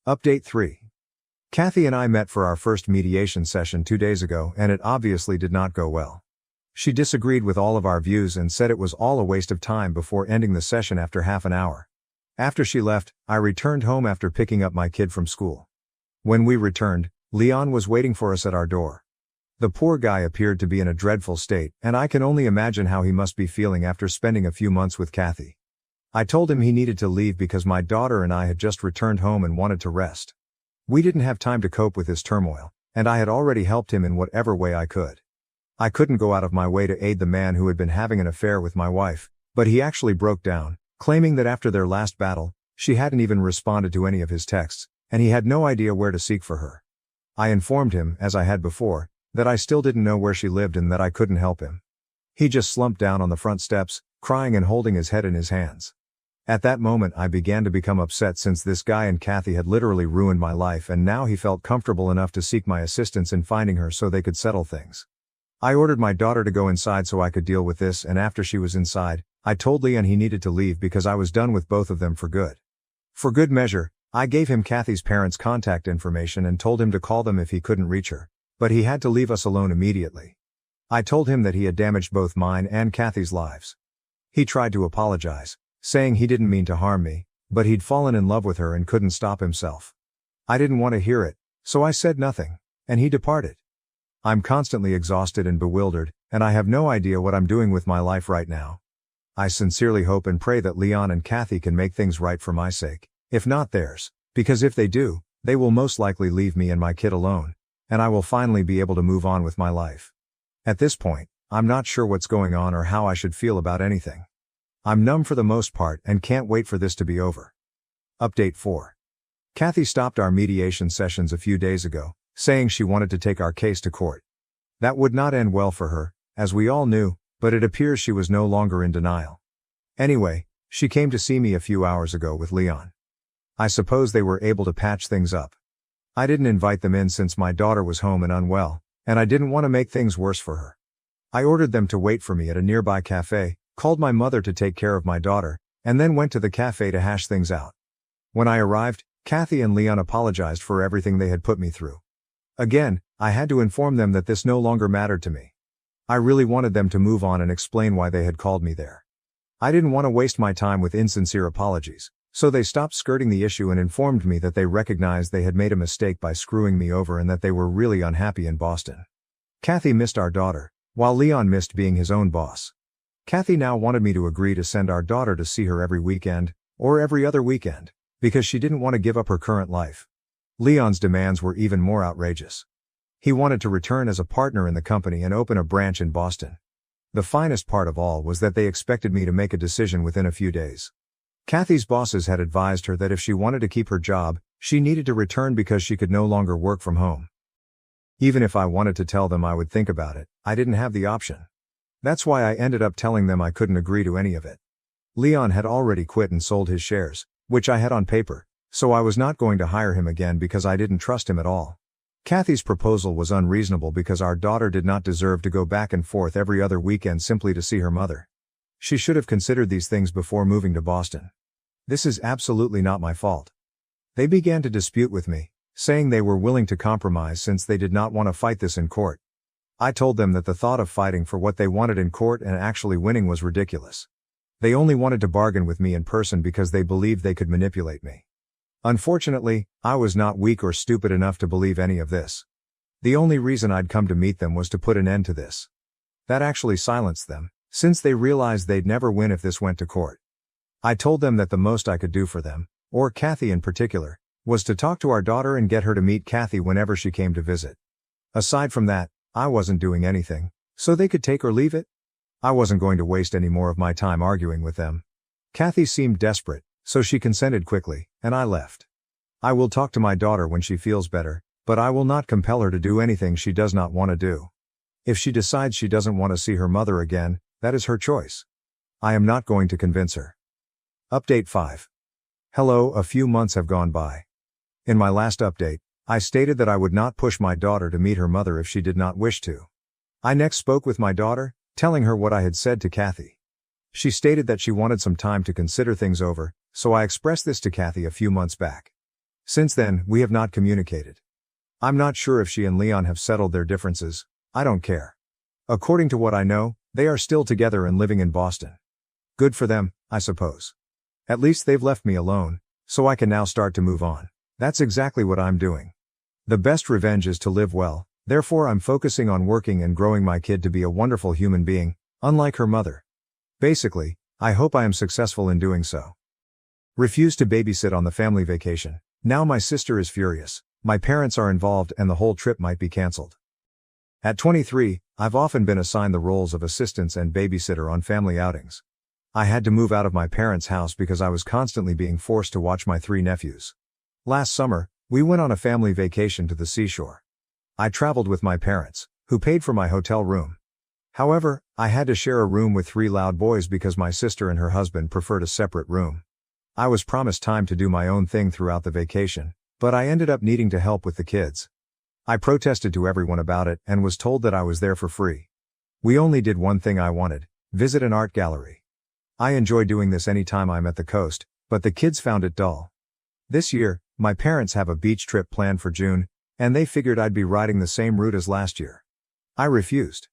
Update 3. Kathy and I met for our first mediation session 2 days ago and it obviously did not go well. She disagreed with all of our views and said it was all a waste of time before ending the session after half an hour. After she left, I returned home after picking up my kid from school. When we returned, Leon was waiting for us at our door. The poor guy appeared to be in a dreadful state, and I can only imagine how he must be feeling after spending a few months with Kathy. I told him he needed to leave because my daughter and I had just returned home and wanted to rest. We didn't have time to cope with his turmoil, and I had already helped him in whatever way I could. I couldn't go out of my way to aid the man who had been having an affair with my wife, but he actually broke down, claiming that after their last battle, she hadn't even responded to any of his texts, and he had no idea where to seek for her. I informed him, as I had before, that I still didn't know where she lived and that I couldn't help him. He just slumped down on the front steps, crying and holding his head in his hands. At that moment I began to become upset since this guy and Kathy had literally ruined my life and now he felt comfortable enough to seek my assistance in finding her so they could settle things. I ordered my daughter to go inside so I could deal with this, and after she was inside, I told Leon he needed to leave because I was done with both of them for good. For good measure, I gave him Kathy's parents' contact information and told him to call them if he couldn't reach her, but he had to leave us alone immediately. I told him that he had damaged both mine and Kathy's lives. He tried to apologize, saying he didn't mean to harm me, but he'd fallen in love with her and couldn't stop himself. I didn't want to hear it, so I said nothing, and he departed. I'm constantly exhausted and bewildered, and I have no idea what I'm doing with my life right now. I sincerely hope and pray that Leon and Kathy can make things right for my sake, if not theirs, because if they do, they will most likely leave me and my kid alone, and I will finally be able to move on with my life. At this point, I'm not sure what's going on or how I should feel about anything. I'm numb for the most part and can't wait for this to be over. Update 4. Kathy stopped our mediation sessions a few days ago, saying she wanted to take our case to court. That would not end well for her, as we all knew, but it appears she was no longer in denial. Anyway, she came to see me a few hours ago with Leon. I suppose they were able to patch things up. I didn't invite them in since my daughter was home and unwell, and I didn't want to make things worse for her. I ordered them to wait for me at a nearby cafe, called my mother to take care of my daughter, and then went to the cafe to hash things out. When I arrived, Kathy and Leon apologized for everything they had put me through. Again, I had to inform them that this no longer mattered to me. I really wanted them to move on and explain why they had called me there. I didn't want to waste my time with insincere apologies, so they stopped skirting the issue and informed me that they recognized they had made a mistake by screwing me over and that they were really unhappy in Boston. Kathy missed our daughter, while Leon missed being his own boss. Kathy now wanted me to agree to send our daughter to see her every weekend, or every other weekend, because she didn't want to give up her current life. Leon's demands were even more outrageous. He wanted to return as a partner in the company and open a branch in Boston. The finest part of all was that they expected me to make a decision within a few days. Kathy's bosses had advised her that if she wanted to keep her job, she needed to return because she could no longer work from home. Even if I wanted to tell them I would think about it, I didn't have the option. That's why I ended up telling them I couldn't agree to any of it. Leon had already quit and sold his shares, which I had on paper, so I was not going to hire him again because I didn't trust him at all. Kathy's proposal was unreasonable because our daughter did not deserve to go back and forth every other weekend simply to see her mother. She should have considered these things before moving to Boston. This is absolutely not my fault. They began to dispute with me, saying they were willing to compromise since they did not want to fight this in court. I told them that the thought of fighting for what they wanted in court and actually winning was ridiculous. They only wanted to bargain with me in person because they believed they could manipulate me. Unfortunately, I was not weak or stupid enough to believe any of this. The only reason I'd come to meet them was to put an end to this. That actually silenced them, since they realized they'd never win if this went to court. I told them that the most I could do for them, or Kathy in particular, was to talk to our daughter and get her to meet Kathy whenever she came to visit. Aside from that, I wasn't doing anything, so they could take or leave it. I wasn't going to waste any more of my time arguing with them. Kathy seemed desperate, so she consented quickly, and I left. I will talk to my daughter when she feels better, but I will not compel her to do anything she does not want to do. If she decides she doesn't want to see her mother again, that is her choice. I am not going to convince her. Update 5. Hello, a few months have gone by. In my last update, I stated that I would not push my daughter to meet her mother if she did not wish to. I next spoke with my daughter, telling her what I had said to Kathy. She stated that she wanted some time to consider things over, so I expressed this to Kathy a few months back. Since then, we have not communicated. I'm not sure if she and Leon have settled their differences. I don't care. According to what I know, they are still together and living in Boston. Good for them, I suppose. At least they've left me alone, so I can now start to move on. That's exactly what I'm doing. The best revenge is to live well, therefore I'm focusing on working and growing my kid to be a wonderful human being, unlike her mother. Basically, I hope I am successful in doing so. Refused to babysit on the family vacation. Now my sister is furious. My parents are involved and the whole trip might be cancelled. At 23, I've often been assigned the roles of assistants and babysitter on family outings. I had to move out of my parents' house because I was constantly being forced to watch my 3 nephews. Last summer, we went on a family vacation to the seashore. I traveled with my parents, who paid for my hotel room. However, I had to share a room with 3 loud boys because my sister and her husband preferred a separate room. I was promised time to do my own thing throughout the vacation, but I ended up needing to help with the kids. I protested to everyone about it and was told that I was there for free. We only did one thing I wanted: visit an art gallery. I enjoy doing this anytime I'm at the coast, but the kids found it dull. This year, my parents have a beach trip planned for June, and they figured I'd be riding the same route as last year. I refused.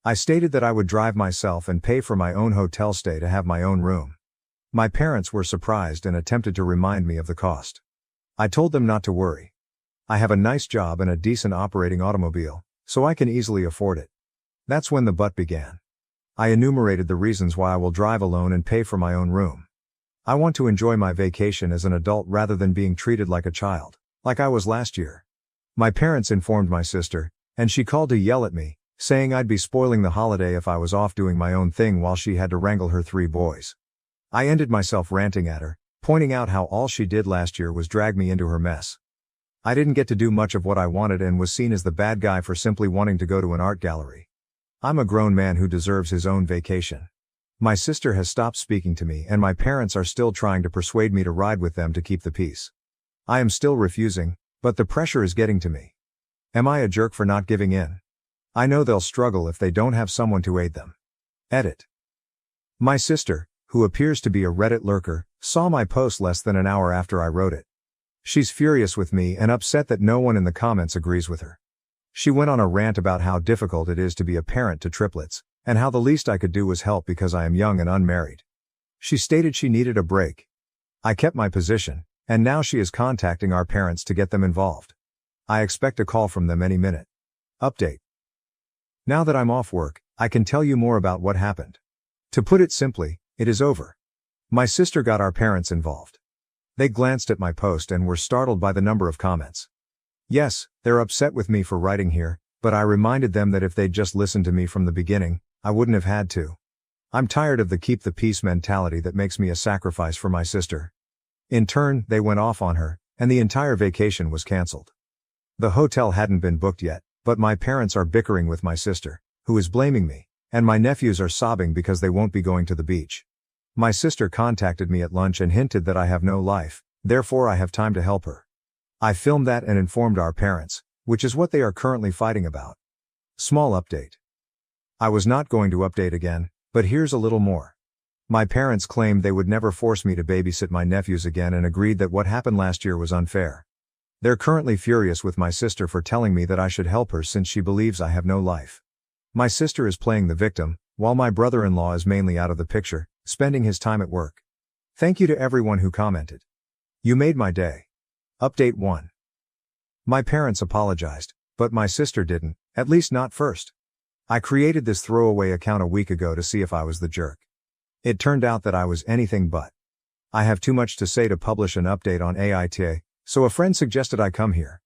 I stated that I would drive myself and pay for my own hotel stay to have my own room. My parents were surprised and attempted to remind me of the cost. I told them not to worry. I have a nice job and a decent operating automobile, so I can easily afford it. That's when the but began. I enumerated the reasons why I will drive alone and pay for my own room. I want to enjoy my vacation as an adult rather than being treated like a child, like I was last year. My parents informed my sister, and she called to yell at me, saying I'd be spoiling the holiday if I was off doing my own thing while she had to wrangle her 3 boys. I ended myself ranting at her, pointing out how all she did last year was drag me into her mess. I didn't get to do much of what I wanted and was seen as the bad guy for simply wanting to go to an art gallery. I'm a grown man who deserves his own vacation. My sister has stopped speaking to me and my parents are still trying to persuade me to ride with them to keep the peace. I am still refusing, but the pressure is getting to me. Am I a jerk for not giving in? I know they'll struggle if they don't have someone to aid them. Edit. My sister, who appears to be a Reddit lurker, saw my post less than an hour after I wrote it. She's furious with me and upset that no one in the comments agrees with her. She went on a rant about how difficult it is to be a parent to triplets, and how the least I could do was help because I am young and unmarried. She stated she needed a break. I kept my position, and now she is contacting our parents to get them involved. I expect a call from them any minute. Update. Now that I'm off work, I can tell you more about what happened. To put it simply, it is over. My sister got our parents involved. They glanced at my post and were startled by the number of comments. Yes, they're upset with me for writing here, but I reminded them that if they'd just listened to me from the beginning, I wouldn't have had to. I'm tired of the keep the peace mentality that makes me a sacrifice for my sister. In turn, they went off on her, and the entire vacation was cancelled. The hotel hadn't been booked yet, but my parents are bickering with my sister, who is blaming me, and my nephews are sobbing because they won't be going to the beach. My sister contacted me at lunch and hinted that I have no life, therefore I have time to help her. I filmed that and informed our parents, which is what they are currently fighting about. Small update. I was not going to update again, but here's a little more. My parents claimed they would never force me to babysit my nephews again and agreed that what happened last year was unfair. They're currently furious with my sister for telling me that I should help her since she believes I have no life. My sister is playing the victim, while my brother-in-law is mainly out of the picture, spending his time at work. Thank you to everyone who commented. You made my day. Update 1. My parents apologized, but my sister didn't, at least not first. I created this throwaway account a week ago to see if I was the jerk. It turned out that I was anything but. I have too much to say to publish an update on AITA, so a friend suggested I come here.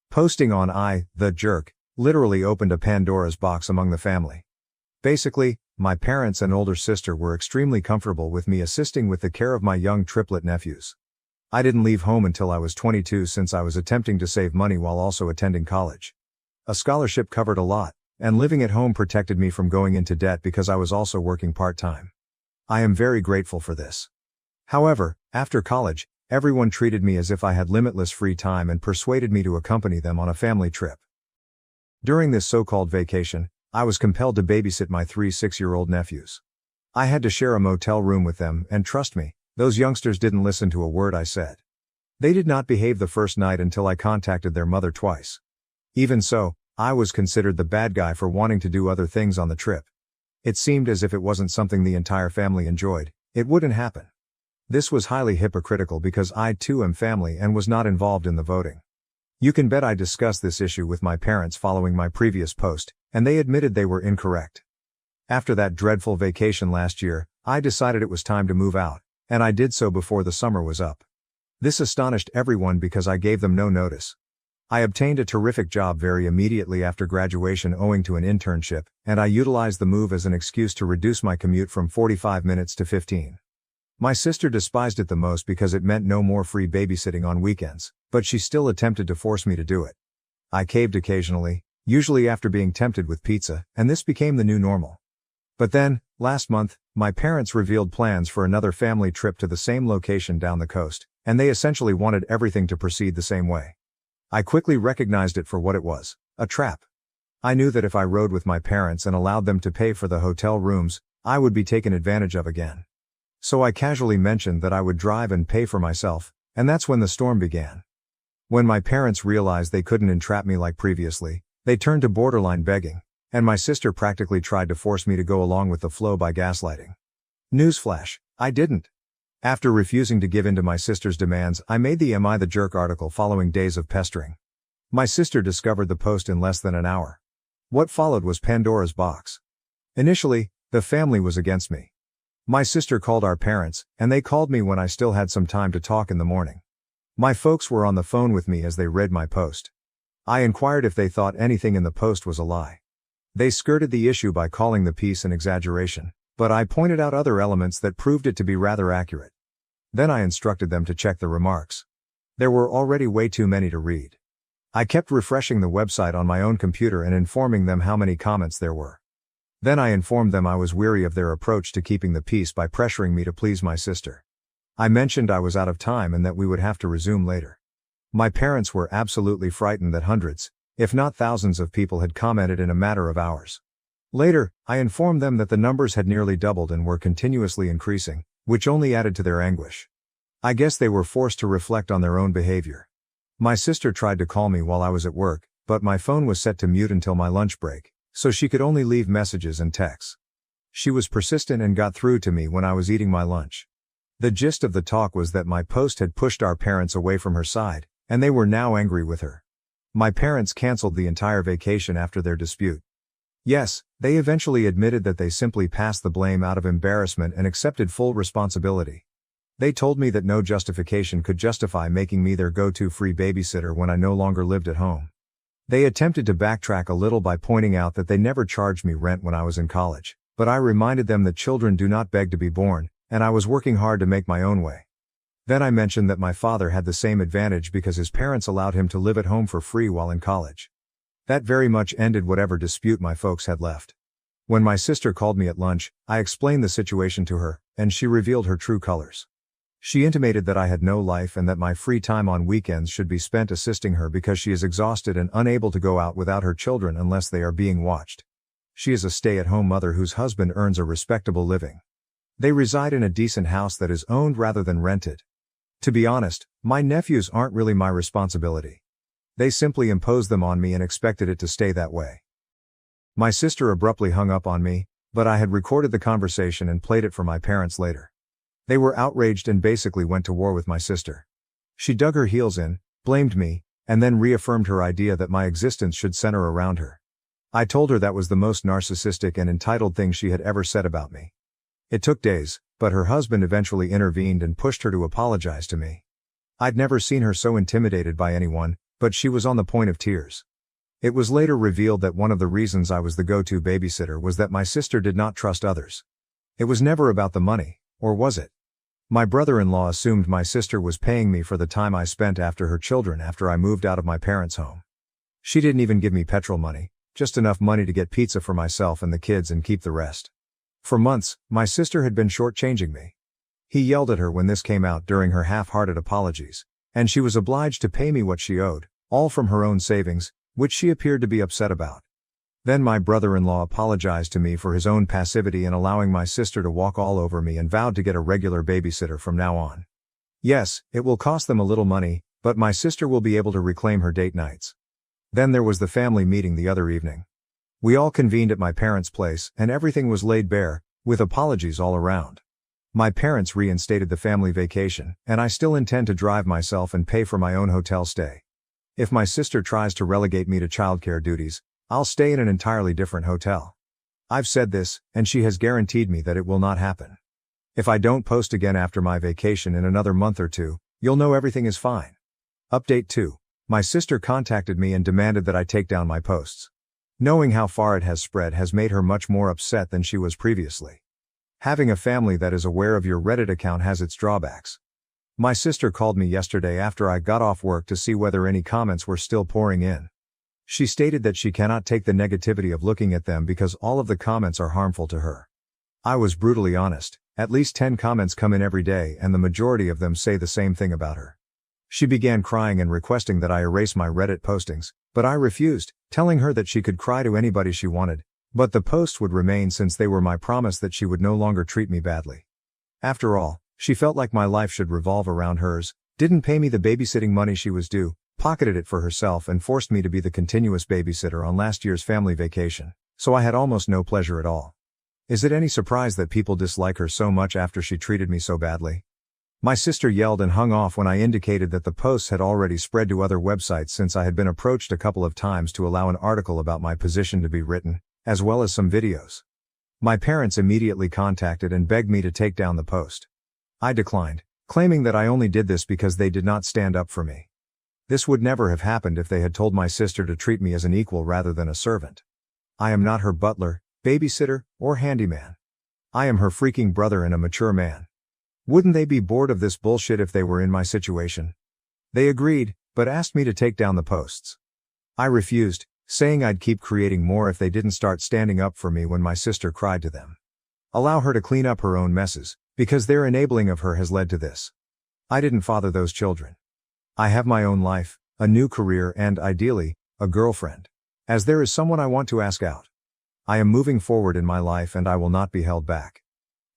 Posting on the jerk, literally opened a Pandora's box among the family. Basically, my parents and older sister were extremely comfortable with me assisting with the care of my young triplet nephews. I didn't leave home until I was 22 since I was attempting to save money while also attending college. A scholarship covered a lot, and living at home protected me from going into debt because I was also working part-time. I am very grateful for this. However, after college, everyone treated me as if I had limitless free time and persuaded me to accompany them on a family trip. During this so-called vacation, I was compelled to babysit my 3 6-year-old nephews. I had to share a motel room with them, and trust me, those youngsters didn't listen to a word I said. They did not behave the first night until I contacted their mother twice. Even so, I was considered the bad guy for wanting to do other things on the trip. It seemed as if it wasn't something the entire family enjoyed, it wouldn't happen. This was highly hypocritical because I too am family and was not involved in the voting. You can bet I discussed this issue with my parents following my previous post, and they admitted they were incorrect. After that dreadful vacation last year, I decided it was time to move out, and I did so before the summer was up. This astonished everyone because I gave them no notice. I obtained a terrific job very immediately after graduation owing to an internship, and I utilized the move as an excuse to reduce my commute from 45 minutes to 15. My sister despised it the most because it meant no more free babysitting on weekends, but she still attempted to force me to do it. I caved occasionally, usually after being tempted with pizza, and this became the new normal. But then, last month, my parents revealed plans for another family trip to the same location down the coast, and they essentially wanted everything to proceed the same way. I quickly recognized it for what it was: a trap. I knew that if I rode with my parents and allowed them to pay for the hotel rooms, I would be taken advantage of again. So I casually mentioned that I would drive and pay for myself, and that's when the storm began. When my parents realized they couldn't entrap me like previously, they turned to borderline begging, and my sister practically tried to force me to go along with the flow by gaslighting. Newsflash, I didn't. After refusing to give in to my sister's demands, I made the Am I the Jerk article following days of pestering. My sister discovered the post in less than an hour. What followed was Pandora's box. Initially, the family was against me. My sister called our parents, and they called me when I still had some time to talk in the morning. My folks were on the phone with me as they read my post. I inquired if they thought anything in the post was a lie. They skirted the issue by calling the piece an exaggeration, but I pointed out other elements that proved it to be rather accurate. Then I instructed them to check the remarks. There were already way too many to read. I kept refreshing the website on my own computer and informing them how many comments there were. Then I informed them I was weary of their approach to keeping the peace by pressuring me to please my sister. I mentioned I was out of time and that we would have to resume later. My parents were absolutely frightened that hundreds, if not thousands of people had commented in a matter of hours. Later, I informed them that the numbers had nearly doubled and were continuously increasing, which only added to their anguish. I guess they were forced to reflect on their own behavior. My sister tried to call me while I was at work, but my phone was set to mute until my lunch break, so she could only leave messages and texts. She was persistent and got through to me when I was eating my lunch. The gist of the talk was that my post had pushed our parents away from her side, and they were now angry with her. My parents canceled the entire vacation after their dispute. Yes, they eventually admitted that they simply passed the blame out of embarrassment and accepted full responsibility. They told me that no justification could justify making me their go-to free babysitter when I no longer lived at home. They attempted to backtrack a little by pointing out that they never charged me rent when I was in college, but I reminded them that children do not beg to be born, and I was working hard to make my own way. Then I mentioned that my father had the same advantage because his parents allowed him to live at home for free while in college. That very much ended whatever dispute my folks had left. When my sister called me at lunch, I explained the situation to her, and she revealed her true colors. She intimated that I had no life and that my free time on weekends should be spent assisting her because she is exhausted and unable to go out without her children unless they are being watched. She is a stay-at-home mother whose husband earns a respectable living. They reside in a decent house that is owned rather than rented. To be honest, my nephews aren't really my responsibility. They simply imposed them on me and expected it to stay that way. My sister abruptly hung up on me, but I had recorded the conversation and played it for my parents later. They were outraged and basically went to war with my sister. She dug her heels in, blamed me, and then reaffirmed her idea that my existence should center around her. I told her that was the most narcissistic and entitled thing she had ever said about me. It took days, but her husband eventually intervened and pushed her to apologize to me. I'd never seen her so intimidated by anyone, but she was on the point of tears. It was later revealed that one of the reasons I was the go-to babysitter was that my sister did not trust others. It was never about the money, or was it? My brother-in-law assumed my sister was paying me for the time I spent after her children after I moved out of my parents' home. She didn't even give me petrol money, just enough money to get pizza for myself and the kids and keep the rest. For months, my sister had been shortchanging me. He yelled at her when this came out during her half-hearted apologies, and she was obliged to pay me what she owed, all from her own savings, which she appeared to be upset about. Then my brother-in-law apologized to me for his own passivity in allowing my sister to walk all over me and vowed to get a regular babysitter from now on. Yes, it will cost them a little money, but my sister will be able to reclaim her date nights. Then there was the family meeting the other evening. We all convened at my parents' place, and everything was laid bare, with apologies all around. My parents reinstated the family vacation, and I still intend to drive myself and pay for my own hotel stay. If my sister tries to relegate me to childcare duties, I'll stay in an entirely different hotel. I've said this, and she has guaranteed me that it will not happen. If I don't post again after my vacation in another month or two, you'll know everything is fine. Update 2. My sister contacted me and demanded that I take down my posts. Knowing how far it has spread has made her much more upset than she was previously. Having a family that is aware of your Reddit account has its drawbacks. My sister called me yesterday after I got off work to see whether any comments were still pouring in. She stated that she cannot take the negativity of looking at them because all of the comments are harmful to her. I was brutally honest. At least 10 comments come in every day and the majority of them say the same thing about her. She began crying and requesting that I erase my Reddit postings, but I refused, telling her that she could cry to anybody she wanted, but the post would remain since they were my promise that she would no longer treat me badly. After all, she felt like my life should revolve around hers, didn't pay me the babysitting money she was due, pocketed it for herself and forced me to be the continuous babysitter on last year's family vacation, so I had almost no pleasure at all. Is it any surprise that people dislike her so much after she treated me so badly? My sister yelled and hung off when I indicated that the posts had already spread to other websites since I had been approached a couple of times to allow an article about my position to be written, as well as some videos. My parents immediately contacted and begged me to take down the post. I declined, claiming that I only did this because they did not stand up for me. This would never have happened if they had told my sister to treat me as an equal rather than a servant. I am not her butler, babysitter, or handyman. I am her freaking brother and a mature man. Wouldn't they be bored of this bullshit if they were in my situation? They agreed, but asked me to take down the posts. I refused, saying I'd keep creating more if they didn't start standing up for me when my sister cried to them. Allow her to clean up her own messes, because their enabling of her has led to this. I didn't father those children. I have my own life, a new career and, ideally, a girlfriend. As there is someone I want to ask out. I am moving forward in my life and I will not be held back.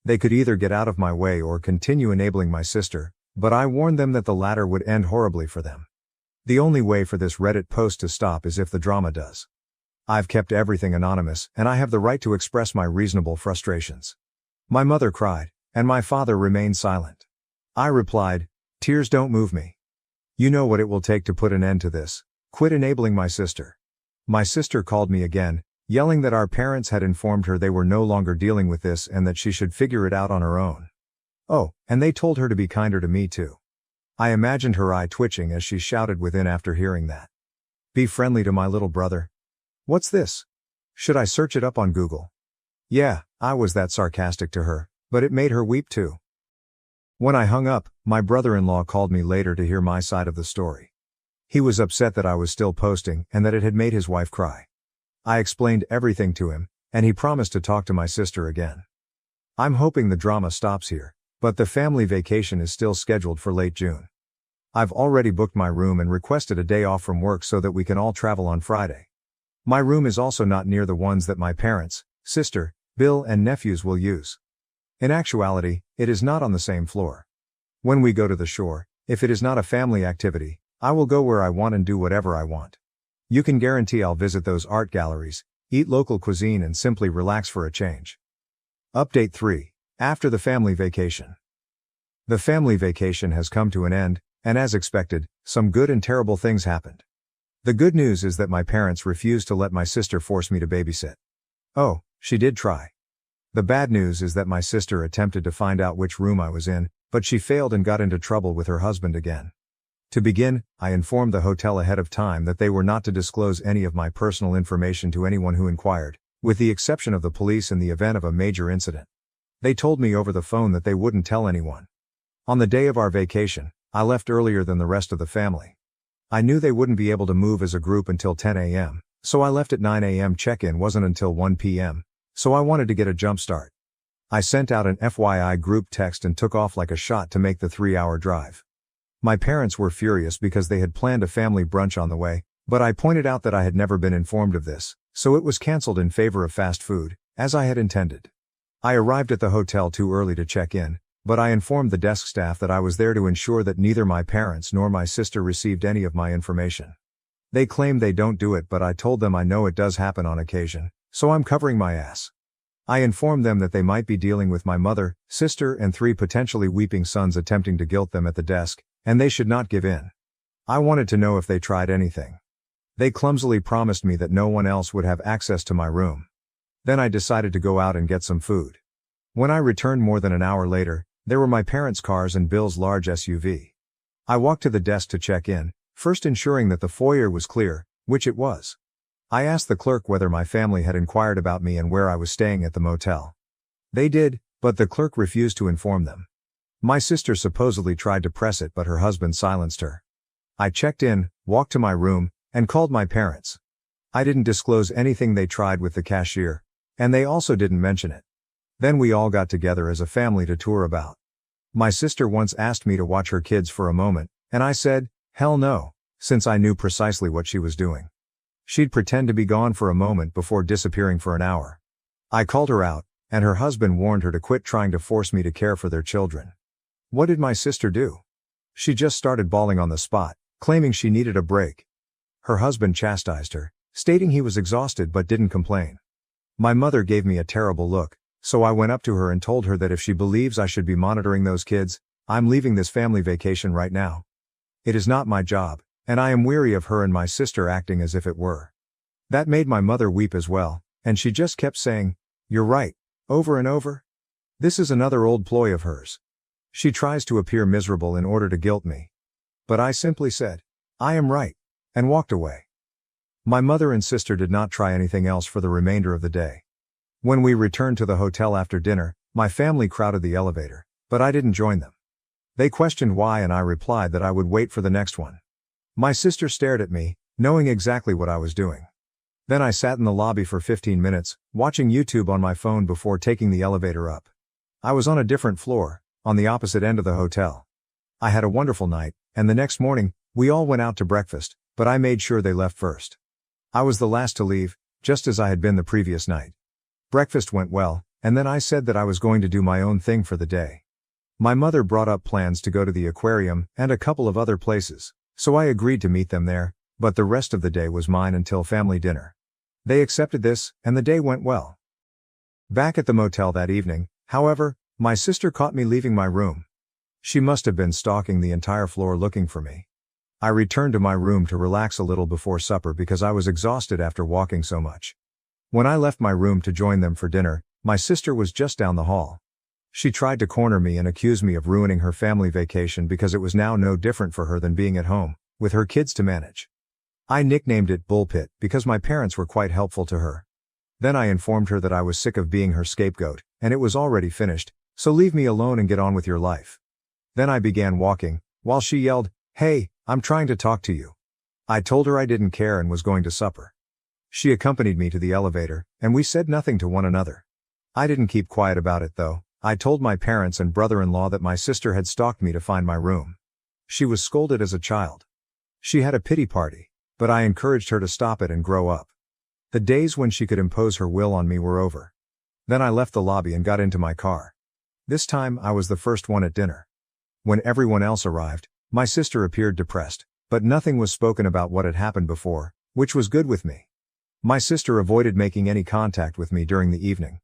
They could either get out of my way or continue enabling my sister, but I warned them that the latter would end horribly for them. The only way for this Reddit post to stop is if the drama does. I've kept everything anonymous and I have the right to express my reasonable frustrations. My mother cried, and my father remained silent. I replied, "Tears don't move me. You know what it will take to put an end to this. Quit enabling my sister." My sister called me again, yelling that our parents had informed her they were no longer dealing with this and that she should figure it out on her own. Oh, and they told her to be kinder to me too. I imagined her eye twitching as she shouted within after hearing that. Be friendly to my little brother. What's this? Should I search it up on Google? Yeah, I was that sarcastic to her, but it made her weep too. When I hung up, my brother-in-law called me later to hear my side of the story. He was upset that I was still posting and that it had made his wife cry. I explained everything to him, and he promised to talk to my sister again. I'm hoping the drama stops here, but the family vacation is still scheduled for late June. I've already booked my room and requested a day off from work so that we can all travel on Friday. My room is also not near the ones that my parents, sister, Bill and nephews will use. In actuality, it is not on the same floor. When we go to the shore, if it is not a family activity, I will go where I want and do whatever I want. You can guarantee I'll visit those art galleries, eat local cuisine and simply relax for a change. Update 3. After the family vacation. The family vacation has come to an end, and as expected, some good and terrible things happened. The good news is that my parents refused to let my sister force me to babysit. Oh, she did try. The bad news is that my sister attempted to find out which room I was in, but she failed and got into trouble with her husband again. To begin, I informed the hotel ahead of time that they were not to disclose any of my personal information to anyone who inquired, with the exception of the police in the event of a major incident. They told me over the phone that they wouldn't tell anyone. On the day of our vacation, I left earlier than the rest of the family. I knew they wouldn't be able to move as a group until 10 a.m., so I left at 9 a.m. Check-in wasn't until 1 p.m., so I wanted to get a jump start. I sent out an FYI group text and took off like a shot to make the 3-hour drive. My parents were furious because they had planned a family brunch on the way, but I pointed out that I had never been informed of this, so it was cancelled in favor of fast food, as I had intended. I arrived at the hotel too early to check in, but I informed the desk staff that I was there to ensure that neither my parents nor my sister received any of my information. They claim they don't do it, but I told them I know it does happen on occasion, so I'm covering my ass. I informed them that they might be dealing with my mother, sister and 3 potentially weeping sons attempting to guilt them at the desk, and they should not give in. I wanted to know if they tried anything. They clumsily promised me that no one else would have access to my room. Then I decided to go out and get some food. When I returned more than an hour later, there were my parents' cars and Bill's large SUV. I walked to the desk to check in, first ensuring that the foyer was clear, which it was. I asked the clerk whether my family had inquired about me and where I was staying at the motel. They did, but the clerk refused to inform them. My sister supposedly tried to press it, but her husband silenced her. I checked in, walked to my room, and called my parents. I didn't disclose anything they tried with the cashier, and they also didn't mention it. Then we all got together as a family to tour about. My sister once asked me to watch her kids for a moment, and I said, hell no, since I knew precisely what she was doing. She'd pretend to be gone for a moment before disappearing for an hour. I called her out, and her husband warned her to quit trying to force me to care for their children. What did my sister do? She just started bawling on the spot, claiming she needed a break. Her husband chastised her, stating he was exhausted but didn't complain. My mother gave me a terrible look, so I went up to her and told her that if she believes I should be monitoring those kids, I'm leaving this family vacation right now. It is not my job, and I am weary of her and my sister acting as if it were. That made my mother weep as well, and she just kept saying, "You're right," over and over. This is another old ploy of hers. She tries to appear miserable in order to guilt me. But I simply said, "I am right," and walked away. My mother and sister did not try anything else for the remainder of the day. When we returned to the hotel after dinner, my family crowded the elevator, but I didn't join them. They questioned why and I replied that I would wait for the next one. My sister stared at me, knowing exactly what I was doing. Then I sat in the lobby for 15 minutes, watching YouTube on my phone before taking the elevator up. I was on a different floor, on the opposite end of the hotel. I had a wonderful night, and the next morning, we all went out to breakfast, but I made sure they left first. I was the last to leave, just as I had been the previous night. Breakfast went well, and then I said that I was going to do my own thing for the day. My mother brought up plans to go to the aquarium and a couple of other places, so I agreed to meet them there, but the rest of the day was mine until family dinner. They accepted this, and the day went well. Back at the motel that evening, however, my sister caught me leaving my room. She must have been stalking the entire floor looking for me. I returned to my room to relax a little before supper because I was exhausted after walking so much. When I left my room to join them for dinner, my sister was just down the hall. She tried to corner me and accuse me of ruining her family vacation because it was now no different for her than being at home, with her kids to manage. I nicknamed it Bullpit because my parents were quite helpful to her. Then I informed her that I was sick of being her scapegoat, and it was already finished, so leave me alone and get on with your life. Then I began walking, while she yelled, "Hey, I'm trying to talk to you." I told her I didn't care and was going to supper. She accompanied me to the elevator, and we said nothing to one another. I didn't keep quiet about it though. I told my parents and brother-in-law that my sister had stalked me to find my room. She was scolded as a child. She had a pity party, but I encouraged her to stop it and grow up. The days when she could impose her will on me were over. Then I left the lobby and got into my car. This time I was the first one at dinner. When everyone else arrived, my sister appeared depressed, but nothing was spoken about what had happened before, which was good with me. My sister avoided making any contact with me during the evening.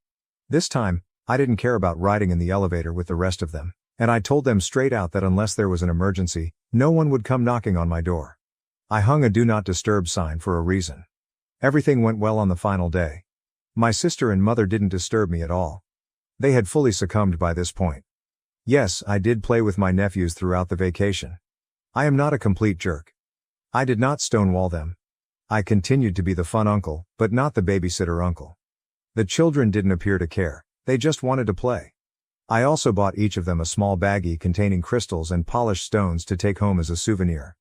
This time, I didn't care about riding in the elevator with the rest of them, and I told them straight out that unless there was an emergency, no one would come knocking on my door. I hung a "Do Not Disturb" sign for a reason. Everything went well on the final day. My sister and mother didn't disturb me at all. They had fully succumbed by this point. Yes, I did play with my nephews throughout the vacation. I am not a complete jerk. I did not stonewall them. I continued to be the fun uncle, but not the babysitter uncle. The children didn't appear to care, they just wanted to play. I also bought each of them a small baggie containing crystals and polished stones to take home as a souvenir.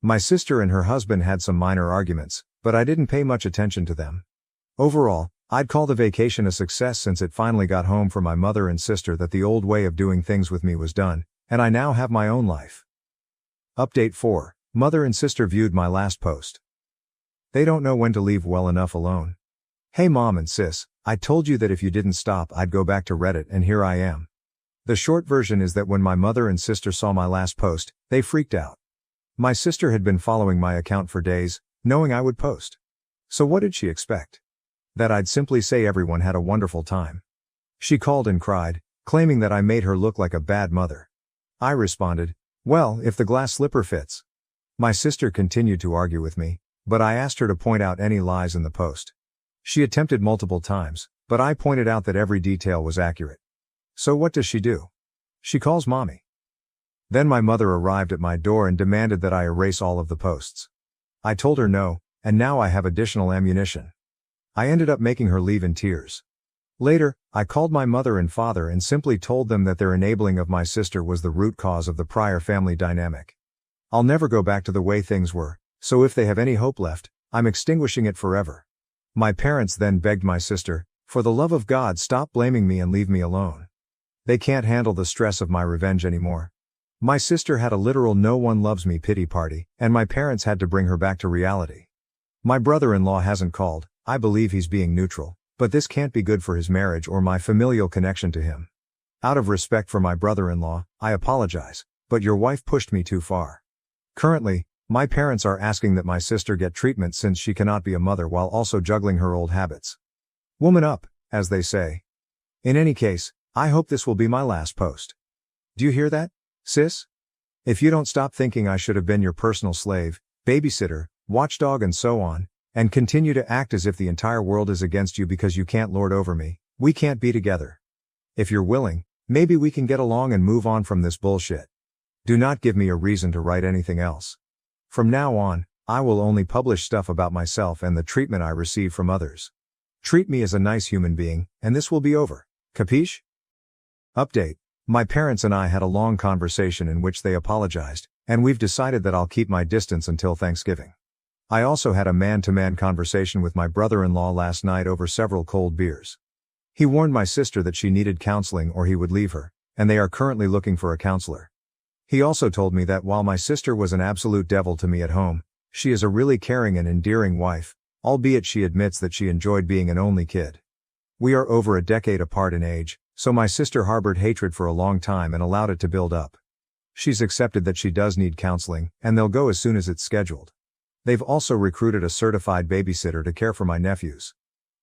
My sister and her husband had some minor arguments, but I didn't pay much attention to them. Overall, I'd call the vacation a success since it finally got home for my mother and sister that the old way of doing things with me was done, and I now have my own life. Update 4. Mother and sister viewed my last post. They don't know when to leave well enough alone. Hey mom and sis, I told you that if you didn't stop I'd go back to Reddit and here I am. The short version is that when my mother and sister saw my last post, they freaked out. My sister had been following my account for days, knowing I would post. So what did she expect? That I'd simply say everyone had a wonderful time. She called and cried, claiming that I made her look like a bad mother. I responded, well, if the glass slipper fits. My sister continued to argue with me, but I asked her to point out any lies in the post. She attempted multiple times, but I pointed out that every detail was accurate. So what does she do? She calls mommy. Then my mother arrived at my door and demanded that I erase all of the posts. I told her no, and now I have additional ammunition. I ended up making her leave in tears. Later, I called my mother and father and simply told them that their enabling of my sister was the root cause of the prior family dynamic. I'll never go back to the way things were, so if they have any hope left, I'm extinguishing it forever. My parents then begged my sister, for the love of God, stop blaming me and leave me alone. They can't handle the stress of my revenge anymore. My sister had a literal "no one loves me" pity party, and my parents had to bring her back to reality. My brother-in-law hasn't called. I believe he's being neutral, but this can't be good for his marriage or my familial connection to him. Out of respect for my brother-in-law, I apologize, but your wife pushed me too far. Currently, my parents are asking that my sister get treatment since she cannot be a mother while also juggling her old habits. Woman up, as they say. In any case, I hope this will be my last post. Do you hear that, sis? If you don't stop thinking I should have been your personal slave, babysitter, watchdog and so on, and continue to act as if the entire world is against you because you can't lord over me, we can't be together. If you're willing, maybe we can get along and move on from this bullshit. Do not give me a reason to write anything else. From now on, I will only publish stuff about myself and the treatment I receive from others. Treat me as a nice human being, and this will be over. Capiche? Update. My parents and I had a long conversation in which they apologized, and we've decided that I'll keep my distance until Thanksgiving. I also had a man-to-man conversation with my brother-in-law last night over several cold beers. He warned my sister that she needed counseling or he would leave her, and they are currently looking for a counselor. He also told me that while my sister was an absolute devil to me at home, she is a really caring and endearing wife, albeit she admits that she enjoyed being an only kid. We are over a decade apart in age, so my sister harbored hatred for a long time and allowed it to build up. She's accepted that she does need counseling, and they'll go as soon as it's scheduled. They've also recruited a certified babysitter to care for my nephews.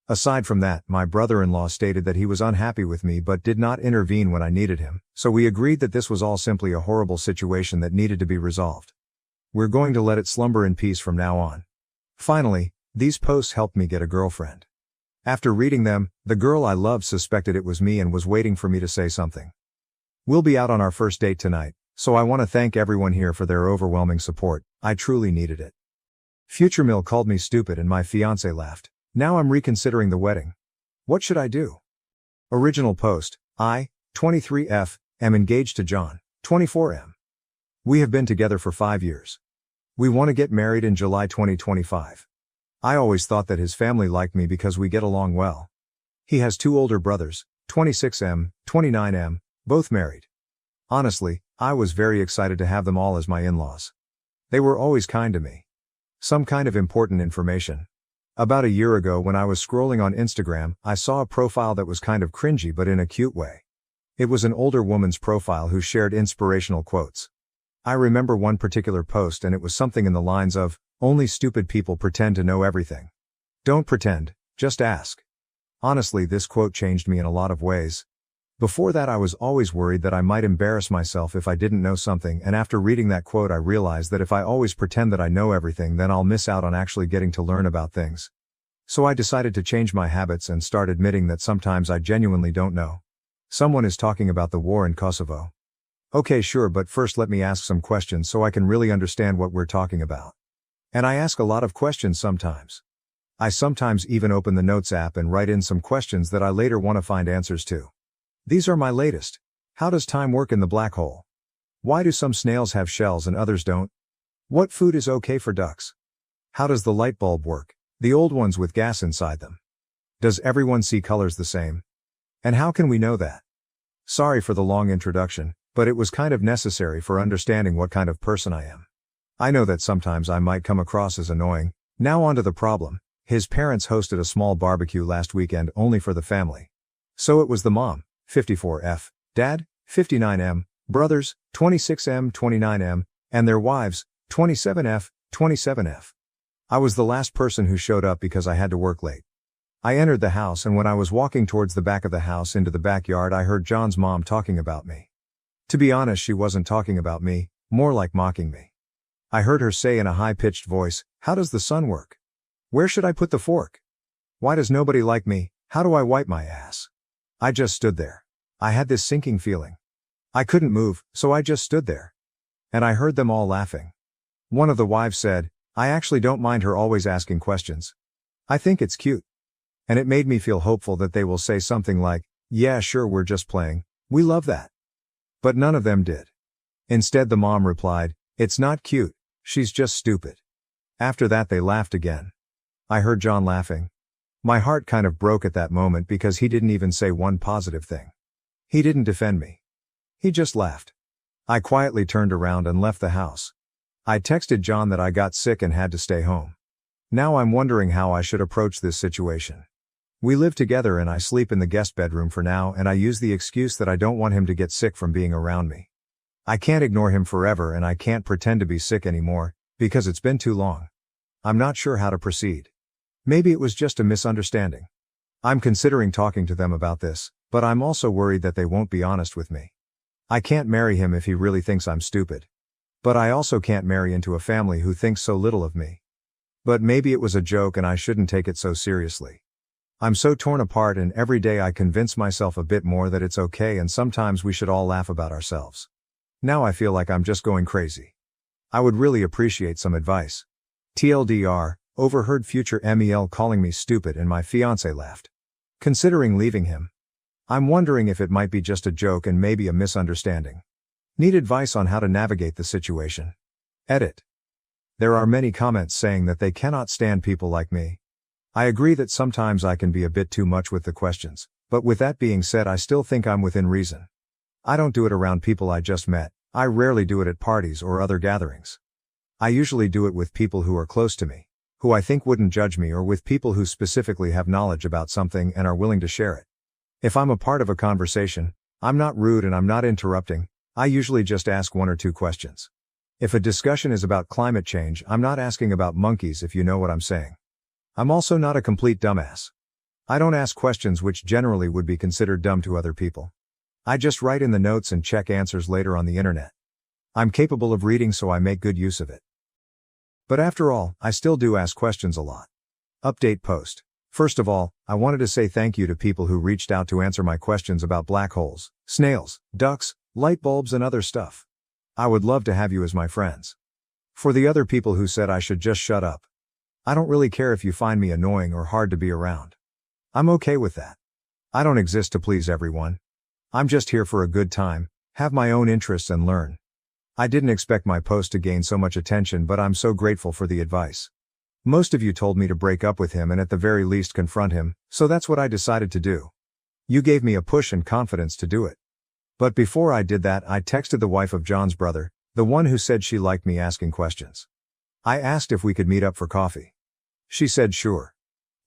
Aside from that, my brother-in-law stated that he was unhappy with me but did not intervene when I needed him, so we agreed that this was all simply a horrible situation that needed to be resolved. We're going to let it slumber in peace from now on. Finally, these posts helped me get a girlfriend. After reading them, the girl I loved suspected it was me and was waiting for me to say something. We'll be out on our first date tonight, so I want to thank everyone here for their overwhelming support. I truly needed it. Future Mill called me stupid and my fiancé laughed. Now I'm reconsidering the wedding. What should I do? Original post. I, 23F, am engaged to John, 24M. We have been together for 5 years. We want to get married in July 2025. I always thought that his family liked me because we get along well. He has 2 older brothers, 26M, 29M, both married. Honestly, I was very excited to have them all as my in-laws. They were always kind to me. Some kind of important information. About a year ago when I was scrolling on Instagram, I saw a profile that was kind of cringy but in a cute way. It was an older woman's profile who shared inspirational quotes. I remember one particular post and it was something in the lines of, "Only stupid people pretend to know everything. Don't pretend, just ask." Honestly, this quote changed me in a lot of ways. Before that I was always worried that I might embarrass myself if I didn't know something, and after reading that quote I realized that if I always pretend that I know everything then I'll miss out on actually getting to learn about things. So I decided to change my habits and start admitting that sometimes I genuinely don't know. Someone is talking about the war in Kosovo. Okay, sure, but first let me ask some questions so I can really understand what we're talking about. And I ask a lot of questions sometimes. I sometimes even open the Notes app and write in some questions that I later want to find answers to. These are my latest. How does time work in the black hole? Why do some snails have shells and others don't? What food is okay for ducks? How does the light bulb work? The old ones with gas inside them. Does everyone see colors the same? And how can we know that? Sorry for the long introduction, but it was kind of necessary for understanding what kind of person I am. I know that sometimes I might come across as annoying. Now on to the problem. His parents hosted a small barbecue last weekend only for the family. So it was the mom, 54F, dad, 59M, brothers, 26M, 29M, and their wives, 27F, 27F. I was the last person who showed up because I had to work late. I entered the house and when I was walking towards the back of the house into the backyard I heard John's mom talking about me. To be honest, she wasn't talking about me, more like mocking me. I heard her say in a high-pitched voice, "How does the sun work? Where should I put the fork? Why does nobody like me? How do I wipe my ass?" I just stood there. I had this sinking feeling. I couldn't move, so I just stood there. And I heard them all laughing. One of the wives said, "I actually don't mind her always asking questions. I think it's cute." And it made me feel hopeful that they will say something like, "Yeah, sure, we're just playing. We love that." But none of them did. Instead the mom replied, "It's not cute, she's just stupid." After that they laughed again. I heard John laughing. My heart kind of broke at that moment because he didn't even say one positive thing. He didn't defend me. He just laughed. I quietly turned around and left the house. I texted John that I got sick and had to stay home. Now I'm wondering how I should approach this situation. We live together and I sleep in the guest bedroom for now, and I use the excuse that I don't want him to get sick from being around me. I can't ignore him forever and I can't pretend to be sick anymore, because it's been too long. I'm not sure how to proceed. Maybe it was just a misunderstanding. I'm considering talking to them about this, but I'm also worried that they won't be honest with me. I can't marry him if he really thinks I'm stupid. But I also can't marry into a family who thinks so little of me. But maybe it was a joke and I shouldn't take it so seriously. I'm so torn apart, and every day I convince myself a bit more that it's okay and sometimes we should all laugh about ourselves. Now I feel like I'm just going crazy. I would really appreciate some advice. TLDR, overheard future MEL calling me stupid and my fiancé laughed. Considering leaving him. I'm wondering if it might be just a joke and maybe a misunderstanding. Need advice on how to navigate the situation. Edit. There are many comments saying that they cannot stand people like me. I agree that sometimes I can be a bit too much with the questions, but with that being said, I still think I'm within reason. I don't do it around people I just met. I rarely do it at parties or other gatherings. I usually do it with people who are close to me, who I think wouldn't judge me, or with people who specifically have knowledge about something and are willing to share it. If I'm a part of a conversation, I'm not rude and I'm not interrupting. I usually just ask one or two questions. If a discussion is about climate change, I'm not asking about monkeys, if you know what I'm saying. I'm also not a complete dumbass. I don't ask questions which generally would be considered dumb to other people. I just write in the notes and check answers later on the internet. I'm capable of reading, so I make good use of it. But after all, I still do ask questions a lot. Update post. First of all, I wanted to say thank you to people who reached out to answer my questions about black holes, snails, ducks, light bulbs and other stuff. I would love to have you as my friends. For the other people who said I should just shut up. I don't really care if you find me annoying or hard to be around. I'm okay with that. I don't exist to please everyone. I'm just here for a good time, have my own interests and learn. I didn't expect my post to gain so much attention, but I'm so grateful for the advice. Most of you told me to break up with him and at the very least confront him, so that's what I decided to do. You gave me a push and confidence to do it. But before I did that, I texted the wife of John's brother, the one who said she liked me asking questions. I asked if we could meet up for coffee. She said sure.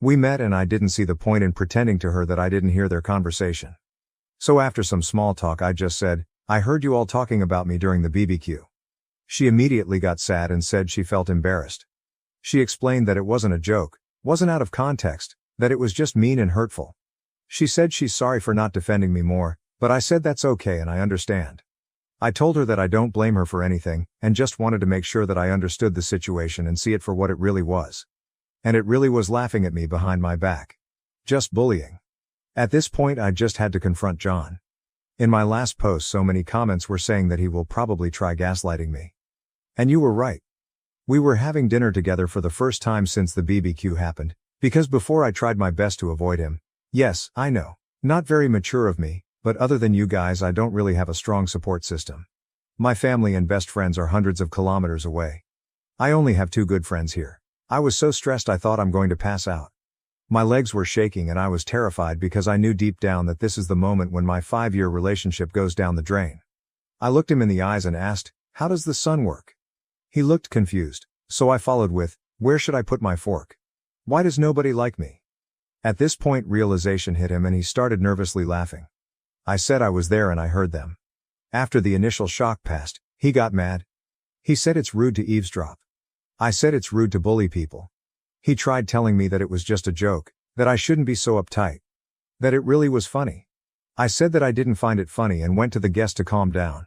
We met and I didn't see the point in pretending to her that I didn't hear their conversation. So after some small talk, I just said, I heard you all talking about me during the BBQ. She immediately got sad and said she felt embarrassed. She explained that it wasn't a joke, wasn't out of context, that it was just mean and hurtful. She said she's sorry for not defending me more, but I said that's okay and I understand. I told her that I don't blame her for anything, and just wanted to make sure that I understood the situation and see it for what it really was. And it really was laughing at me behind my back. Just bullying. At this point I just had to confront John. In my last post so many comments were saying that he will probably try gaslighting me. And you were right. We were having dinner together for the first time since the BBQ happened, because before I tried my best to avoid him. Yes, I know. Not very mature of me, but other than you guys I don't really have a strong support system. My family and best friends are hundreds of kilometers away. I only have 2 good friends here. I was so stressed I thought I'm going to pass out. My legs were shaking and I was terrified because I knew deep down that this is the moment when my 5-year relationship goes down the drain. I looked him in the eyes and asked, how does the sun work? He looked confused, so I followed with, where should I put my fork? Why does nobody like me? At this point realization hit him and he started nervously laughing. I said I was there and I heard them. After the initial shock passed, he got mad. He said it's rude to eavesdrop. I said it's rude to bully people. He tried telling me that it was just a joke, that I shouldn't be so uptight. That it really was funny. I said that I didn't find it funny and went to the guest to calm down.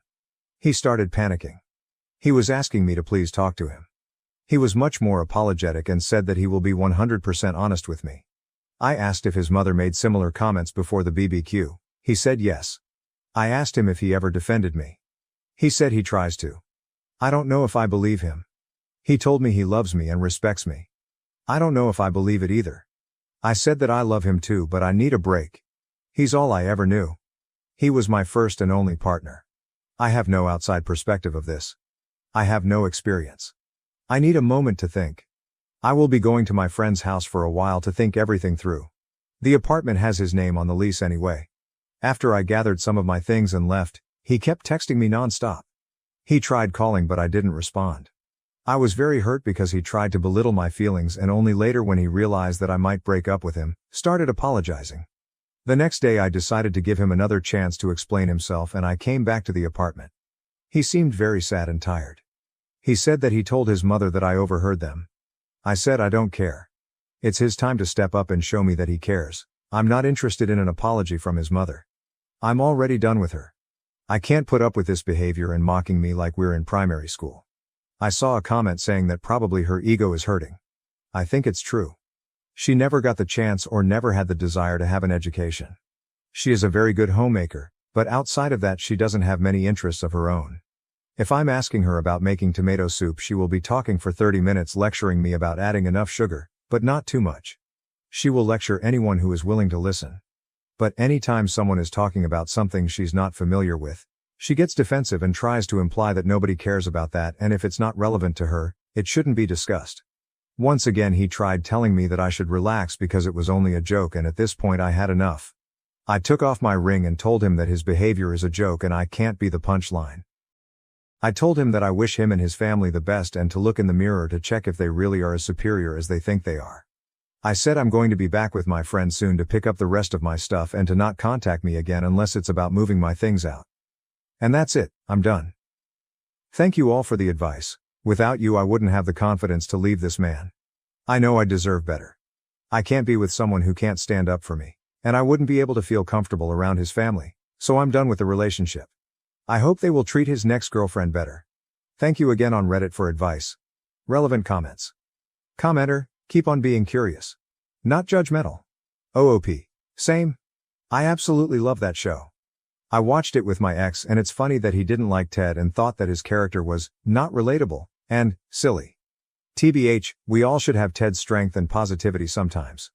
He started panicking. He was asking me to please talk to him. He was much more apologetic and said that he will be 100% honest with me. I asked if his mother made similar comments before the BBQ. He said yes. I asked him if he ever defended me. He said he tries to. I don't know if I believe him. He told me he loves me and respects me. I don't know if I believe it either. I said that I love him too, but I need a break. He's all I ever knew. He was my first and only partner. I have no outside perspective of this. I have no experience. I need a moment to think. I will be going to my friend's house for a while to think everything through. The apartment has his name on the lease anyway. After I gathered some of my things and left, he kept texting me non-stop. He tried calling but I didn't respond. I was very hurt because he tried to belittle my feelings and only later when he realized that I might break up with him, started apologizing. The next day I decided to give him another chance to explain himself and I came back to the apartment. He seemed very sad and tired. He said that he told his mother that I overheard them. I said I don't care. It's his time to step up and show me that he cares. I'm not interested in an apology from his mother. I'm already done with her. I can't put up with this behavior and mocking me like we're in primary school. I saw a comment saying that probably her ego is hurting. I think it's true. She never got the chance or never had the desire to have an education. She is a very good homemaker, but outside of that she doesn't have many interests of her own. If I'm asking her about making tomato soup, she will be talking for 30 minutes lecturing me about adding enough sugar, but not too much. She will lecture anyone who is willing to listen. But anytime someone is talking about something she's not familiar with, she gets defensive and tries to imply that nobody cares about that, and if it's not relevant to her, it shouldn't be discussed. Once again he tried telling me that I should relax because it was only a joke, and at this point I had enough. I took off my ring and told him that his behavior is a joke and I can't be the punchline. I told him that I wish him and his family the best and to look in the mirror to check if they really are as superior as they think they are. I said I'm going to be back with my friend soon to pick up the rest of my stuff and to not contact me again unless it's about moving my things out. And that's it, I'm done. Thank you all for the advice. Without you I wouldn't have the confidence to leave this man. I know I deserve better. I can't be with someone who can't stand up for me, and I wouldn't be able to feel comfortable around his family, so I'm done with the relationship. I hope they will treat his next girlfriend better. Thank you again on Reddit for advice. Relevant comments. Commenter, keep on being curious. Not judgmental. OOP. Same. I absolutely love that show. I watched it with my ex and it's funny that he didn't like Ted and thought that his character was not relatable and silly. TBH, we all should have Ted's strength and positivity sometimes.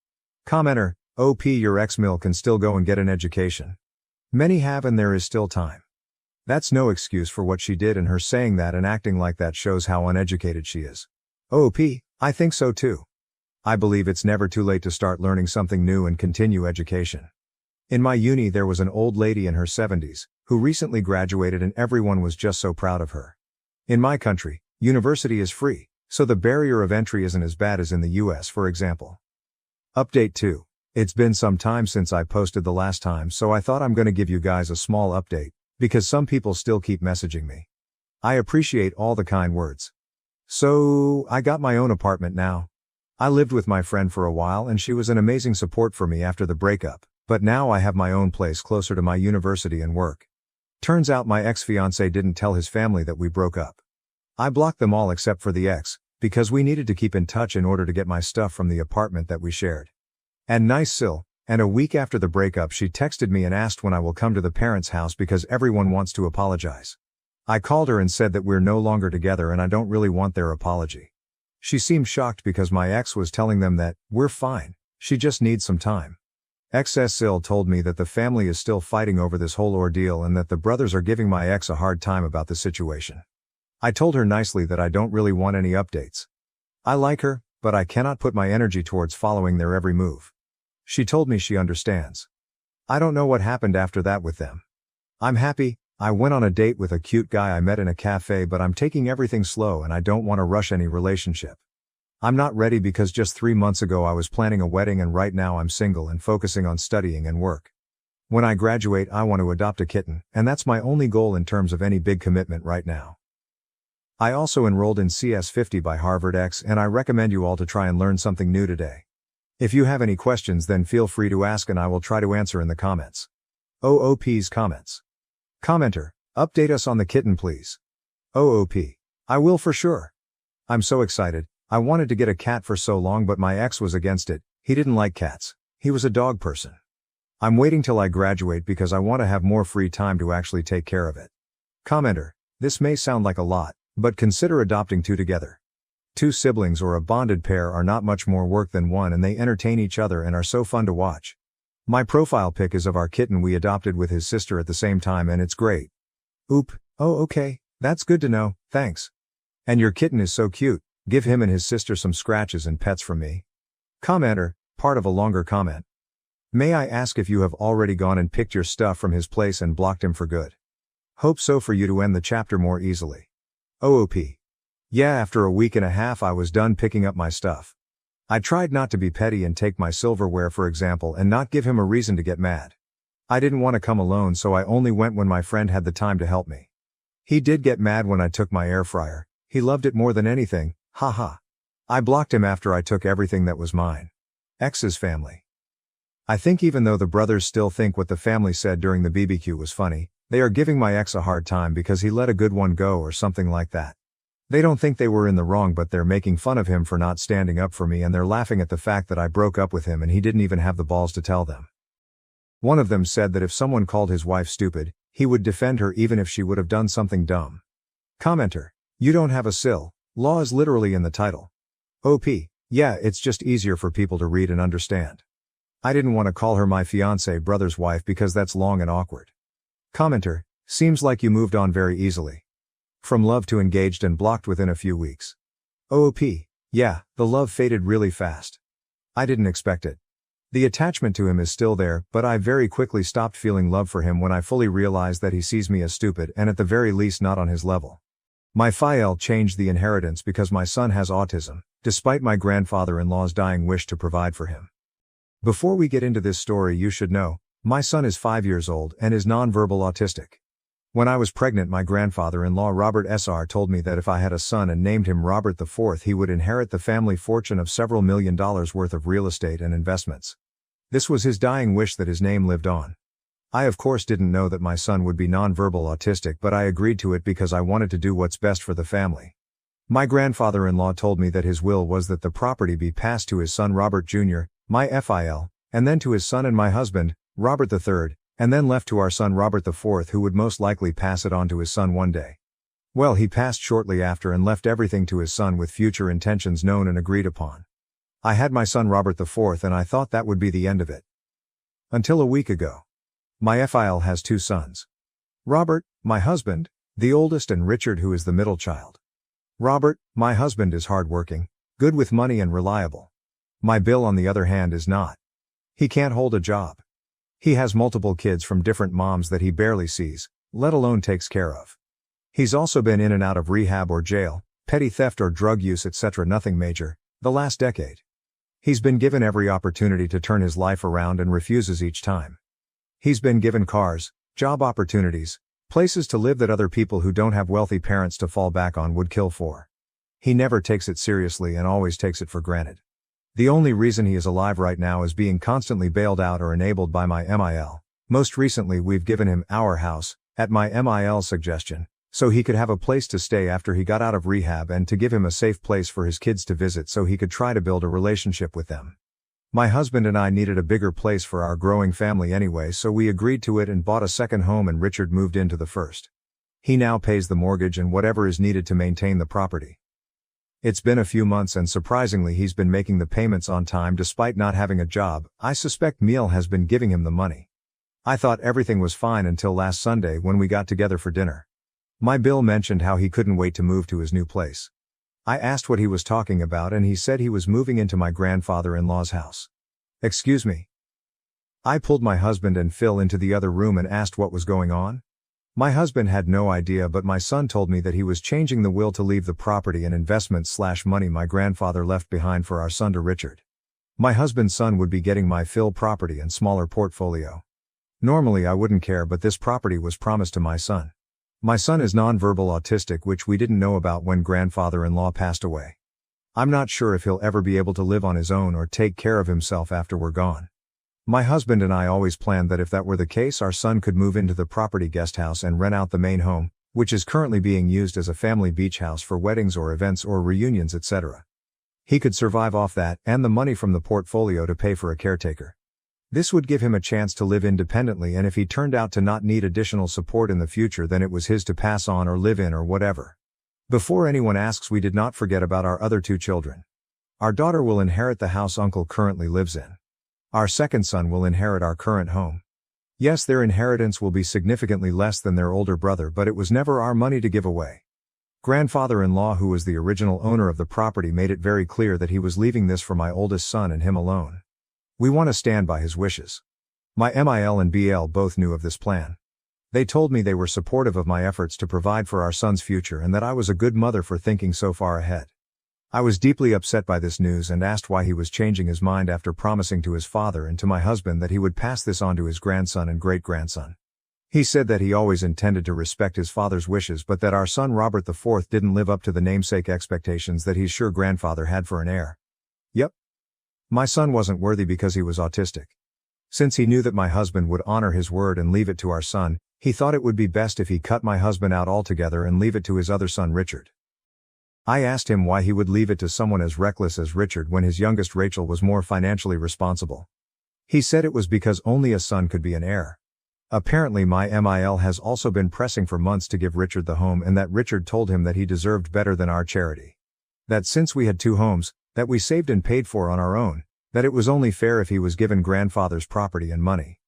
Commenter, OP, your ex-mill can still go and get an education. Many have and there is still time. That's no excuse for what she did, and her saying that and acting like that shows how uneducated she is. OP, I think so too. I believe it's never too late to start learning something new and continue education. In my uni there was an old lady in her 70s, who recently graduated and everyone was just so proud of her. In my country, university is free, so the barrier of entry isn't as bad as in the US, for example. Update 2. It's been some time since I posted the last time, so I thought I'm gonna give you guys a small update, because some people still keep messaging me. I appreciate all the kind words. So, I got my own apartment now. I lived with my friend for a while and she was an amazing support for me after the breakup, but now I have my own place closer to my university and work. Turns out my ex-fiancé didn't tell his family that we broke up. I blocked them all except for the ex, because we needed to keep in touch in order to get my stuff from the apartment that we shared. And nice Sil. And a week after the breakup she texted me and asked when I will come to the parents' house because everyone wants to apologize. I called her and said that we're no longer together and I don't really want their apology. She seemed shocked because my ex was telling them that, we're fine, she just needs some time. XS told me that the family is still fighting over this whole ordeal and that the brothers are giving my ex a hard time about the situation. I told her nicely that I don't really want any updates. I like her, but I cannot put my energy towards following their every move. She told me she understands. I don't know what happened after that with them. I'm happy. I went on a date with a cute guy I met in a cafe, but I'm taking everything slow and I don't want to rush any relationship. I'm not ready because just 3 months ago I was planning a wedding and right now I'm single and focusing on studying and work. When I graduate I want to adopt a kitten, and that's my only goal in terms of any big commitment right now. I also enrolled in CS50 by Harvard X and I recommend you all to try and learn something new today. If you have any questions then feel free to ask and I will try to answer in the comments. OOP's comments. Commenter, update us on the kitten please. OOP. I will for sure. I'm so excited. I wanted to get a cat for so long but my ex was against it. He didn't like cats. He was a dog person. I'm waiting till I graduate because I want to have more free time to actually take care of it. Commenter, this may sound like a lot, but consider adopting 2 together. 2 siblings or a bonded pair are not much more work than one and they entertain each other and are so fun to watch. My profile pic is of our kitten we adopted with his sister at the same time and it's great. Oop, oh okay, that's good to know, thanks. And your kitten is so cute, give him and his sister some scratches and pets from me. Commenter, part of a longer comment. May I ask if you have already gone and picked your stuff from his place and blocked him for good? Hope so for you to end the chapter more easily. OOP. Yeah, after a week and a half I was done picking up my stuff. I tried not to be petty and take my silverware for example and not give him a reason to get mad. I didn't want to come alone so I only went when my friend had the time to help me. He did get mad when I took my air fryer, he loved it more than anything, haha. I blocked him after I took everything that was mine. Ex's family. I think even though the brothers still think what the family said during the BBQ was funny, they are giving my ex a hard time because he let a good one go or something like that. They don't think they were in the wrong but they're making fun of him for not standing up for me and they're laughing at the fact that I broke up with him and he didn't even have the balls to tell them. One of them said that if someone called his wife stupid, he would defend her even if she would have done something dumb. Commenter. You don't have a SIL, law is literally in the title. OP. Yeah, it's just easier for people to read and understand. I didn't want to call her my fiancé brother's wife because that's long and awkward. Commenter. Seems like you moved on very easily. From love to engaged and blocked within a few weeks. OP. Yeah, the love faded really fast. I didn't expect it. The attachment to him is still there, but I very quickly stopped feeling love for him when I fully realized that he sees me as stupid and at the very least not on his level. My FIL changed the inheritance because my son has autism, despite my grandfather-in-law's dying wish to provide for him. Before we get into this story you should know, my son is 5 years old and is nonverbal autistic. When I was pregnant my grandfather-in-law Robert Sr. told me that if I had a son and named him Robert IV he would inherit the family fortune of several $1 million worth of real estate and investments. This was his dying wish that his name lived on. I of course didn't know that my son would be nonverbal autistic but I agreed to it because I wanted to do what's best for the family. My grandfather-in-law told me that his will was that the property be passed to his son Robert Jr., my FIL, and then to his son and my husband, Robert III, and then left to our son Robert IV who would most likely pass it on to his son one day. Well, he passed shortly after and left everything to his son with future intentions known and agreed upon. I had my son Robert IV and I thought that would be the end of it. Until a week ago. My FIL has 2 sons. Robert, my husband, the oldest, and Richard who is the middle child. Robert, my husband, is hardworking, good with money and reliable. My Bill on the other hand is not. He can't hold a job. He has multiple kids from different moms that he barely sees, let alone takes care of. He's also been in and out of rehab or jail, petty theft or drug use etc. Nothing major, the last decade. He's been given every opportunity to turn his life around and refuses each time. He's been given cars, job opportunities, places to live that other people who don't have wealthy parents to fall back on would kill for. He never takes it seriously and always takes it for granted. The only reason he is alive right now is being constantly bailed out or enabled by my MIL. Most recently we've given him our house, at my MIL's suggestion, so he could have a place to stay after he got out of rehab and to give him a safe place for his kids to visit so he could try to build a relationship with them. My husband and I needed a bigger place for our growing family anyway so we agreed to it and bought a second home and Richard moved into the first. He now pays the mortgage and whatever is needed to maintain the property. It's been a few months and surprisingly he's been making the payments on time despite not having a job. I suspect Neil has been giving him the money. I thought everything was fine until last Sunday when we got together for dinner. My Bill mentioned how he couldn't wait to move to his new place. I asked what he was talking about and he said he was moving into my grandfather-in-law's house. Excuse me. I pulled my husband and Phil into the other room and asked what was going on. My husband had no idea but my son told me that he was changing the will to leave the property and investments/money my grandfather left behind for our son to Richard. My husband's son would be getting my Phil property and smaller portfolio. Normally I wouldn't care but this property was promised to my son. My son is nonverbal autistic which we didn't know about when grandfather-in-law passed away. I'm not sure if he'll ever be able to live on his own or take care of himself after we're gone. My husband and I always planned that if that were the case our son could move into the property guest house and rent out the main home, which is currently being used as a family beach house for weddings or events or reunions etc. He could survive off that and the money from the portfolio to pay for a caretaker. This would give him a chance to live independently and if he turned out to not need additional support in the future then it was his to pass on or live in or whatever. Before anyone asks we did not forget about our other 2 children. Our daughter will inherit the house uncle currently lives in. Our second son will inherit our current home. Yes, their inheritance will be significantly less than their older brother but it was never our money to give away. Grandfather-in-law who was the original owner of the property made it very clear that he was leaving this for my oldest son and him alone. We want to stand by his wishes. My MIL and BL both knew of this plan. They told me they were supportive of my efforts to provide for our son's future and that I was a good mother for thinking so far ahead. I was deeply upset by this news and asked why he was changing his mind after promising to his father and to my husband that he would pass this on to his grandson and great-grandson. He said that he always intended to respect his father's wishes but that our son Robert IV didn't live up to the namesake expectations that he's sure grandfather had for an heir. Yep. My son wasn't worthy because he was autistic. Since he knew that my husband would honor his word and leave it to our son, he thought it would be best if he cut my husband out altogether and leave it to his other son Richard. I asked him why he would leave it to someone as reckless as Richard when his youngest Rachel was more financially responsible. He said it was because only a son could be an heir. Apparently my MIL has also been pressing for months to give Richard the home and that Richard told him that he deserved better than our charity. That since we had 2 homes, that we saved and paid for on our own, that it was only fair if he was given grandfather's property and money.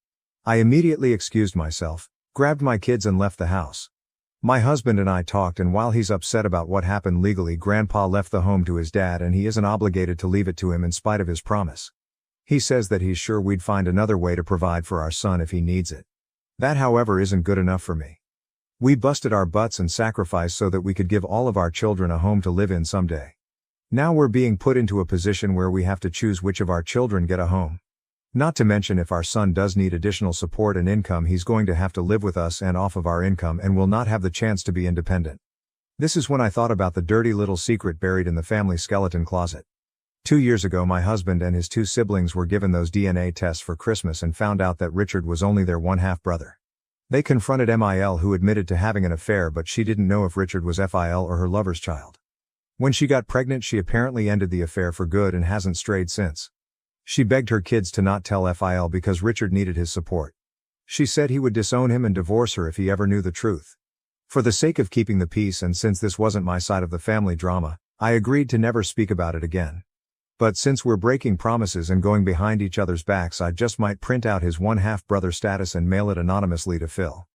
I immediately excused myself, grabbed my kids and left the house. My husband and I talked and while he's upset about what happened legally, Grandpa left the home to his dad and he isn't obligated to leave it to him in spite of his promise. He says that he's sure we'd find another way to provide for our son if he needs it. That however isn't good enough for me. We busted our butts and sacrificed so that we could give all of our children a home to live in someday. Now we're being put into a position where we have to choose which of our children get a home. Not to mention if our son does need additional support and income, he's going to have to live with us and off of our income and will not have the chance to be independent. This is when I thought about the dirty little secret buried in the family skeleton closet. 2 years ago my husband and his 2 siblings were given those DNA tests for Christmas and found out that Richard was only their 1/2 brother. They confronted MIL, who admitted to having an affair, but she didn't know if Richard was FIL or her lover's child. When she got pregnant she apparently ended the affair for good and hasn't strayed since. She begged her kids to not tell FIL because Richard needed his support. She said he would disown him and divorce her if he ever knew the truth. For the sake of keeping the peace and since this wasn't my side of the family drama, I agreed to never speak about it again. But since we're breaking promises and going behind each other's backs, I just might print out his 1/2 brother status and mail it anonymously to Phil.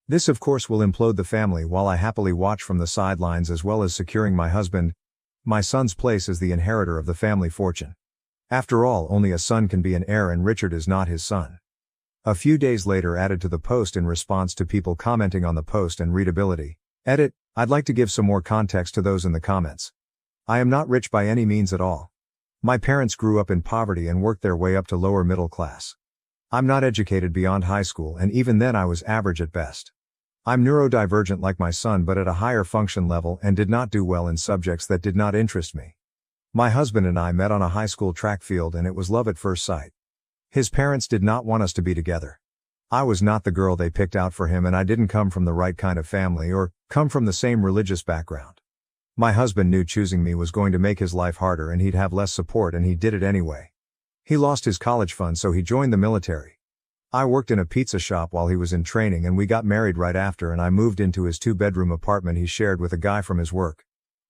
This of course will implode the family while I happily watch from the sidelines, as well as securing my son's place as the inheritor of the family fortune. After all, only a son can be an heir and Richard is not his son. A few days later, added to the post in response to people commenting on the post and readability. Edit, I'd like to give some more context to those in the comments. I am not rich by any means at all. My parents grew up in poverty and worked their way up to lower middle class. I'm not educated beyond high school and even then I was average at best. I'm neurodivergent like my son but at a higher function level and did not do well in subjects that did not interest me. My husband and I met on a high school track field and it was love at first sight. His parents did not want us to be together. I was not the girl they picked out for him and I didn't come from the right kind of family or come from the same religious background. My husband knew choosing me was going to make his life harder and he'd have less support, and he did it anyway. He lost his college fund so he joined the military. I worked in a pizza shop while he was in training and we got married right after, and I moved into his 2-bedroom apartment he shared with a guy from his work.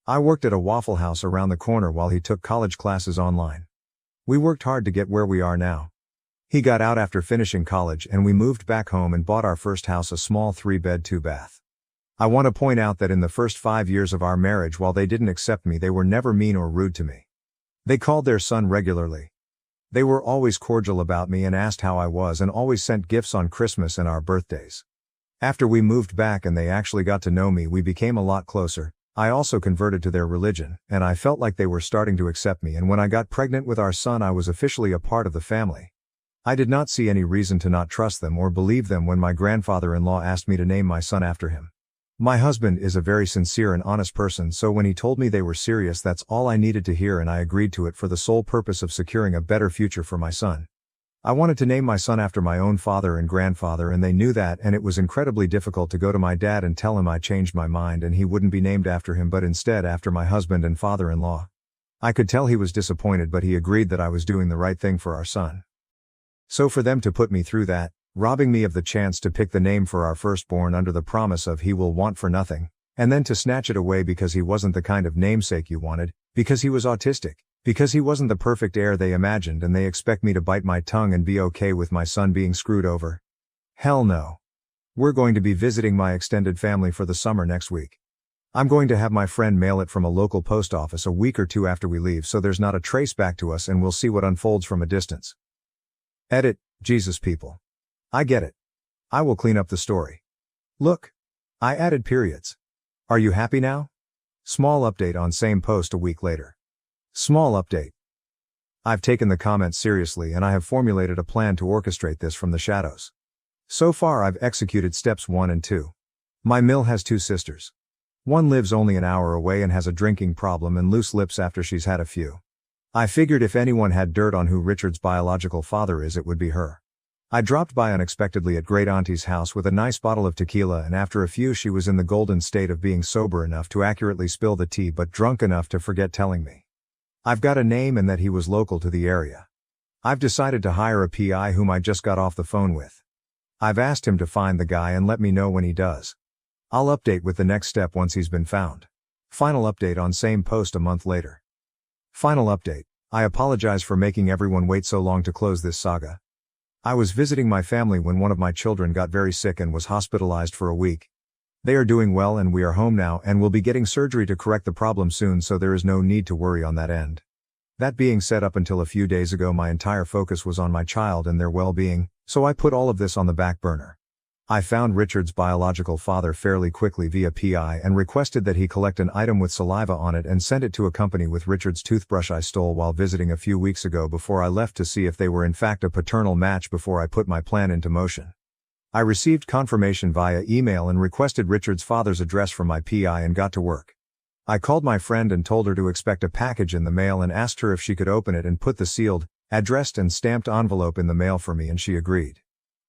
I worked at a Waffle House around the corner while he took college classes online. We worked hard to get where we are now. He got out after finishing college and we moved back home and bought our first house, a small 3-bed 2-bath. I want to point out that in the first 5 years of our marriage, while they didn't accept me, they were never mean or rude to me. They called their son regularly. They were always cordial about me and asked how I was and always sent gifts on Christmas and our birthdays. After we moved back and they actually got to know me, we became a lot closer. I also converted to their religion, and I felt like they were starting to accept me, and when I got pregnant with our son I was officially a part of the family. I did not see any reason to not trust them or believe them when my grandfather-in-law asked me to name my son after him. My husband is a very sincere and honest person, so when he told me they were serious, that's all I needed to hear, and I agreed to it for the sole purpose of securing a better future for my son. I wanted to name my son after my own father and grandfather, and they knew that, and it was incredibly difficult to go to my dad and tell him I changed my mind and he wouldn't be named after him but instead after my husband and father-in-law. I could tell he was disappointed, but he agreed that I was doing the right thing for our son. So for them to put me through that, robbing me of the chance to pick the name for our firstborn under the promise of he will want for nothing, and then to snatch it away because he wasn't the kind of namesake you wanted, because he was autistic, because he wasn't the perfect heir they imagined, and they expect me to bite my tongue and be okay with my son being screwed over. Hell no. We're going to be visiting my extended family for the summer next week. I'm going to have my friend mail it from a local post office a week or two after we leave, so there's not a trace back to us, and we'll see what unfolds from a distance. Edit, Jesus people. I get it. I will clean up the story. Look. I added periods. Are you happy now? Small update on same post a week later. Small update. I've taken the comments seriously and I have formulated a plan to orchestrate this from the shadows. So far I've executed steps 1 and 2. My Mill has 2 sisters. One lives only an hour away and has a drinking problem and loose lips after she's had a few. I figured if anyone had dirt on who Richard's biological father is, it would be her. I dropped by unexpectedly at Great Auntie's house with a nice bottle of tequila, and after a few she was in the golden state of being sober enough to accurately spill the tea but drunk enough to forget telling me. I've got a name and that he was local to the area. I've decided to hire a PI whom I just got off the phone with. I've asked him to find the guy and let me know when he does. I'll update with the next step once he's been found. Final update on same post a month later. Final update. I apologize for making everyone wait so long to close this saga. I was visiting my family when one of my children got very sick and was hospitalized for a week. They are doing well and we are home now and will be getting surgery to correct the problem soon, so there is no need to worry on that end. That being said, up until a few days ago my entire focus was on my child and their well-being, so I put all of this on the back burner. I found Richard's biological father fairly quickly via PI and requested that he collect an item with saliva on it and send it to a company with Richard's toothbrush I stole while visiting a few weeks ago before I left to see if they were in fact a paternal match before I put my plan into motion. I received confirmation via email and requested Richard's father's address from my PI and got to work. I called my friend and told her to expect a package in the mail and asked her if she could open it and put the sealed, addressed and stamped envelope in the mail for me, and she agreed.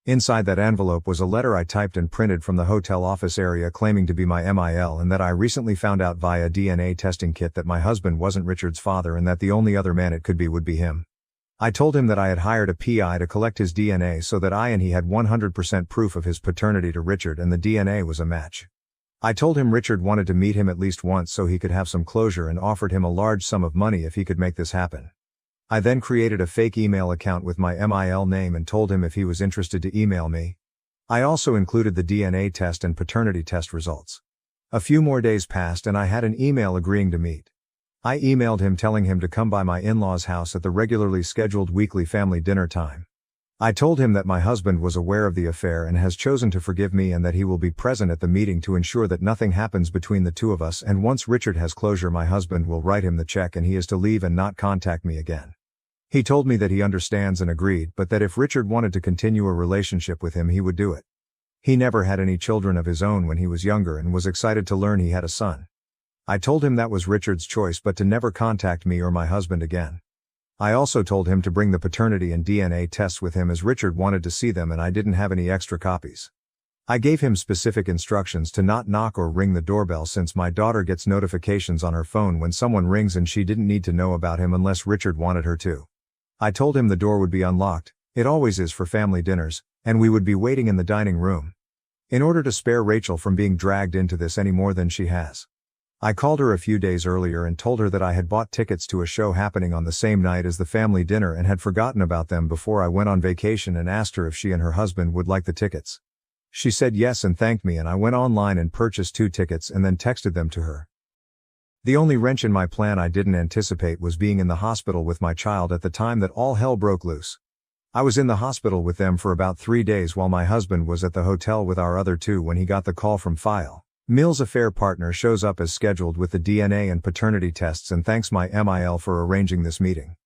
Inside that envelope was a letter I typed and printed from the hotel office area claiming to be my MIL and that I recently found out via DNA testing kit that my husband wasn't Richard's father and that the only other man it could be would be him. I told him that I had hired a PI to collect his DNA so that I and he had 100% proof of his paternity to Richard, and the DNA was a match. I told him Richard wanted to meet him at least once so he could have some closure and offered him a large sum of money if he could make this happen. I then created a fake email account with my MIL name and told him if he was interested to email me. I also included the DNA test and paternity test results. A few more days passed and I had an email agreeing to meet. I emailed him telling him to come by my in-laws' house at the regularly scheduled weekly family dinner time. I told him that my husband was aware of the affair and has chosen to forgive me and that he will be present at the meeting to ensure that nothing happens between the two of us, and once Richard has closure my husband will write him the check and he is to leave and not contact me again. He told me that he understands and agreed, but that if Richard wanted to continue a relationship with him he would do it. He never had any children of his own when he was younger and was excited to learn he had a son. I told him that was Richard's choice but to never contact me or my husband again. I also told him to bring the paternity and DNA tests with him as Richard wanted to see them and I didn't have any extra copies. I gave him specific instructions to not knock or ring the doorbell since my daughter gets notifications on her phone when someone rings and she didn't need to know about him unless Richard wanted her to. I told him the door would be unlocked, it always is for family dinners, and we would be waiting in the dining room. In order to spare Rachel from being dragged into this any more than she has. I called her a few days earlier and told her that I had bought tickets to a show happening on the same night as the family dinner and had forgotten about them before I went on vacation, and asked her if she and her husband would like the tickets. She said yes and thanked me, and I went online and purchased 2 tickets and then texted them to her. The only wrench in my plan I didn't anticipate was being in the hospital with my child at the time that all hell broke loose. I was in the hospital with them for about 3 days while my husband was at the hotel with our other 2 when he got the call from File. Mill's affair partner shows up as scheduled with the DNA and paternity tests and thanks my MIL for arranging this meeting.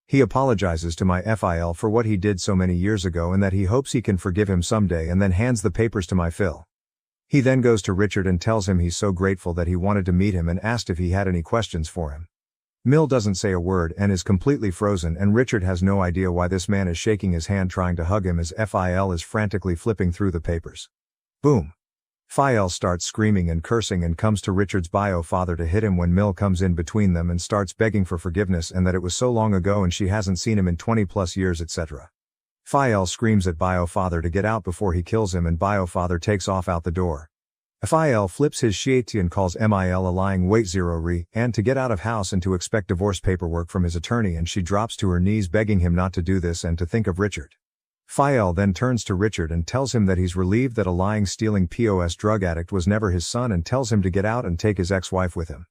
He apologizes to my FIL for what he did so many years ago and that he hopes he can forgive him someday, and then hands the papers to my Phil. He then goes to Richard and tells him he's so grateful that he wanted to meet him and asked if he had any questions for him. Mill doesn't say a word and is completely frozen, and Richard has no idea why this man is shaking his hand trying to hug him as FIL is frantically flipping through the papers. Boom. Phil starts screaming and cursing and comes to Richard's bio father to hit him when Mill comes in between them and starts begging for forgiveness and that it was so long ago and she hasn't seen him in 20 plus years, etc. Phil screams at bio father to get out before he kills him, and bio father takes off out the door. Phil flips his shit and calls Mil a lying wait zero re and to get out of house and to expect divorce paperwork from his attorney, and she drops to her knees begging him not to do this and to think of Richard. Phil then turns to Richard and tells him that he's relieved that a lying stealing POS drug addict was never his son, and tells him to get out and take his ex-wife with him.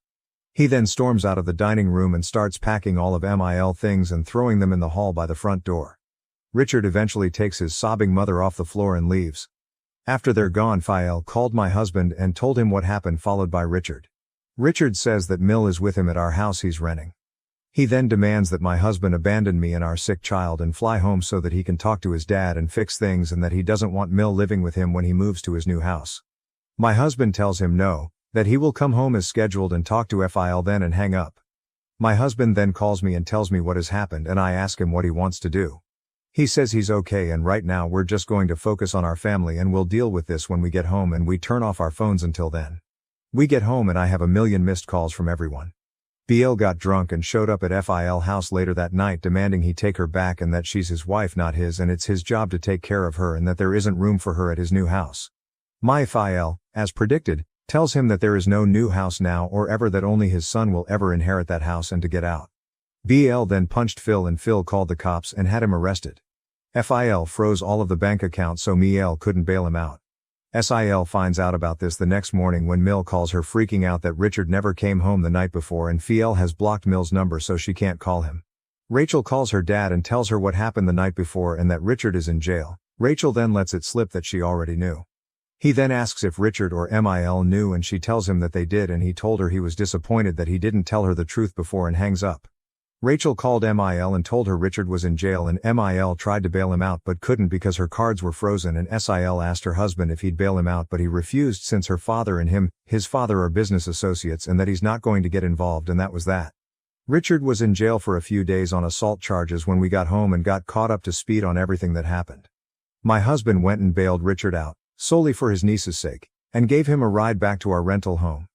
He then storms out of the dining room and starts packing all of Mil things and throwing them in the hall by the front door. Richard eventually takes his sobbing mother off the floor and leaves. After they're gone, Fael called my husband and told him what happened, followed by Richard. Richard says that Mill is with him at our house he's renting. He then demands that my husband abandon me and our sick child and fly home so that he can talk to his dad and fix things, and that he doesn't want Mill living with him when he moves to his new house. My husband tells him no, that he will come home as scheduled and talk to Fael then and hang up. My husband then calls me and tells me what has happened, and I ask him what he wants to do. He says he's okay and right now we're just going to focus on our family and we'll deal with this when we get home, and we turn off our phones until then. We get home and I have a million missed calls from everyone. BL got drunk and showed up at Fael house later that night demanding he take her back and that she's his wife, not his, and it's his job to take care of her and that there isn't room for her at his new house. My Fael, as predicted, tells him that there is no new house now or ever, that only his son will ever inherit that house and to get out. BL then punched Phil and Phil called the cops and had him arrested. Fael froze all of the bank accounts so Miel couldn't bail him out. Sil finds out about this the next morning when Mill calls her, freaking out that Richard never came home the night before and Fiel has blocked Mill's number so she can't call him. Rachel calls her dad and tells her what happened the night before and that Richard is in jail. Rachel then lets it slip that she already knew. He then asks if Richard or Mil knew and she tells him that they did, and he told her he was disappointed that he didn't tell her the truth before and hangs up. Rachel called Mil and told her Richard was in jail and Mil tried to bail him out but couldn't because her cards were frozen, and Sil asked her husband if he'd bail him out but he refused since her father and his father are business associates and that he's not going to get involved, and that was that. Richard was in jail for a few days on assault charges when we got home and got caught up to speed on everything that happened. My husband went and bailed Richard out, solely for his niece's sake, and gave him a ride back to our rental home.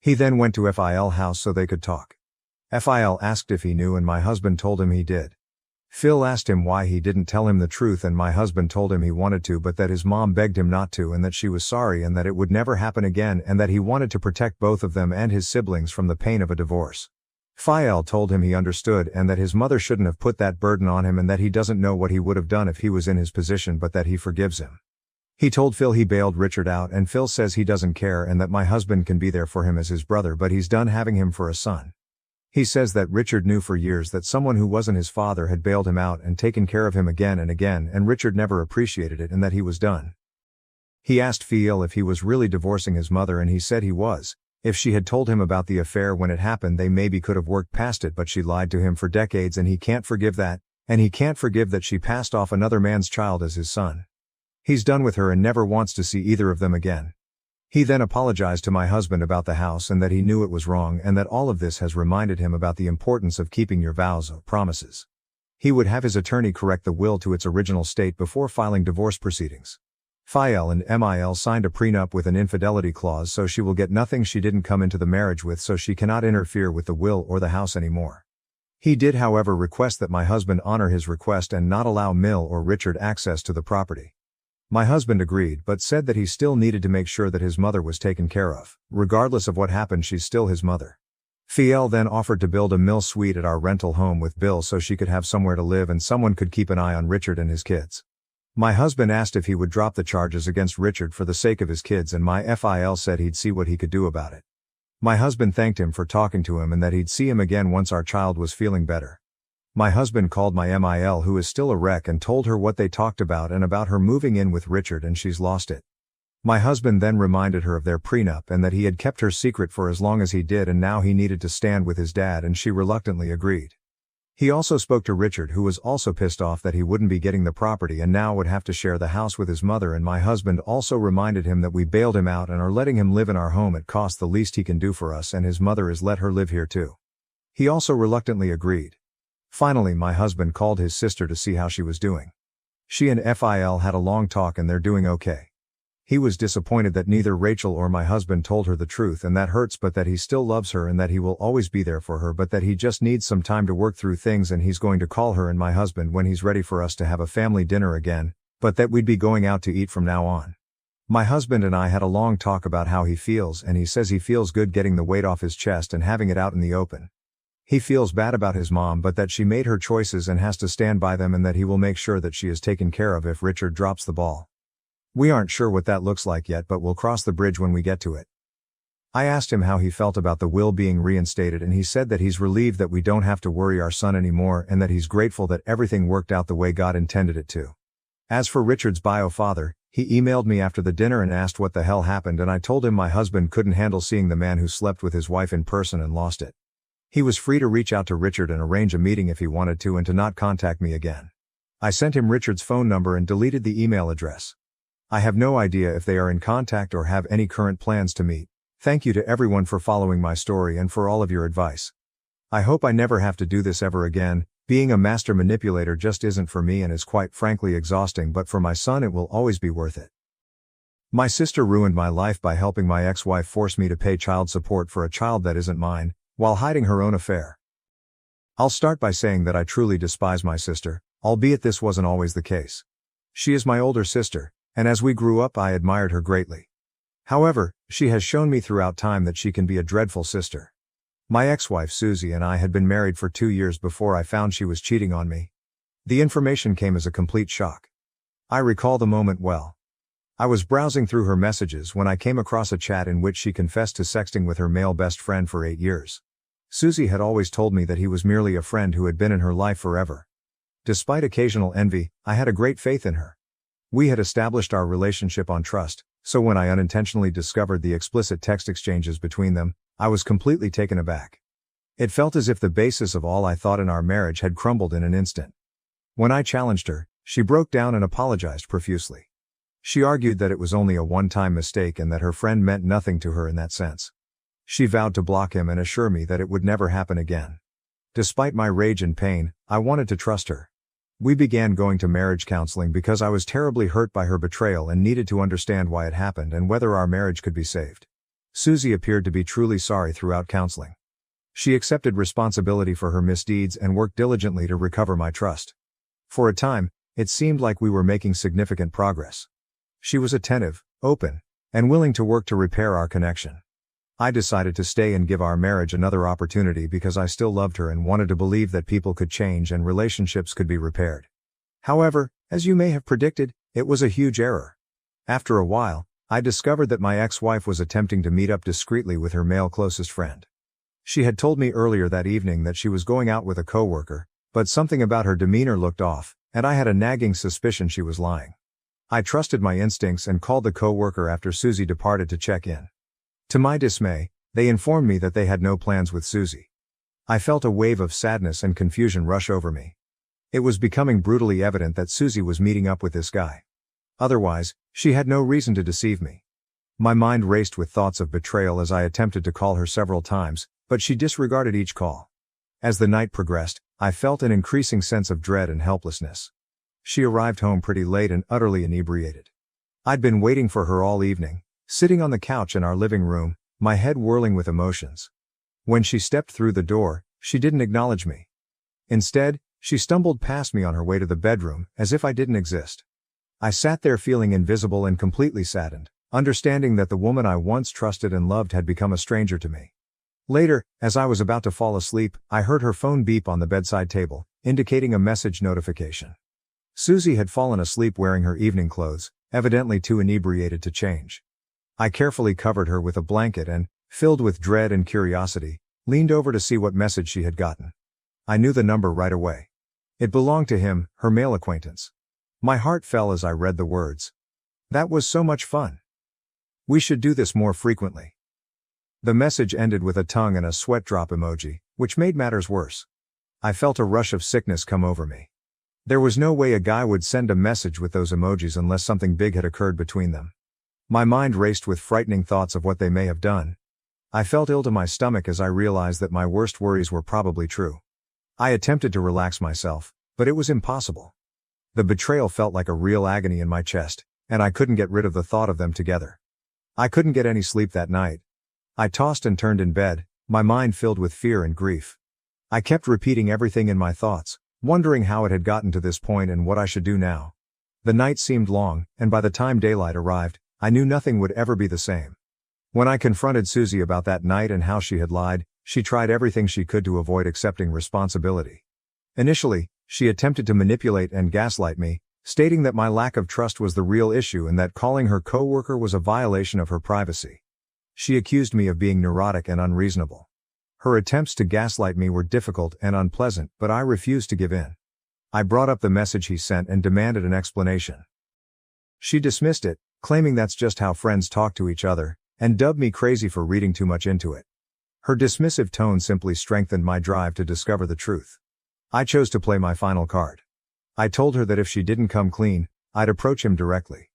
He then went to Fael house so they could talk. Fael asked if he knew and my husband told him he did. Phil asked him why he didn't tell him the truth and my husband told him he wanted to but that his mom begged him not to and that she was sorry and that it would never happen again and that he wanted to protect both of them and his siblings from the pain of a divorce. Fael told him he understood and that his mother shouldn't have put that burden on him and that he doesn't know what he would have done if he was in his position but that he forgives him. He told Phil he bailed Richard out and Phil says he doesn't care and that my husband can be there for him as his brother but he's done having him for a son. He says that Richard knew for years that someone who wasn't his father had bailed him out and taken care of him again and Richard never appreciated it and that he was done. He asked Phil if he was really divorcing his mother and he said he was. If she had told him about the affair when it happened they maybe could have worked past it, but she lied to him for decades and he can't forgive that, and he can't forgive that she passed off another man's child as his son. He's done with her and never wants to see either of them again. He then apologized to my husband about the house and that he knew it was wrong and that all of this has reminded him about the importance of keeping your vows or promises. He would have his attorney correct the will to its original state before filing divorce proceedings. Fael and Mil signed a prenup with an infidelity clause so she will get nothing she didn't come into the marriage with, so she cannot interfere with the will or the house anymore. He did however request that my husband honor his request and not allow Mill or Richard access to the property. My husband agreed but said that he still needed to make sure that his mother was taken care of. Regardless of what happened, she's still his mother. Fiel then offered to build a Mill suite at our rental home with Bill so she could have somewhere to live and someone could keep an eye on Richard and his kids. My husband asked if he would drop the charges against Richard for the sake of his kids and my Fiel said he'd see what he could do about it. My husband thanked him for talking to him and that he'd see him again once our child was feeling better. My husband called my Mil, who is still a wreck, and told her what they talked about and about her moving in with Richard and she's lost it. My husband then reminded her of their prenup and that he had kept her secret for as long as he did and now he needed to stand with his dad, and she reluctantly agreed. He also spoke to Richard, who was also pissed off that he wouldn't be getting the property and now would have to share the house with his mother, and my husband also reminded him that we bailed him out and are letting him live in our home at cost. The least he can do for us and his mother is let her live here too. He also reluctantly agreed. Finally my husband called his sister to see how she was doing. She and Fiel had a long talk and they're doing okay. He was disappointed that neither Rachel or my husband told her the truth and that hurts, but that he still loves her and that he will always be there for her, but that he just needs some time to work through things and he's going to call her and my husband when he's ready for us to have a family dinner again, but that we'd be going out to eat from now on. My husband and I had a long talk about how he feels and he says he feels good getting the weight off his chest and having it out in the open. He feels bad about his mom but that she made her choices and has to stand by them and that he will make sure that she is taken care of if Richard drops the ball. We aren't sure what that looks like yet, but we'll cross the bridge when we get to it. I asked him how he felt about the will being reinstated and he said that he's relieved that we don't have to worry our son anymore and that he's grateful that everything worked out the way God intended it to. As for Richard's bio father, He emailed me after the dinner and asked what the hell happened, and I told him my husband couldn't handle seeing the man who slept with his wife in person and lost it. He was free to reach out to Richard and arrange a meeting if he wanted to and to not contact me again. I sent him Richard's phone number and deleted the email address. I have no idea if they are in contact or have any current plans to meet. Thank you to everyone for following my story and for all of your advice. I hope I never have to do this ever again. Being a master manipulator just isn't for me and is quite frankly exhausting, but for my son it will always be worth it. My sister ruined my life by helping my ex-wife force me to pay child support for a child that isn't mine, while hiding her own affair. I'll start by saying that I truly despise my sister, albeit this wasn't always the case. She is my older sister, and as we grew up I admired her greatly. However, she has shown me throughout time that she can be a dreadful sister. My ex-wife Susie and I had been married for 2 years before I found she was cheating on me. The information came as a complete shock. I recall the moment well. I was browsing through her messages when I came across a chat in which she confessed to sexting with her male best friend for 8 years. Susie had always told me that he was merely a friend who had been in her life forever. Despite occasional envy, I had a great faith in her. We had established our relationship on trust, so when I unintentionally discovered the explicit text exchanges between them, I was completely taken aback. It felt as if the basis of all I thought in our marriage had crumbled in an instant. When I challenged her, she broke down and apologized profusely. She argued that it was only a one-time mistake and that her friend meant nothing to her in that sense. She vowed to block him and assure me that it would never happen again. Despite my rage and pain, I wanted to trust her. We began going to marriage counseling because I was terribly hurt by her betrayal and needed to understand why it happened and whether our marriage could be saved. Susie appeared to be truly sorry throughout counseling. She accepted responsibility for her misdeeds and worked diligently to recover my trust. For a time, it seemed like we were making significant progress. She was attentive, open, and willing to work to repair our connection. I decided to stay and give our marriage another opportunity because I still loved her and wanted to believe that people could change and relationships could be repaired. However, as you may have predicted, it was a huge error. After a while, I discovered that my ex-wife was attempting to meet up discreetly with her male closest friend. She had told me earlier that evening that she was going out with a coworker, but something about her demeanor looked off, and I had a nagging suspicion she was lying. I trusted my instincts and called the coworker after Susie departed to check in. To my dismay, they informed me that they had no plans with Susie. I felt a wave of sadness and confusion rush over me. It was becoming brutally evident that Susie was meeting up with this guy. Otherwise, she had no reason to deceive me. My mind raced with thoughts of betrayal as I attempted to call her several times, but she disregarded each call. As the night progressed, I felt an increasing sense of dread and helplessness. She arrived home pretty late and utterly inebriated. I'd been waiting for her all evening, sitting on the couch in our living room, my head whirling with emotions. When she stepped through the door, she didn't acknowledge me. Instead, she stumbled past me on her way to the bedroom, as if I didn't exist. I sat there feeling invisible and completely saddened, understanding that the woman I once trusted and loved had become a stranger to me. Later, as I was about to fall asleep, I heard her phone beep on the bedside table, indicating a message notification. Susie had fallen asleep wearing her evening clothes, evidently too inebriated to change. I carefully covered her with a blanket and, filled with dread and curiosity, leaned over to see what message she had gotten. I knew the number right away. It belonged to him, her male acquaintance. My heart fell as I read the words. That was so much fun. We should do this more frequently. The message ended with a tongue and a sweat drop emoji, which made matters worse. I felt a rush of sickness come over me. There was no way a guy would send a message with those emojis unless something big had occurred between them. My mind raced with frightening thoughts of what they may have done. I felt ill to my stomach as I realized that my worst worries were probably true. I attempted to relax myself, but it was impossible. The betrayal felt like a real agony in my chest, and I couldn't get rid of the thought of them together. I couldn't get any sleep that night. I tossed and turned in bed, my mind filled with fear and grief. I kept repeating everything in my thoughts, wondering how it had gotten to this point and what I should do now. The night seemed long, and by the time daylight arrived, I knew nothing would ever be the same. When I confronted Susie about that night and how she had lied, she tried everything she could to avoid accepting responsibility. Initially, she attempted to manipulate and gaslight me, stating that my lack of trust was the real issue and that calling her coworker was a violation of her privacy. She accused me of being neurotic and unreasonable. Her attempts to gaslight me were difficult and unpleasant, but I refused to give in. I brought up the message he sent and demanded an explanation. She dismissed it, claiming that's just how friends talk to each other, and dubbed me crazy for reading too much into it. Her dismissive tone simply strengthened my drive to discover the truth. I chose to play my final card. I told her that if she didn't come clean, I'd approach him directly.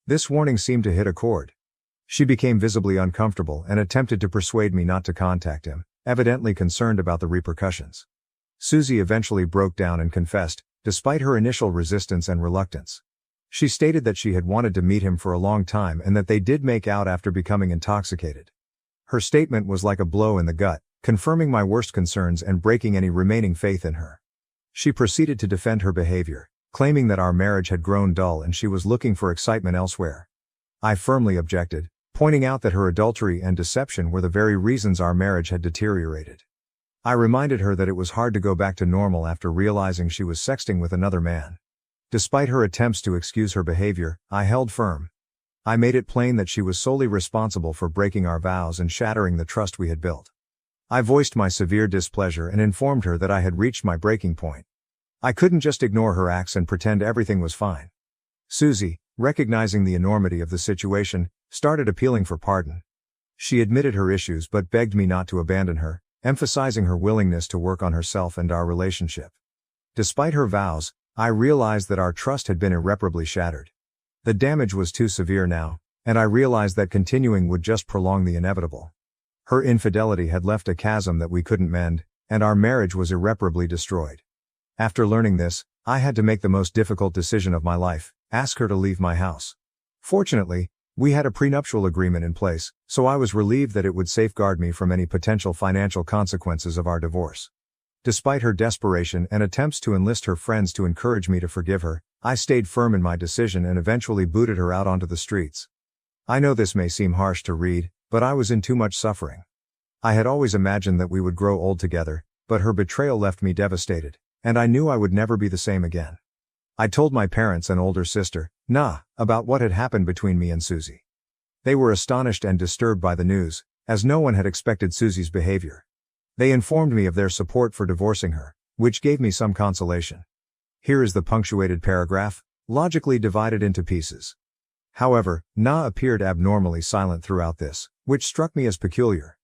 This warning seemed to hit a chord. She became visibly uncomfortable and attempted to persuade me not to contact him, evidently concerned about the repercussions. Susie eventually broke down and confessed, despite her initial resistance and reluctance. She stated that she had wanted to meet him for a long time and that they did make out after becoming intoxicated. Her statement was like a blow in the gut, confirming my worst concerns and breaking any remaining faith in her. She proceeded to defend her behavior, claiming that our marriage had grown dull and she was looking for excitement elsewhere. I firmly objected, pointing out that her adultery and deception were the very reasons our marriage had deteriorated. I reminded her that it was hard to go back to normal after realizing she was sexting with another man. Despite her attempts to excuse her behavior, I held firm. I made it plain that she was solely responsible for breaking our vows and shattering the trust we had built. I voiced my severe displeasure and informed her that I had reached my breaking point. I couldn't just ignore her acts and pretend everything was fine. Susie, recognizing the enormity of the situation, started appealing for pardon. She admitted her issues but begged me not to abandon her, emphasizing her willingness to work on herself and our relationship. Despite her vows, I realized that our trust had been irreparably shattered. The damage was too severe now, and I realized that continuing would just prolong the inevitable. Her infidelity had left a chasm that we couldn't mend, and our marriage was irreparably destroyed. After learning this, I had to make the most difficult decision of my life, ask her to leave my house. Fortunately, we had a prenuptial agreement in place, so I was relieved that it would safeguard me from any potential financial consequences of our divorce. Despite her desperation and attempts to enlist her friends to encourage me to forgive her, I stayed firm in my decision and eventually booted her out onto the streets. I know this may seem harsh to read, but I was in too much suffering. I had always imagined that we would grow old together, but her betrayal left me devastated, and I knew I would never be the same again. I told my parents and older sister, about what had happened between me and Susie. They were astonished and disturbed by the news, as no one had expected Susie's behavior. They informed me of their support for divorcing her, which gave me some consolation. Here is the punctuated paragraph, logically divided into pieces. However, appeared abnormally silent throughout this, which struck me as peculiar.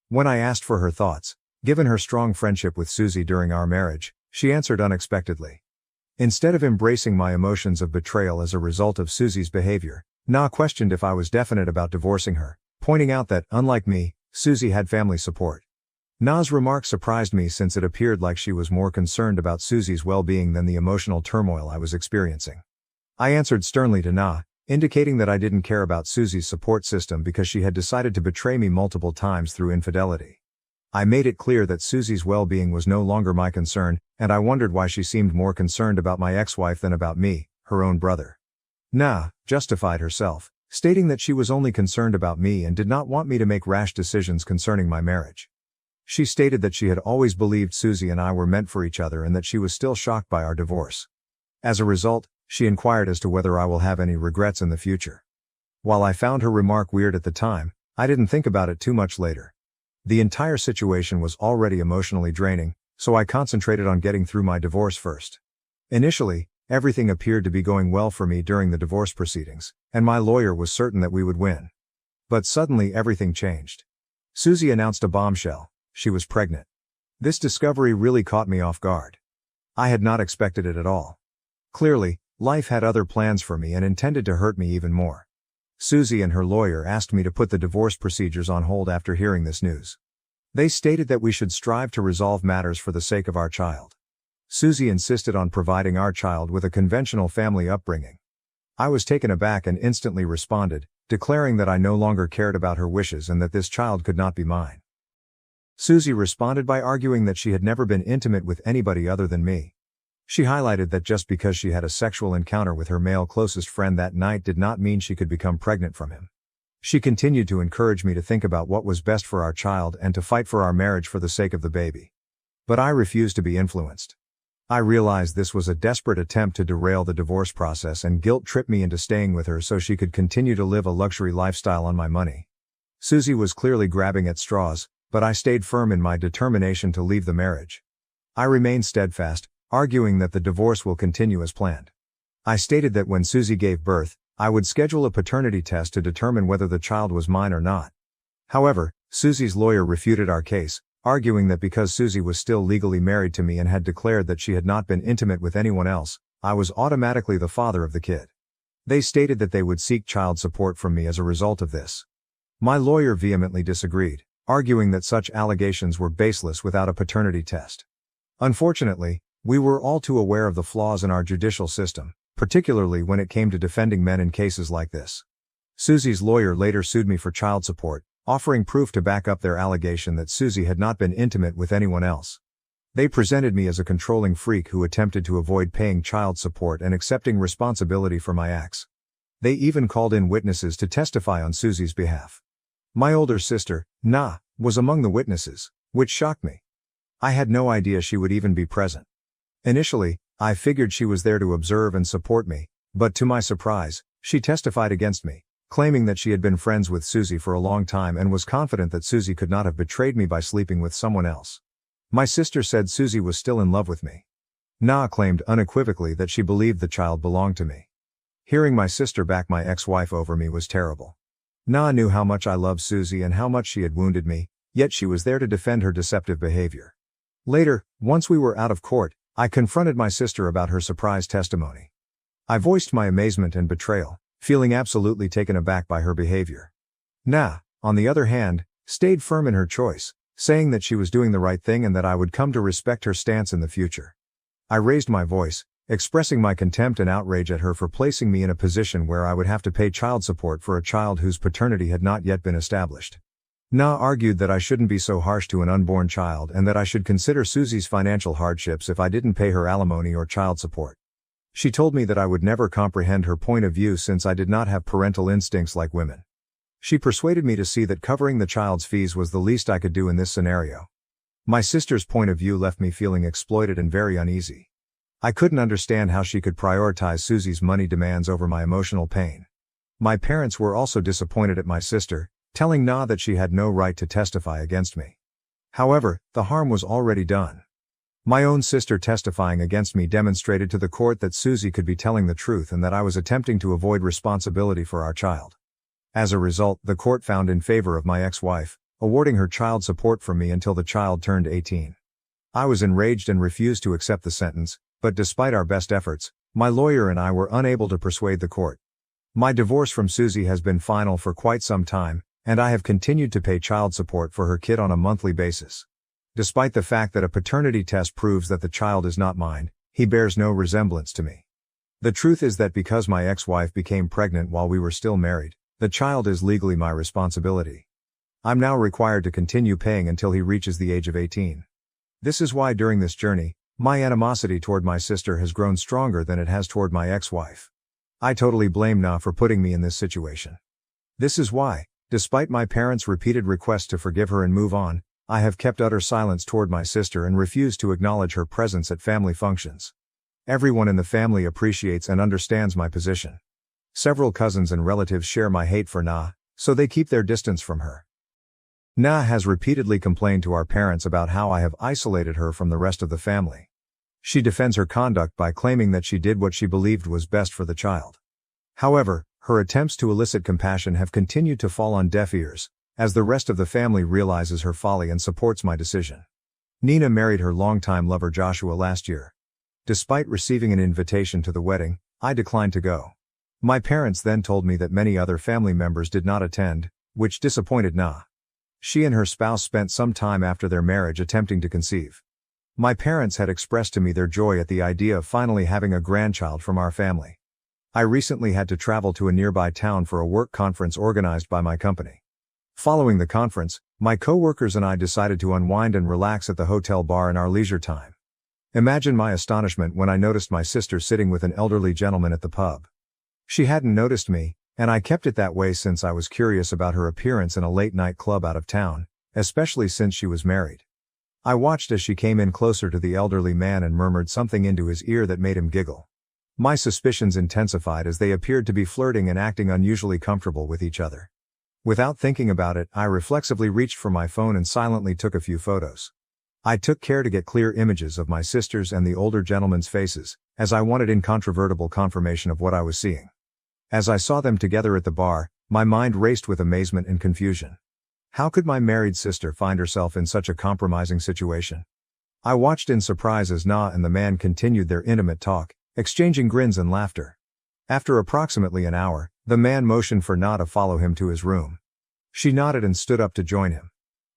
When I asked for her thoughts, given her strong friendship with Susie during our marriage, she answered unexpectedly. Instead of embracing my emotions of betrayal as a result of Susie's behavior, questioned if I was definite about divorcing her, pointing out that, unlike me, Susie had family support. Na's remark surprised me since it appeared like she was more concerned about Susie's well-being than the emotional turmoil I was experiencing. I answered sternly to Na, indicating that I didn't care about Susie's support system because she had decided to betray me multiple times through infidelity. I made it clear that Susie's well-being was no longer my concern, and I wondered why she seemed more concerned about my ex-wife than about me, her own brother. Na justified herself, stating that she was only concerned about me and did not want me to make rash decisions concerning my marriage. She stated that she had always believed Susie and I were meant for each other and that she was still shocked by our divorce. As a result, she inquired as to whether I will have any regrets in the future. While I found her remark weird at the time, I didn't think about it too much later. The entire situation was already emotionally draining, so I concentrated on getting through my divorce first. Initially, everything appeared to be going well for me during the divorce proceedings, and my lawyer was certain that we would win. But suddenly everything changed. Susie announced a bombshell. She was pregnant. This discovery really caught me off guard. I had not expected it at all. Clearly, life had other plans for me and intended to hurt me even more. Susie and her lawyer asked me to put the divorce procedures on hold after hearing this news. They stated that we should strive to resolve matters for the sake of our child. Susie insisted on providing our child with a conventional family upbringing. I was taken aback and instantly responded, declaring that I no longer cared about her wishes and that this child could not be mine. Susie responded by arguing that she had never been intimate with anybody other than me. She highlighted that just because she had a sexual encounter with her male closest friend that night did not mean she could become pregnant from him. She continued to encourage me to think about what was best for our child and to fight for our marriage for the sake of the baby. But I refused to be influenced. I realized this was a desperate attempt to derail the divorce process and guilt-trip me into staying with her so she could continue to live a luxury lifestyle on my money. Susie was clearly grabbing at straws, but I stayed firm in my determination to leave the marriage. I remained steadfast, arguing that the divorce will continue as planned. I stated that when Susie gave birth, I would schedule a paternity test to determine whether the child was mine or not. However, Susie's lawyer refuted our case, arguing that because Susie was still legally married to me and had declared that she had not been intimate with anyone else, I was automatically the father of the kid. They stated that they would seek child support from me as a result of this. My lawyer vehemently disagreed, arguing that such allegations were baseless without a paternity test. Unfortunately, we were all too aware of the flaws in our judicial system, particularly when it came to defending men in cases like this. Susie's lawyer later sued me for child support, offering proof to back up their allegation that Susie had not been intimate with anyone else. They presented me as a controlling freak who attempted to avoid paying child support and accepting responsibility for my acts. They even called in witnesses to testify on Susie's behalf. My older sister, Na, was among the witnesses, which shocked me. I had no idea she would even be present. Initially, I figured she was there to observe and support me, but to my surprise, she testified against me, claiming that she had been friends with Susie for a long time and was confident that Susie could not have betrayed me by sleeping with someone else. My sister said Susie was still in love with me. Na claimed unequivocally that she believed the child belonged to me. Hearing my sister back my ex-wife over me was terrible. Na knew how much I loved Susie and how much she had wounded me, yet she was there to defend her deceptive behavior. Later, once we were out of court, I confronted my sister about her surprise testimony. I voiced my amazement and betrayal, feeling absolutely taken aback by her behavior. Na, on the other hand, stayed firm in her choice, saying that she was doing the right thing and that I would come to respect her stance in the future. I raised my voice, expressing my contempt and outrage at her for placing me in a position where I would have to pay child support for a child whose paternity had not yet been established. Na argued that I shouldn't be so harsh to an unborn child and that I should consider Susie's financial hardships if I didn't pay her alimony or child support. She told me that I would never comprehend her point of view since I did not have parental instincts like women. She persuaded me to see that covering the child's fees was the least I could do in this scenario. My sister's point of view left me feeling exploited and very uneasy. I couldn't understand how she could prioritize Susie's money demands over my emotional pain. My parents were also disappointed at my sister, telling Na that she had no right to testify against me. However, the harm was already done. My own sister testifying against me demonstrated to the court that Susie could be telling the truth and that I was attempting to avoid responsibility for our child. As a result, the court found in favor of my ex-wife, awarding her child support from me until the child turned 18. I was enraged and refused to accept the sentence, but despite our best efforts, my lawyer and I were unable to persuade the court. My divorce from Susie has been final for quite some time, and I have continued to pay child support for her kid on a monthly basis. Despite the fact that a paternity test proves that the child is not mine, he bears no resemblance to me. The truth is that because my ex-wife became pregnant while we were still married, the child is legally my responsibility. I'm now required to continue paying until he reaches the age of 18. This is why during this journey, my animosity toward my sister has grown stronger than it has toward my ex-wife. I totally blame Na for putting me in this situation. This is why, despite my parents' repeated requests to forgive her and move on, I have kept utter silence toward my sister and refused to acknowledge her presence at family functions. Everyone in the family appreciates and understands my position. Several cousins and relatives share my hate for Na, so they keep their distance from her. Na has repeatedly complained to our parents about how I have isolated her from the rest of the family. She defends her conduct by claiming that she did what she believed was best for the child. However, her attempts to elicit compassion have continued to fall on deaf ears, as the rest of the family realizes her folly and supports my decision. Nina married her longtime lover Joshua last year. Despite receiving an invitation to the wedding, I declined to go. My parents then told me that many other family members did not attend, which disappointed Na. She and her spouse spent some time after their marriage attempting to conceive. My parents had expressed to me their joy at the idea of finally having a grandchild from our family. I recently had to travel to a nearby town for a work conference organized by my company. Following the conference, my co-workers and I decided to unwind and relax at the hotel bar in our leisure time. Imagine my astonishment when I noticed my sister sitting with an elderly gentleman at the pub. She hadn't noticed me, and I kept it that way since I was curious about her appearance in a late-night club out of town, especially since she was married. I watched as she came in closer to the elderly man and murmured something into his ear that made him giggle. My suspicions intensified as they appeared to be flirting and acting unusually comfortable with each other. Without thinking about it, I reflexively reached for my phone and silently took a few photos. I took care to get clear images of my sister's and the older gentleman's faces, as I wanted incontrovertible confirmation of what I was seeing. As I saw them together at the bar, my mind raced with amazement and confusion. How could my married sister find herself in such a compromising situation? I watched in surprise as Na and the man continued their intimate talk, exchanging grins and laughter. After approximately an hour, the man motioned for Na to follow him to his room. She nodded and stood up to join him.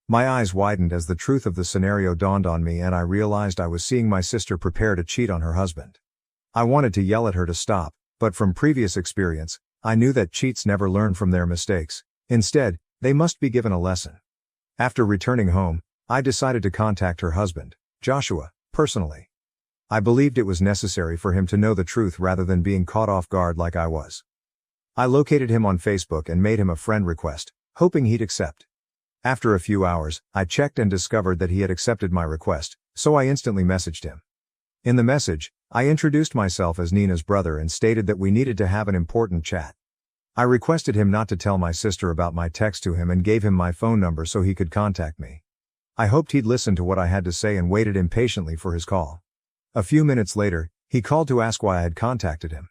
My eyes widened as the truth of the scenario dawned on me and I realized I was seeing my sister prepare to cheat on her husband. I wanted to yell at her to stop, but from previous experience, I knew that cheats never learn from their mistakes. Instead, they must be given a lesson. After returning home, I decided to contact her husband, Joshua, personally. I believed it was necessary for him to know the truth rather than being caught off guard like I was. I located him on Facebook and made him a friend request, hoping he'd accept. After a few hours, I checked and discovered that he had accepted my request, so I instantly messaged him. In the message, I introduced myself as Nina's brother and stated that we needed to have an important chat. I requested him not to tell my sister about my text to him and gave him my phone number so he could contact me. I hoped he'd listen to what I had to say and waited impatiently for his call. A few minutes later, he called to ask why I had contacted him.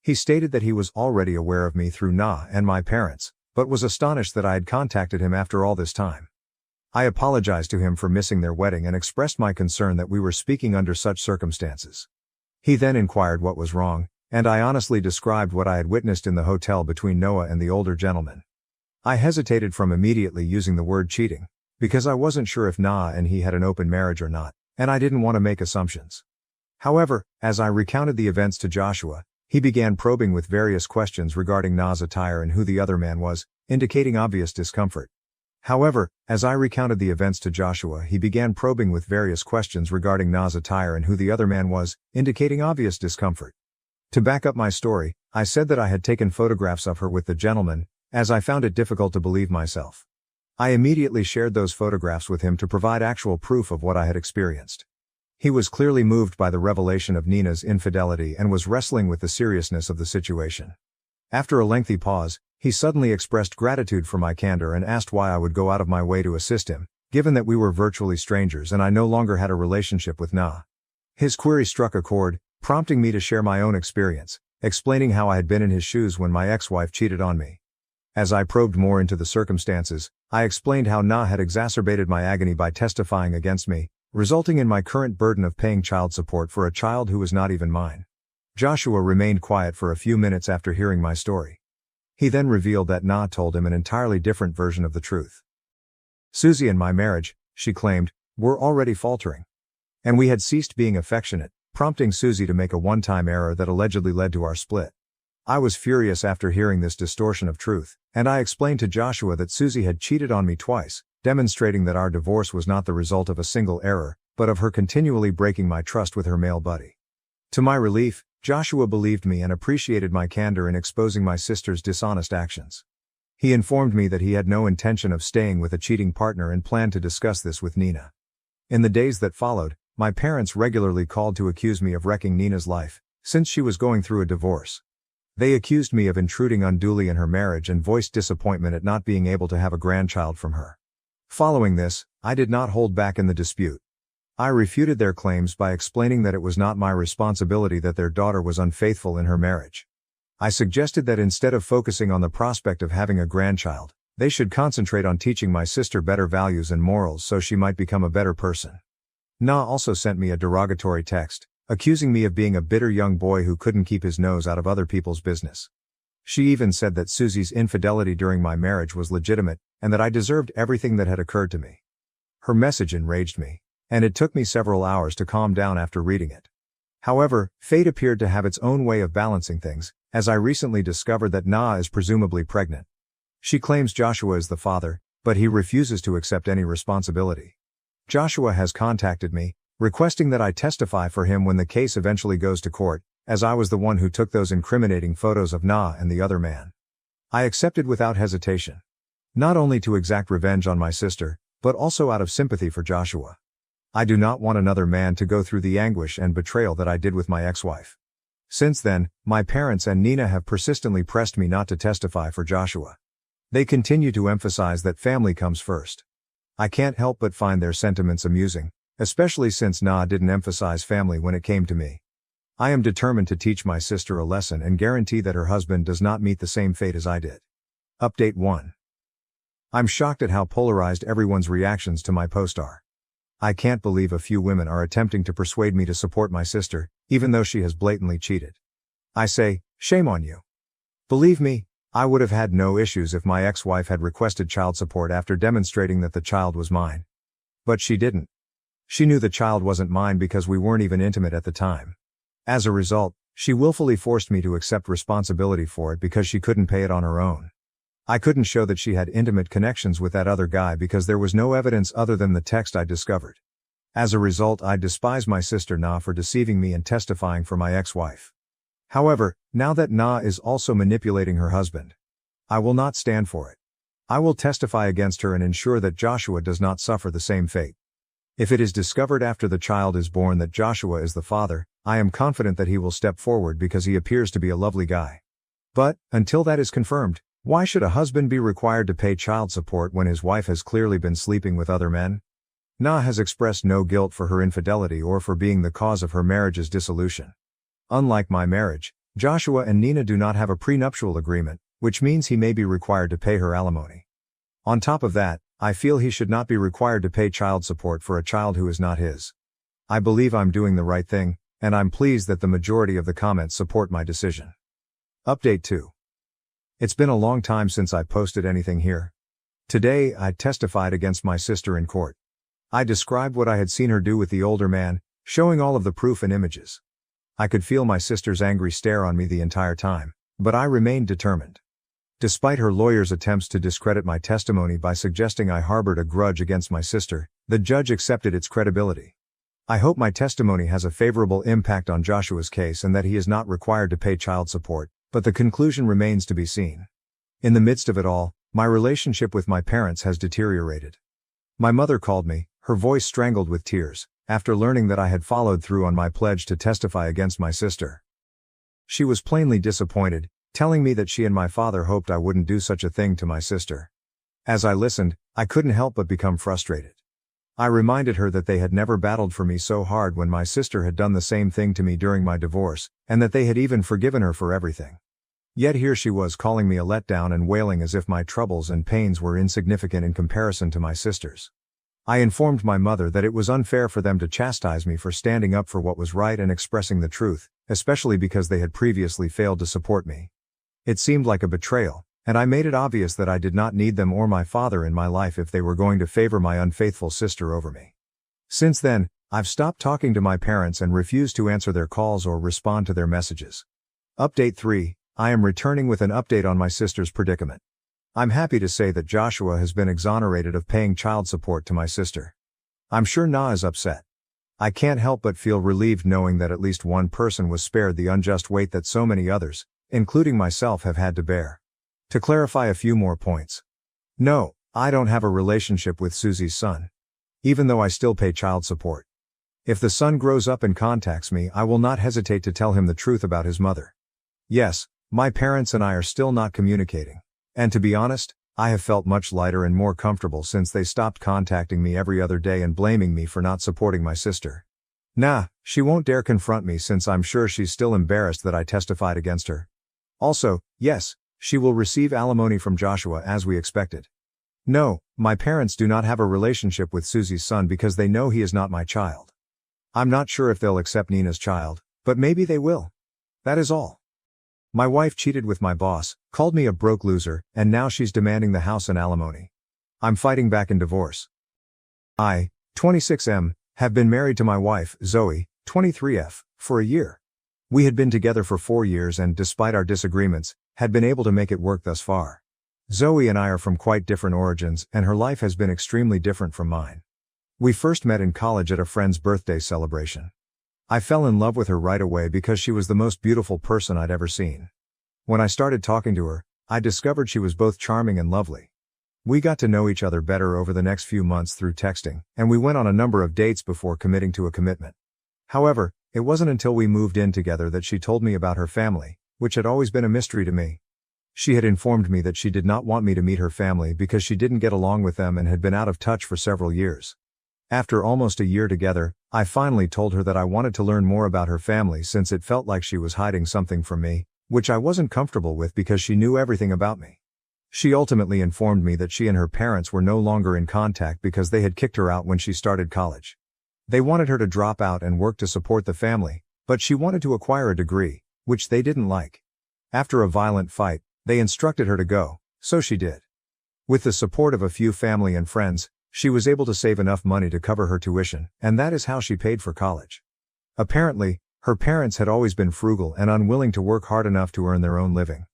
He stated that he was already aware of me through Na and my parents, but was astonished that I had contacted him after all this time. I apologized to him for missing their wedding and expressed my concern that we were speaking under such circumstances. He then inquired what was wrong, and I honestly described what I had witnessed in the hotel between Noah and the older gentleman. I hesitated from immediately using the word cheating, because I wasn't sure if Na and he had an open marriage or not, and I didn't want to make assumptions. However, as I recounted the events to Joshua, he began probing with various questions regarding Na's attire and who the other man was, indicating obvious discomfort. To back up my story, I said that I had taken photographs of her with the gentleman, as I found it difficult to believe myself. I immediately shared those photographs with him to provide actual proof of what I had experienced. He was clearly moved by the revelation of Nina's infidelity and was wrestling with the seriousness of the situation. After a lengthy pause, he suddenly expressed gratitude for my candor and asked why I would go out of my way to assist him, given that we were virtually strangers and I no longer had a relationship with Na. His query struck a chord, prompting me to share my own experience, explaining how I had been in his shoes when my ex-wife cheated on me. As I probed more into the circumstances, I explained how Na had exacerbated my agony by testifying against me, resulting in my current burden of paying child support for a child who was not even mine. Joshua remained quiet for a few minutes after hearing my story. He then revealed that Na told him an entirely different version of the truth. Susie and my marriage, she claimed, were already faltering. And we had ceased being affectionate, prompting Susie to make a one-time error that allegedly led to our split. I was furious after hearing this distortion of truth, and I explained to Joshua that Susie had cheated on me twice, demonstrating that our divorce was not the result of a single error, but of her continually breaking my trust with her male buddy. To my relief, Joshua believed me and appreciated my candor in exposing my sister's dishonest actions. He informed me that he had no intention of staying with a cheating partner and planned to discuss this with Nina. In the days that followed, my parents regularly called to accuse me of wrecking Nina's life, since she was going through a divorce. They accused me of intruding unduly in her marriage and voiced disappointment at not being able to have a grandchild from her. Following this, I did not hold back in the dispute. I refuted their claims by explaining that it was not my responsibility that their daughter was unfaithful in her marriage. I suggested that instead of focusing on the prospect of having a grandchild, they should concentrate on teaching my sister better values and morals so she might become a better person. Na also sent me a derogatory text, accusing me of being a bitter young boy who couldn't keep his nose out of other people's business. She even said that Susie's infidelity during my marriage was legitimate, and that I deserved everything that had occurred to me. Her message enraged me, and it took me several hours to calm down after reading it. However, fate appeared to have its own way of balancing things, as I recently discovered that Na is presumably pregnant. She claims Joshua is the father, but he refuses to accept any responsibility. Joshua has contacted me, requesting that I testify for him when the case eventually goes to court, as I was the one who took those incriminating photos of Na and the other man. I accepted without hesitation. Not only to exact revenge on my sister, but also out of sympathy for Joshua. I do not want another man to go through the anguish and betrayal that I did with my ex-wife. Since then, my parents and Nina have persistently pressed me not to testify for Joshua. They continue to emphasize that family comes first. I can't help but find their sentiments amusing, especially since Na didn't emphasize family when it came to me. I am determined to teach my sister a lesson and guarantee that her husband does not meet the same fate as I did. Update 1. I'm shocked at how polarized everyone's reactions to my post are. I can't believe a few women are attempting to persuade me to support my sister, even though she has blatantly cheated. I say, shame on you. Believe me, I would have had no issues if my ex-wife had requested child support after demonstrating that the child was mine. But she didn't. She knew the child wasn't mine because we weren't even intimate at the time. As a result, she willfully forced me to accept responsibility for it because she couldn't pay it on her own. I couldn't show that she had intimate connections with that other guy because there was no evidence other than the text I discovered. As a result, I despise my sister Na for deceiving me and testifying for my ex-wife. However, now that Na is also manipulating her husband, I will not stand for it. I will testify against her and ensure that Joshua does not suffer the same fate. If it is discovered after the child is born that Joshua is the father, I am confident that he will step forward because he appears to be a lovely guy. But, until that is confirmed, why should a husband be required to pay child support when his wife has clearly been sleeping with other men? Na has expressed no guilt for her infidelity or for being the cause of her marriage's dissolution. Unlike my marriage, Joshua and Nina do not have a prenuptial agreement, which means he may be required to pay her alimony. On top of that, I feel he should not be required to pay child support for a child who is not his. I believe I'm doing the right thing, and I'm pleased that the majority of the comments support my decision. Update 2. It's been a long time since I posted anything here. Today, I testified against my sister in court. I described what I had seen her do with the older man, showing all of the proof and images. I could feel my sister's angry stare on me the entire time, but I remained determined. Despite her lawyer's attempts to discredit my testimony by suggesting I harbored a grudge against my sister, the judge accepted its credibility. I hope my testimony has a favorable impact on Joshua's case and that he is not required to pay child support, but the conclusion remains to be seen. In the midst of it all, my relationship with my parents has deteriorated. My mother called me, her voice strangled with tears, after learning that I had followed through on my pledge to testify against my sister. She was plainly disappointed, telling me that she and my father hoped I wouldn't do such a thing to my sister. As I listened, I couldn't help but become frustrated. I reminded her that they had never battled for me so hard when my sister had done the same thing to me during my divorce, and that they had even forgiven her for everything. Yet here she was calling me a letdown and wailing as if my troubles and pains were insignificant in comparison to my sister's. I informed my mother that it was unfair for them to chastise me for standing up for what was right and expressing the truth, especially because they had previously failed to support me. It seemed like a betrayal, and I made it obvious that I did not need them or my father in my life if they were going to favor my unfaithful sister over me. Since then, I've stopped talking to my parents and refused to answer their calls or respond to their messages. Update 3, I am returning with an update on my sister's predicament. I'm happy to say that Joshua has been exonerated of paying child support to my sister. I'm sure Na is upset. I can't help but feel relieved knowing that at least one person was spared the unjust weight that so many others, including myself, have had to bear. To clarify a few more points. No, I don't have a relationship with Susie's son. Even though I still pay child support. If the son grows up and contacts me, I will not hesitate to tell him the truth about his mother. Yes, my parents and I are still not communicating. And to be honest, I have felt much lighter and more comfortable since they stopped contacting me every other day and blaming me for not supporting my sister. Nah, she won't dare confront me since I'm sure she's still embarrassed that I testified against her. Also, yes, she will receive alimony from Joshua as we expected. No, my parents do not have a relationship with Susie's son because they know he is not my child. I'm not sure if they'll accept Nina's child, but maybe they will. That is all. My wife cheated with my boss, called me a broke loser, and now she's demanding the house and alimony. I'm fighting back in divorce. I, 26M, have been married to my wife, Zoe, 23F, for a year. We had been together for 4 years and, despite our disagreements, had been able to make it work thus far. Zoe and I are from quite different origins, and her life has been extremely different from mine. We first met in college at a friend's birthday celebration. I fell in love with her right away because she was the most beautiful person I'd ever seen. When I started talking to her, I discovered she was both charming and lovely. We got to know each other better over the next few months through texting, and we went on a number of dates before committing to a commitment. However, it wasn't until we moved in together that she told me about her family, which had always been a mystery to me. She had informed me that she did not want me to meet her family because she didn't get along with them and had been out of touch for several years. After almost a year together, I finally told her that I wanted to learn more about her family since it felt like she was hiding something from me, which I wasn't comfortable with because she knew everything about me. She ultimately informed me that she and her parents were no longer in contact because they had kicked her out when she started college. They wanted her to drop out and work to support the family, but she wanted to acquire a degree, which they didn't like. After a violent fight, they instructed her to go, so she did. With the support of a few family and friends, she was able to save enough money to cover her tuition, and that is how she paid for college. Apparently, her parents had always been frugal and unwilling to work hard enough to earn their own living.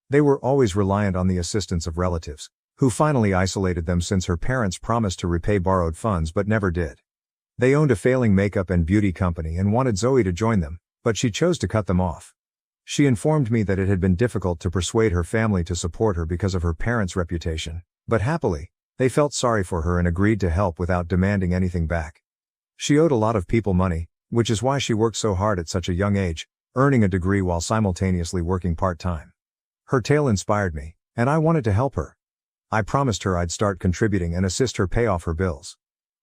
They were always reliant on the assistance of relatives, who finally isolated them since her parents promised to repay borrowed funds but never did. They owned a failing makeup and beauty company and wanted Zoe to join them, but she chose to cut them off. She informed me that it had been difficult to persuade her family to support her because of her parents' reputation, but happily, they felt sorry for her and agreed to help without demanding anything back. She owed a lot of people money, which is why she worked so hard at such a young age, earning a degree while simultaneously working part-time. Her tale inspired me, and I wanted to help her. I promised her I'd start contributing and assist her pay off her bills.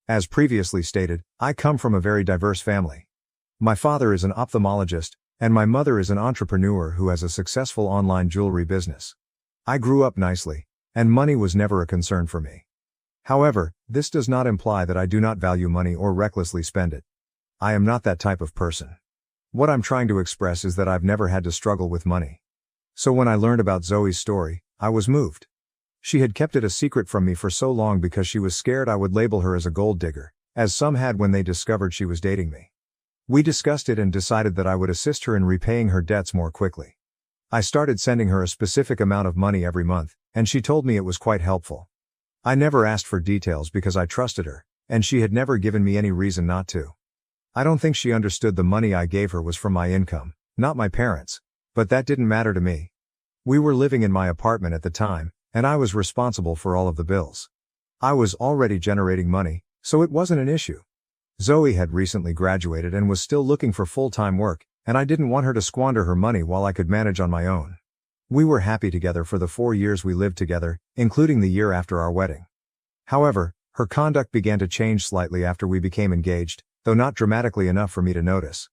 As previously stated, I come from a very diverse family. My father is an ophthalmologist, and my mother is an entrepreneur who has a successful online jewelry business. I grew up nicely, and money was never a concern for me. However, this does not imply that I do not value money or recklessly spend it. I am not that type of person. What I'm trying to express is that I've never had to struggle with money. So when I learned about Zoe's story, I was moved. She had kept it a secret from me for so long because she was scared I would label her as a gold digger, as some had when they discovered she was dating me. We discussed it and decided that I would assist her in repaying her debts more quickly. I started sending her a specific amount of money every month, and she told me it was quite helpful. I never asked for details because I trusted her, and she had never given me any reason not to. I don't think she understood the money I gave her was from my income, not my parents', but that didn't matter to me. We were living in my apartment at the time, and I was responsible for all of the bills. I was already generating money, so it wasn't an issue. Zoe had recently graduated and was still looking for full-time work, and I didn't want her to squander her money while I could manage on my own. We were happy together for the 4 years we lived together, including the year after our wedding. However, her conduct began to change slightly after we became engaged, though not dramatically enough for me to notice.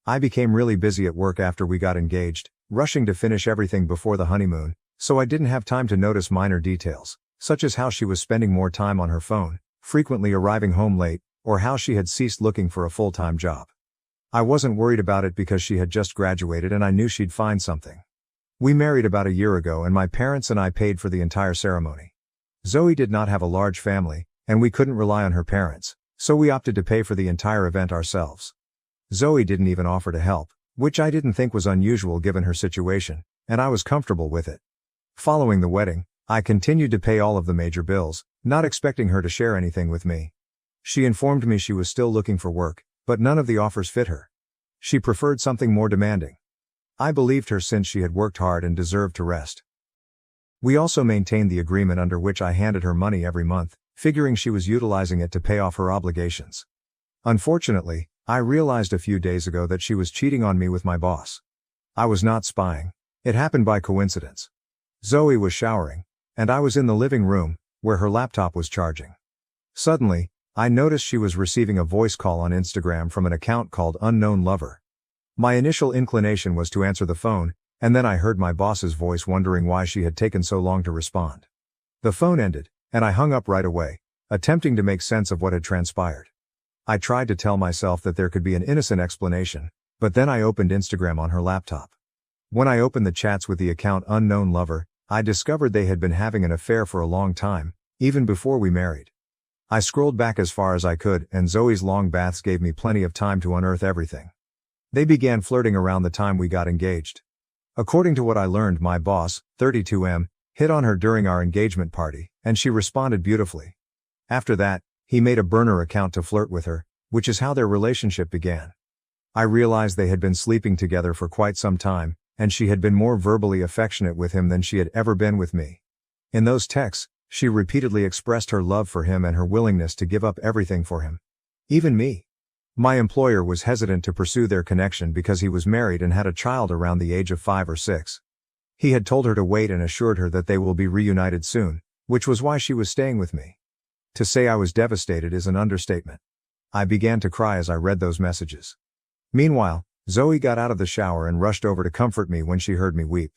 I became really busy at work after we got engaged, rushing to finish everything before the honeymoon, so I didn't have time to notice minor details, such as how she was spending more time on her phone, frequently arriving home late, or how she had ceased looking for a full-time job. I wasn't worried about it because she had just graduated and I knew she'd find something. We married about a year ago and my parents and I paid for the entire ceremony. Zoe did not have a large family, and we couldn't rely on her parents, so we opted to pay for the entire event ourselves. Zoe didn't even offer to help, which I didn't think was unusual given her situation, and I was comfortable with it. Following the wedding, I continued to pay all of the major bills, not expecting her to share anything with me. She informed me she was still looking for work, but none of the offers fit her. She preferred something more demanding. I believed her since she had worked hard and deserved to rest. We also maintained the agreement under which I handed her money every month, figuring she was utilizing it to pay off her obligations. Unfortunately, I realized a few days ago that she was cheating on me with my boss. I was not spying. It happened by coincidence. Zoe was showering, and I was in the living room, where her laptop was charging. Suddenly, I noticed she was receiving a voice call on Instagram from an account called Unknown Lover. My initial inclination was to answer the phone, and then I heard my boss's voice wondering why she had taken so long to respond. The phone ended, and I hung up right away, attempting to make sense of what had transpired. I tried to tell myself that there could be an innocent explanation, but then I opened Instagram on her laptop. When I opened the chats with the account Unknown Lover, I discovered they had been having an affair for a long time, even before we married. I scrolled back as far as I could, and Zoe's long baths gave me plenty of time to unearth everything. They began flirting around the time we got engaged. According to what I learned, my boss, 32M, hit on her during our engagement party, and she responded beautifully. After that, he made a burner account to flirt with her, which is how their relationship began. I realized they had been sleeping together for quite some time, and she had been more verbally affectionate with him than she had ever been with me. In those texts, she repeatedly expressed her love for him and her willingness to give up everything for him. Even me. My employer was hesitant to pursue their connection because he was married and had a child around the age of 5 or 6. He had told her to wait and assured her that they will be reunited soon, which was why she was staying with me. To say I was devastated is an understatement. I began to cry as I read those messages. Meanwhile, Zoe got out of the shower and rushed over to comfort me when she heard me weep.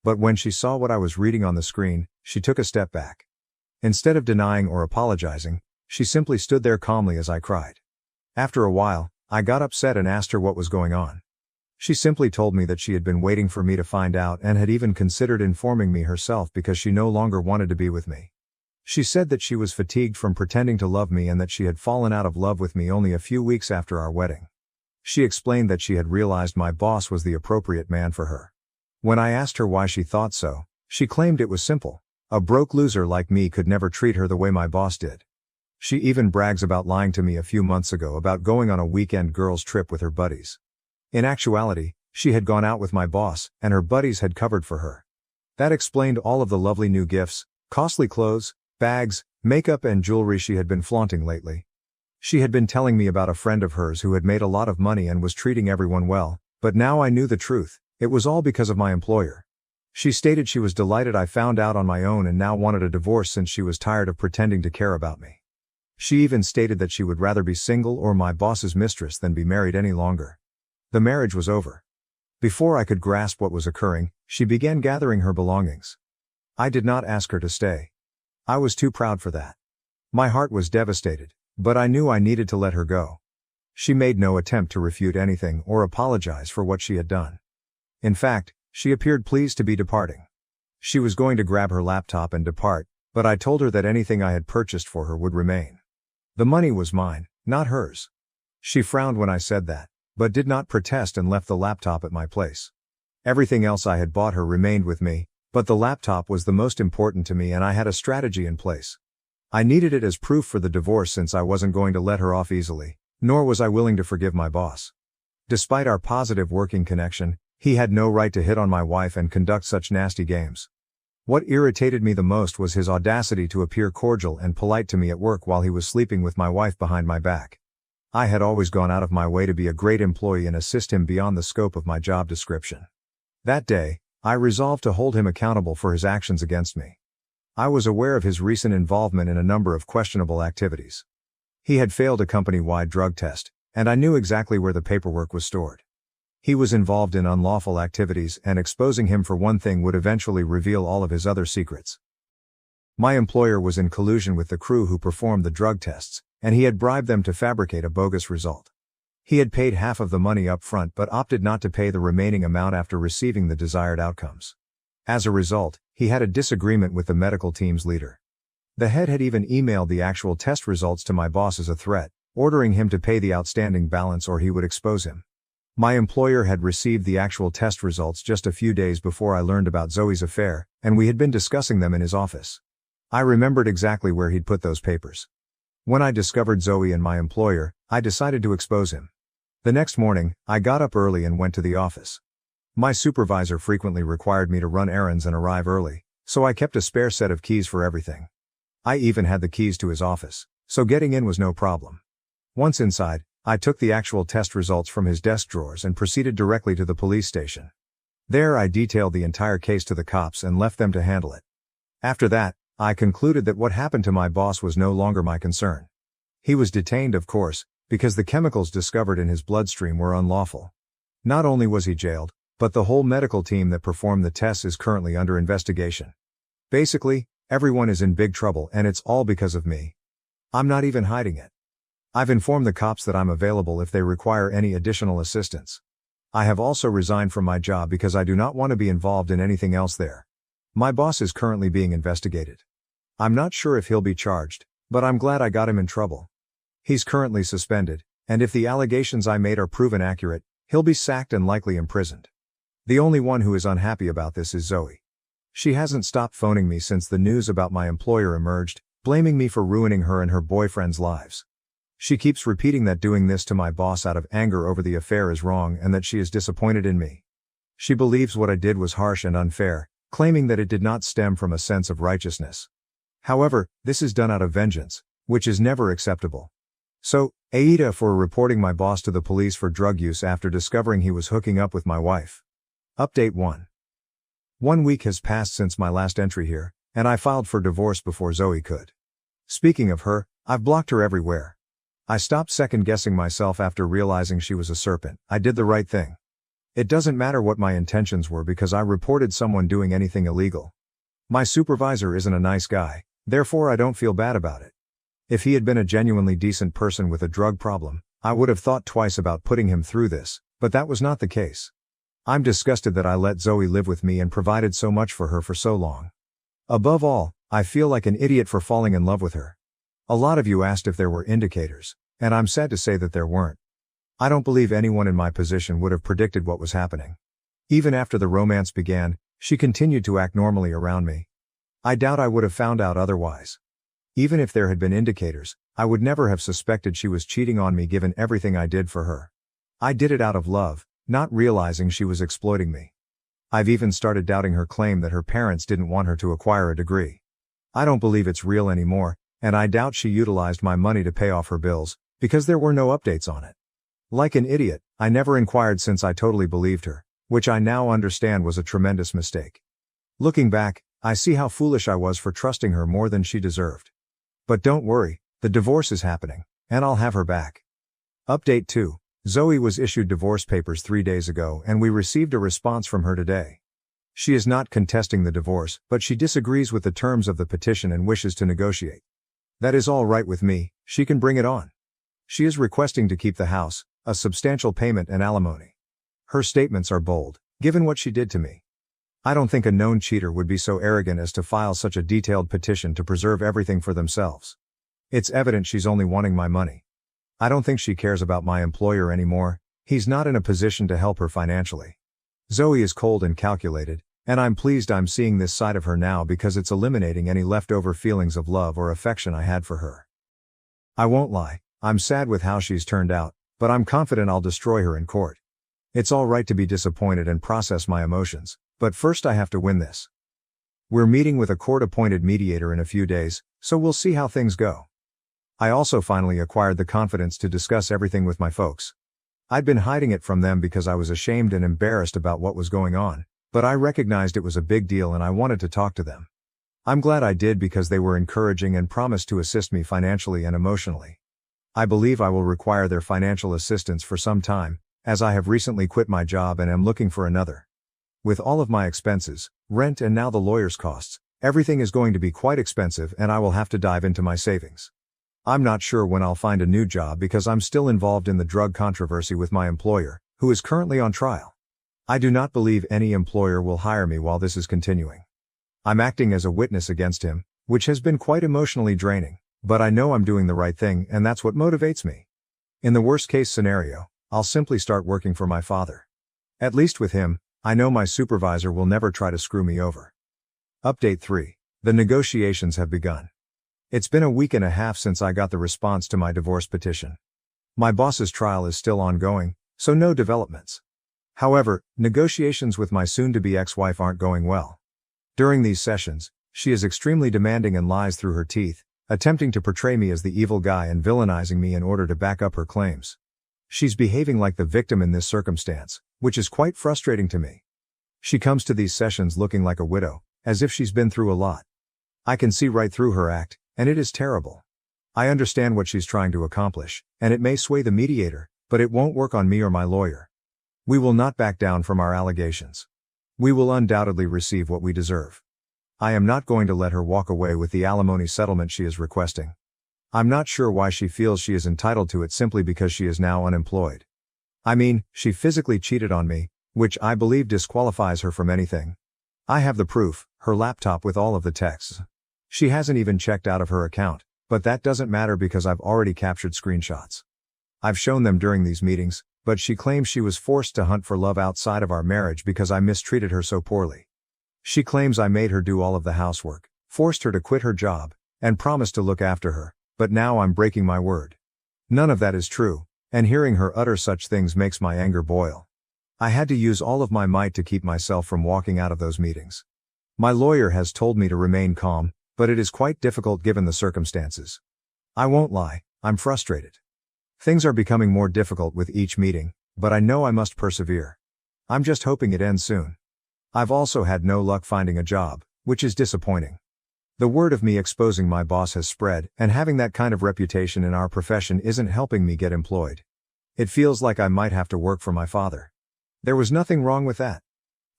But when she saw what I was reading on the screen, she took a step back. Instead of denying or apologizing, she simply stood there calmly as I cried. After a while, I got upset and asked her what was going on. She simply told me that she had been waiting for me to find out and had even considered informing me herself because she no longer wanted to be with me. She said that she was fatigued from pretending to love me and that she had fallen out of love with me only a few weeks after our wedding. She explained that she had realized my boss was the appropriate man for her. When I asked her why she thought so, she claimed it was simple. A broke loser like me could never treat her the way my boss did. She even brags about lying to me a few months ago about going on a weekend girls' trip with her buddies. In actuality, she had gone out with my boss, and her buddies had covered for her. That explained all of the lovely new gifts, costly clothes, bags, makeup and jewelry she had been flaunting lately. She had been telling me about a friend of hers who had made a lot of money and was treating everyone well, but now I knew the truth. It was all because of my employer. She stated she was delighted I found out on my own and now wanted a divorce since she was tired of pretending to care about me. She even stated that she would rather be single or my boss's mistress than be married any longer. The marriage was over. Before I could grasp what was occurring, she began gathering her belongings. I did not ask her to stay. I was too proud for that. My heart was devastated, but I knew I needed to let her go. She made no attempt to refute anything or apologize for what she had done. In fact, she appeared pleased to be departing. She was going to grab her laptop and depart, but I told her that anything I had purchased for her would remain. The money was mine, not hers. She frowned when I said that, but did not protest and left the laptop at my place. Everything else I had bought her remained with me, but the laptop was the most important to me and I had a strategy in place. I needed it as proof for the divorce since I wasn't going to let her off easily, nor was I willing to forgive my boss. Despite our positive working connection, he had no right to hit on my wife and conduct such nasty games. What irritated me the most was his audacity to appear cordial and polite to me at work while he was sleeping with my wife behind my back. I had always gone out of my way to be a great employee and assist him beyond the scope of my job description. That day, I resolved to hold him accountable for his actions against me. I was aware of his recent involvement in a number of questionable activities. He had failed a company-wide drug test, and I knew exactly where the paperwork was stored. He was involved in unlawful activities, and exposing him for one thing would eventually reveal all of his other secrets. My employer was in collusion with the crew who performed the drug tests, and he had bribed them to fabricate a bogus result. He had paid half of the money up front but opted not to pay the remaining amount after receiving the desired outcomes. As a result, he had a disagreement with the medical team's leader. The head had even emailed the actual test results to my boss as a threat, ordering him to pay the outstanding balance or he would expose him. My employer had received the actual test results just a few days before I learned about Zoe's affair, and we had been discussing them in his office. I remembered exactly where he'd put those papers. When I discovered Zoe and my employer, I decided to expose him. The next morning, I got up early and went to the office. My supervisor frequently required me to run errands and arrive early, so I kept a spare set of keys for everything. I even had the keys to his office, so getting in was no problem. Once inside, I took the actual test results from his desk drawers and proceeded directly to the police station. There I detailed the entire case to the cops and left them to handle it. After that, I concluded that what happened to my boss was no longer my concern. He was detained, of course, because the chemicals discovered in his bloodstream were unlawful. Not only was he jailed, but the whole medical team that performed the tests is currently under investigation. Basically, everyone is in big trouble and it's all because of me. I'm not even hiding it. I've informed the cops that I'm available if they require any additional assistance. I have also resigned from my job because I do not want to be involved in anything else there. My boss is currently being investigated. I'm not sure if he'll be charged, but I'm glad I got him in trouble. He's currently suspended, and if the allegations I made are proven accurate, he'll be sacked and likely imprisoned. The only one who is unhappy about this is Zoe. She hasn't stopped phoning me since the news about my employer emerged, blaming me for ruining her and her boyfriend's lives. She keeps repeating that doing this to my boss out of anger over the affair is wrong and that she is disappointed in me. She believes what I did was harsh and unfair, claiming that it did not stem from a sense of righteousness. However, this is done out of vengeance, which is never acceptable. So, Aida for reporting my boss to the police for drug use after discovering he was hooking up with my wife. Update 1. 1 week has passed since my last entry here, and I filed for divorce before Zoe could. Speaking of her, I've blocked her everywhere. I stopped second-guessing myself after realizing she was a serpent. I did the right thing. It doesn't matter what my intentions were because I reported someone doing anything illegal. My supervisor isn't a nice guy, therefore I don't feel bad about it. If he had been a genuinely decent person with a drug problem, I would have thought twice about putting him through this, but that was not the case. I'm disgusted that I let Zoe live with me and provided so much for her for so long. Above all, I feel like an idiot for falling in love with her. A lot of you asked if there were indicators, and I'm sad to say that there weren't. I don't believe anyone in my position would have predicted what was happening. Even after the romance began, she continued to act normally around me. I doubt I would have found out otherwise. Even if there had been indicators, I would never have suspected she was cheating on me given everything I did for her. I did it out of love, not realizing she was exploiting me. I've even started doubting her claim that her parents didn't want her to acquire a degree. I don't believe it's real anymore, and I doubt she utilized my money to pay off her bills, because there were no updates on it. Like an idiot, I never inquired since I totally believed her, which I now understand was a tremendous mistake. Looking back, I see how foolish I was for trusting her more than she deserved. But don't worry, the divorce is happening, and I'll have her back. Update 2. Zoe was issued divorce papers 3 days ago and we received a response from her today. She is not contesting the divorce, but she disagrees with the terms of the petition and wishes to negotiate. That is all right with me, she can bring it on. She is requesting to keep the house, a substantial payment and alimony. Her statements are bold, given what she did to me. I don't think a known cheater would be so arrogant as to file such a detailed petition to preserve everything for themselves. It's evident she's only wanting my money. I don't think she cares about my employer anymore, he's not in a position to help her financially. Zoe is cold and calculated, and I'm pleased I'm seeing this side of her now because it's eliminating any leftover feelings of love or affection I had for her. I won't lie, I'm sad with how she's turned out, but I'm confident I'll destroy her in court. It's all right to be disappointed and process my emotions, but first I have to win this. We're meeting with a court-appointed mediator in a few days, so we'll see how things go. I also finally acquired the confidence to discuss everything with my folks. I'd been hiding it from them because I was ashamed and embarrassed about what was going on, but I recognized it was a big deal and I wanted to talk to them. I'm glad I did because they were encouraging and promised to assist me financially and emotionally. I believe I will require their financial assistance for some time, as I have recently quit my job and am looking for another. With all of my expenses, rent and now the lawyer's costs, everything is going to be quite expensive and I will have to dive into my savings. I'm not sure when I'll find a new job because I'm still involved in the drug controversy with my employer, who is currently on trial. I do not believe any employer will hire me while this is continuing. I'm acting as a witness against him, which has been quite emotionally draining, but I know I'm doing the right thing and that's what motivates me. In the worst case scenario, I'll simply start working for my father. At least with him, I know my supervisor will never try to screw me over. Update 3. The negotiations have begun. It's been a week and a half since I got the response to my divorce petition. My boss's trial is still ongoing, so no developments. However, negotiations with my soon-to-be ex-wife aren't going well. During these sessions, she is extremely demanding and lies through her teeth, attempting to portray me as the evil guy and villainizing me in order to back up her claims. She's behaving like the victim in this circumstance, which is quite frustrating to me. She comes to these sessions looking like a widow, as if she's been through a lot. I can see right through her act, and it is terrible. I understand what she's trying to accomplish, and it may sway the mediator, but it won't work on me or my lawyer. We will not back down from our allegations. We will undoubtedly receive what we deserve. I am not going to let her walk away with the alimony settlement she is requesting. I'm not sure why she feels she is entitled to it simply because she is now unemployed. I mean, she physically cheated on me, which I believe disqualifies her from anything. I have the proof, her laptop with all of the texts. She hasn't even checked out of her account, but that doesn't matter because I've already captured screenshots. I've shown them during these meetings, but she claims she was forced to hunt for love outside of our marriage because I mistreated her so poorly. She claims I made her do all of the housework, forced her to quit her job, and promised to look after her, but now I'm breaking my word. None of that is true, and hearing her utter such things makes my anger boil. I had to use all of my might to keep myself from walking out of those meetings. My lawyer has told me to remain calm, but it is quite difficult given the circumstances. I won't lie, I'm frustrated. Things are becoming more difficult with each meeting, but I know I must persevere. I'm just hoping it ends soon. I've also had no luck finding a job, which is disappointing. The word of me exposing my boss has spread, and having that kind of reputation in our profession isn't helping me get employed. It feels like I might have to work for my father. There was nothing wrong with that.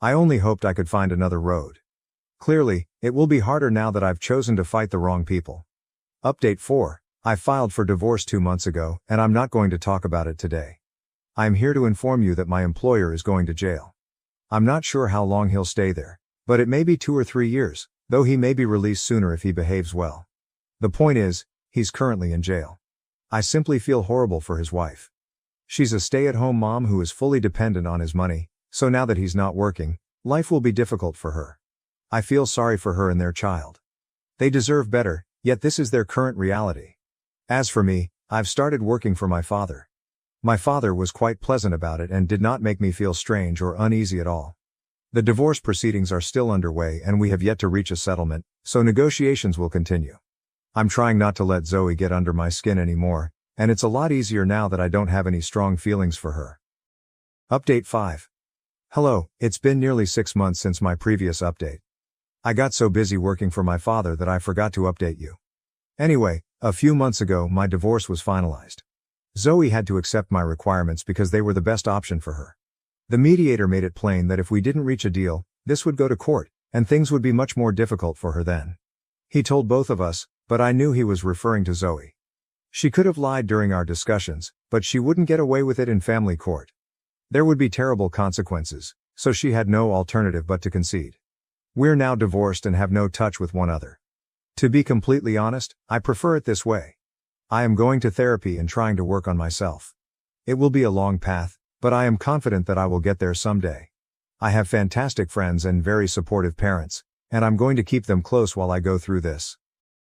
I only hoped I could find another road. Clearly, it will be harder now that I've chosen to fight the wrong people. Update 4. I filed for divorce 2 months ago, and I'm not going to talk about it today. I am here to inform you that my employer is going to jail. I'm not sure how long he'll stay there, but it may be 2 or 3 years, though he may be released sooner if he behaves well. The point is, he's currently in jail. I simply feel horrible for his wife. She's a stay-at-home mom who is fully dependent on his money, so now that he's not working, life will be difficult for her. I feel sorry for her and their child. They deserve better, yet this is their current reality. As for me, I've started working for my father. My father was quite pleasant about it and did not make me feel strange or uneasy at all. The divorce proceedings are still underway and we have yet to reach a settlement, so negotiations will continue. I'm trying not to let Zoe get under my skin anymore, and it's a lot easier now that I don't have any strong feelings for her. Update 5. Hello, it's been nearly 6 months since my previous update. I got so busy working for my father that I forgot to update you. Anyway, a few months ago my divorce was finalized. Zoe had to accept my requirements because they were the best option for her. The mediator made it plain that if we didn't reach a deal, this would go to court, and things would be much more difficult for her then. He told both of us, but I knew he was referring to Zoe. She could have lied during our discussions, but she wouldn't get away with it in family court. There would be terrible consequences, so she had no alternative but to concede. We're now divorced and have no touch with one another. To be completely honest, I prefer it this way. I am going to therapy and trying to work on myself. It will be a long path, but I am confident that I will get there someday. I have fantastic friends and very supportive parents, and I'm going to keep them close while I go through this.